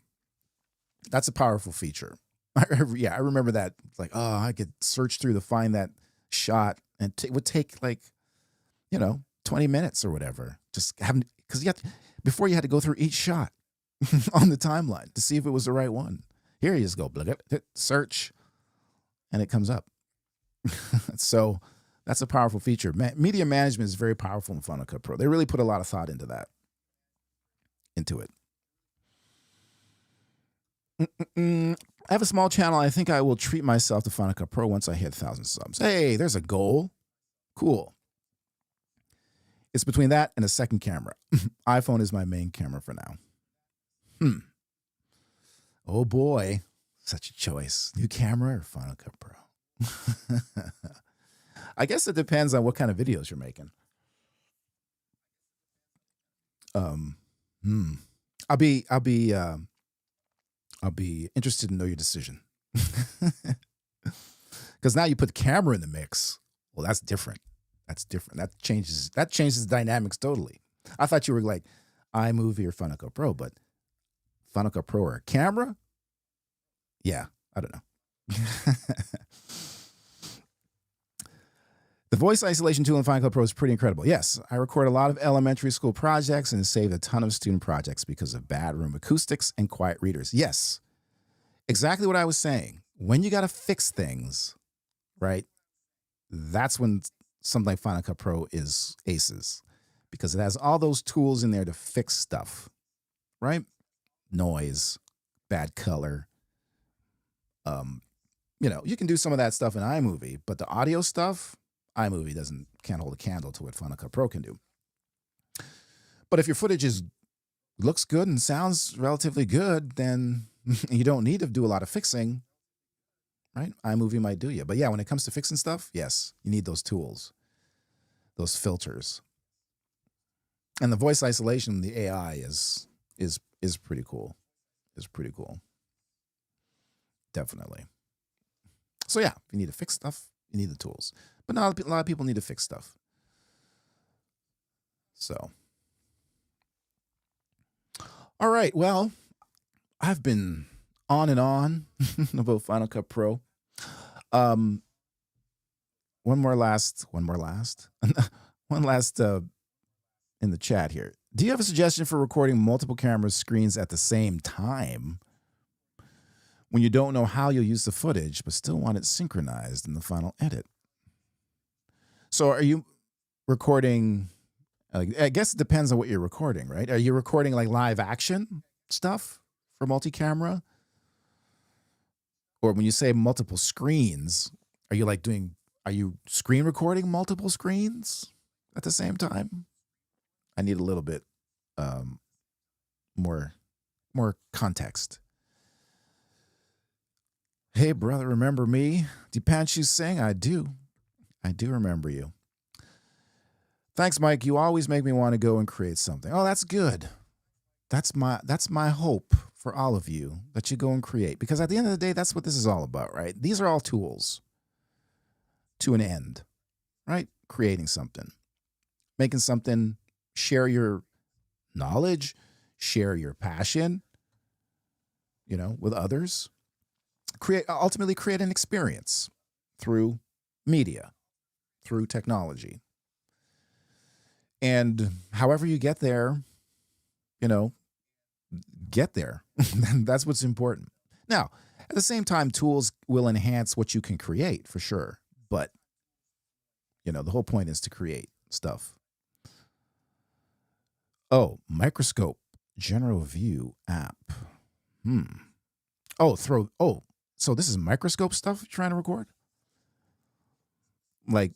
That's a powerful feature. I remember that. It's like, oh, I could search through to find that shot, and it would take 20 minutes or whatever. Just having, because before you had to go through each shot on the timeline to see if it was the right one. Here you just go, search, and it comes up. So that's a powerful feature. Media management is very powerful in Final Cut Pro. They really put a lot of thought into it. I have a small channel. I think I will treat myself to Final Cut Pro once I hit 1,000 subs. Hey, there's a goal. Cool. It's between that and a second camera. iPhone is my main camera for now. Oh boy, such a choice. New camera or Final Cut Pro? I guess it depends on what kind of videos you're making. I'll be interested to know your decision. Because now you put the camera in the mix. Well, that's different. That's different. That changes the dynamics totally. I thought you were like iMovie or Final Cut Pro, but Final Cut Pro or a camera? Yeah, I don't know. The voice isolation tool in Final Cut Pro is pretty incredible. Yes, I record a lot of elementary school projects and saved a ton of student projects because of bad room acoustics and quiet readers. Yes, exactly what I was saying. When you got to fix things, right, that's when something like Final Cut Pro is aces, because it has all those tools in there to fix stuff, right? Noise, bad color. You can do some of that stuff in iMovie, but the audio stuff, iMovie can't hold a candle to what Final Cut Pro can do. But if your footage looks good and sounds relatively good, then you don't need to do a lot of fixing, right? iMovie might do you. But yeah, when it comes to fixing stuff, yes, you need those tools, those filters. And the voice isolation, the AI is pretty cool. Is pretty cool. Definitely. So yeah, if you need to fix stuff, you need the tools. But not a lot of people need to fix stuff. So. All right, well, I've been on and on about Final Cut Pro. One last in the chat here. Do you have a suggestion for recording multiple camera screens at the same time when you don't know how you'll use the footage, but still want it synchronized in the final edit? So are you recording, I guess it depends on what you're recording, right? Are you recording like live action stuff for multi-camera? Or when you say multiple screens, are you screen recording multiple screens at the same time? I need a little bit more context. Hey, brother, remember me? Dipanshu Singh, I do remember you. Thanks, Mike. You always make me want to go and create something. Oh, that's good. That's my hope for all of you, that you go and create. Because at the end of the day, that's what this is all about, right? These are all tools to an end, right? Creating something, making something, share your knowledge, share your passion, with others. Ultimately create an experience through media, through technology. And however you get there, get there. That's what's important. Now, at the same time, tools will enhance what you can create for sure. But, the whole point is to create stuff. Oh, Microscope General View app. So this is microscope stuff you're trying to record? Like,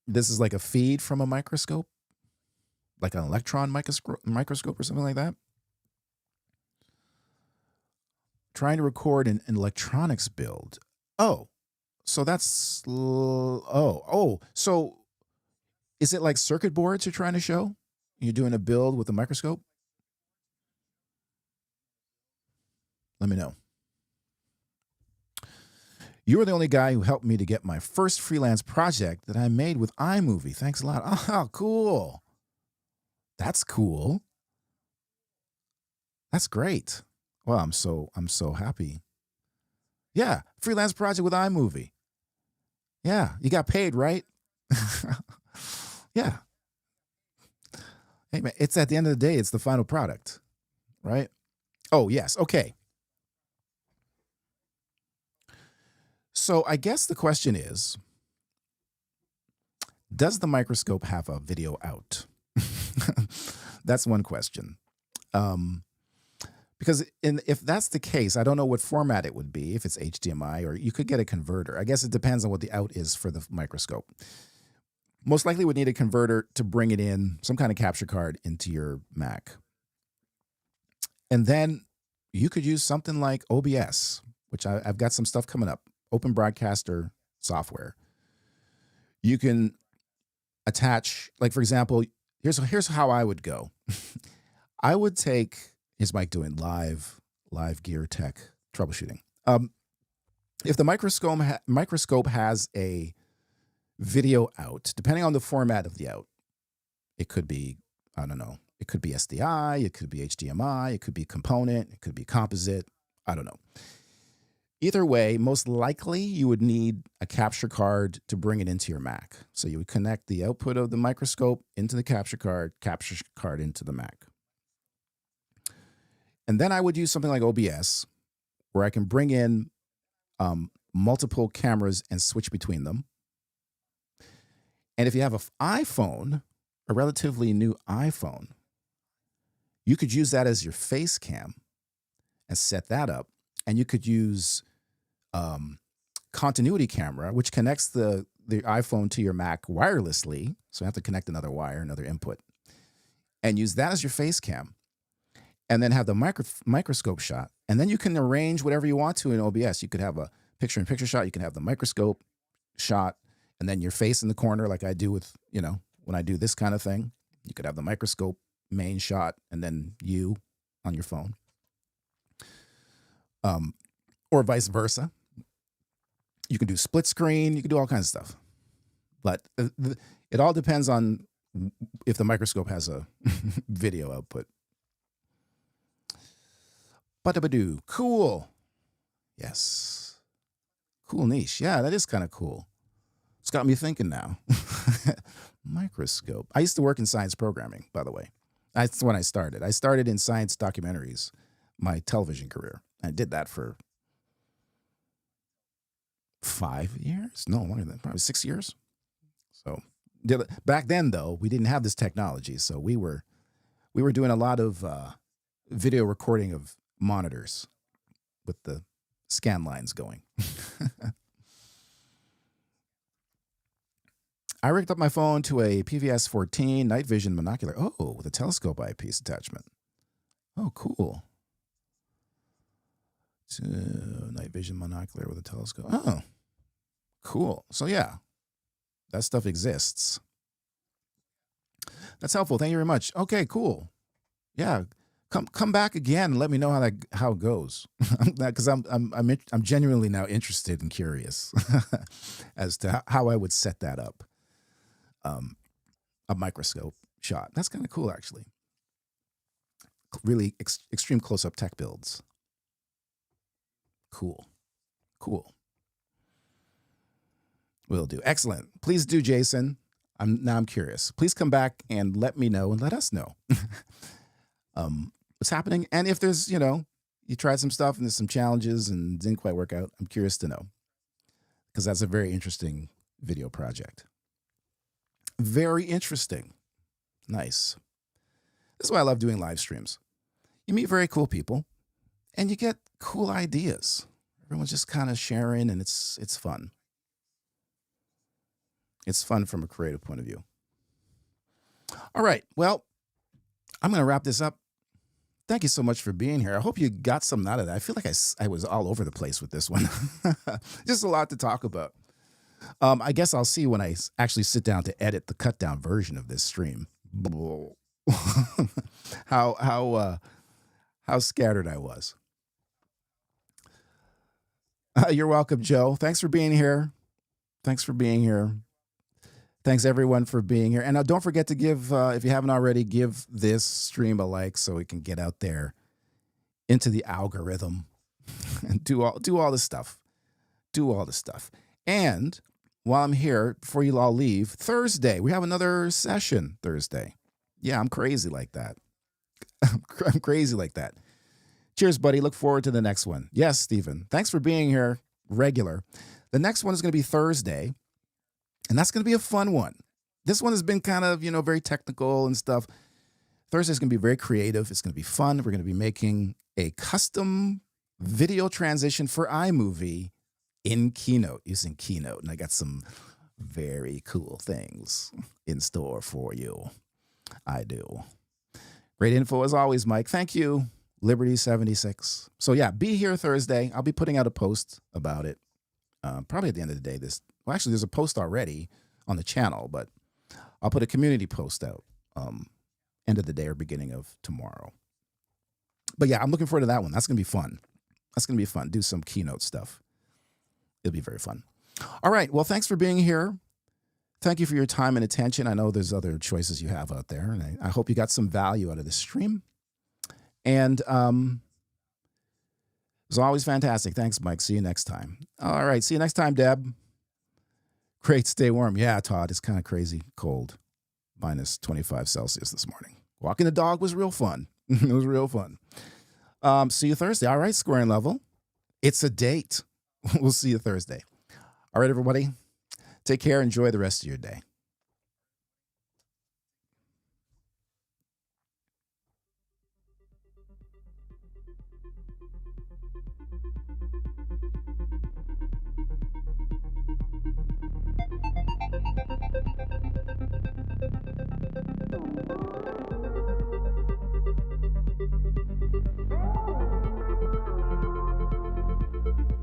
this is like a feed from a microscope? Like an electron microscope or something like that? Trying to record an electronics build. Oh, so that's, so is it like circuit boards you're trying to show? You're doing a build with a microscope? Let me know. You were the only guy who helped me to get my first freelance project that I made with iMovie. Thanks a lot. Oh, cool. That's cool. That's great. Well, I'm so happy. Yeah, freelance project with iMovie. Yeah, you got paid, right? Yeah. Hey, man, it's at the end of the day, it's the final product, right? Oh, yes. Okay. So I guess the question is, does the microscope have a video out? That's one question. Because if that's the case, I don't know what format it would be, if it's HDMI, or you could get a converter. I guess it depends on what the out is for the microscope. most likely would need a converter to bring it in, some kind of capture card into your Mac. And then you could use something like OBS, which I've got some stuff coming up, Open Broadcaster software. You can attach, like, for example, here's how I would go. I would take, here's Mike doing live gear tech troubleshooting. If the microscope has a video out, depending on the format of the out, it could be, I don't know, it could be SDI, it could be HDMI, it could be component, it could be composite, I don't know. Either way, most likely you would need a capture card to bring it into your Mac. So you would connect the output of the microscope into the capture card into the Mac. And then I would use something like OBS, where I can bring in multiple cameras and switch between them. And if you have an iPhone, a relatively new iPhone, you could use that as your face cam and set that up. And you could use continuity camera, which connects the iPhone to your Mac wirelessly. So you have to connect another wire, another input, and use that as your face cam. And then have the microscope shot. And then you can arrange whatever you want to in OBS. You could have a picture-in-picture shot. You can have the microscope shot, and then your face in the corner, like I do with, when I do this kind of thing. You could have the microscope main shot, and then you on your phone. Or vice versa. You can do split screen. You can do all kinds of stuff. But it all depends on if the microscope has a video output. Ba-da-ba-doo. Cool. Yes. Cool niche. Yeah, that is kind of cool. It's got me thinking now. Microscope. I used to work in science programming, by the way. That's when I started. I started in science documentaries, my television career. I did that for 5 years? No, longer than probably 6 years. So back then, though, we didn't have this technology. So we were doing a lot of video recording of monitors with the scan lines going. I rigged up my phone to a PVS 14 night vision monocular. Oh, with a telescope eyepiece attachment. Oh, cool. Night vision monocular with a telescope. Oh, cool. So yeah, that stuff exists. That's helpful. Thank you very much. Okay, cool. Yeah, come back again and let me know how it goes, because I'm genuinely now interested and curious as to how I would set that up. A microscope shot. That's kind of cool, actually. Really extreme close-up tech builds. Cool. Will do. Excellent. Please do, Jason. I'm curious. Please come back and let me know and let us know what's happening. And if there's, you tried some stuff and there's some challenges and didn't quite work out, I'm curious to know, because that's a very interesting video project. Very interesting. Nice. This is why I love doing live streams. You meet very cool people and you get cool ideas. Everyone's just kind of sharing, and it's fun. It's fun from a creative point of view. All right. Well, I'm going to wrap this up. Thank you so much for being here. I hope you got something out of that. I feel like I was all over the place with this one. Just a lot to talk about. I guess I'll see when I actually sit down to edit the cut down version of this stream. How scattered I was. You're welcome, Joe. Thanks for being here. Thanks everyone for being here. And don't forget to give, if you haven't already, give this stream a like so it can get out there into the algorithm and do all this stuff. And while I'm here, before you all leave, Thursday, we have another session Thursday. Yeah, I'm crazy like that. I'm crazy like that. Cheers, buddy. Look forward to the next one. Yes, Stephen. Thanks for being here. Regular. The next one is going to be Thursday, and that's going to be a fun one. This one has been kind of, very technical and stuff. Thursday is going to be very creative. It's going to be fun. We're going to be making a custom video transition for iMovie in Keynote, using Keynote. And I got some very cool things in store for you. I do. Great info as always, Mike. Thank you, Liberty76. So yeah, be here Thursday. I'll be putting out a post about it. Probably at the end of the day. Well, actually, there's a post already on the channel, but I'll put a community post out end of the day or beginning of tomorrow. But yeah, I'm looking forward to that one. That's going to be fun. That's going to be fun. Do some Keynote stuff. It'll be very fun. All right. Well, thanks for being here. Thank you for your time and attention. I know there's other choices you have out there, and I hope you got some value out of this stream. And it was always fantastic. Thanks, Mike. See you next time. All right. See you next time, Deb. Great. Stay warm. Yeah, Todd, it's kind of crazy cold. Minus 25 Celsius this morning. Walking the dog was real fun. It was real fun. See you Thursday. All right, Square and Level. It's a date. We'll see you Thursday. All right, everybody. Take care. Enjoy the rest of your day.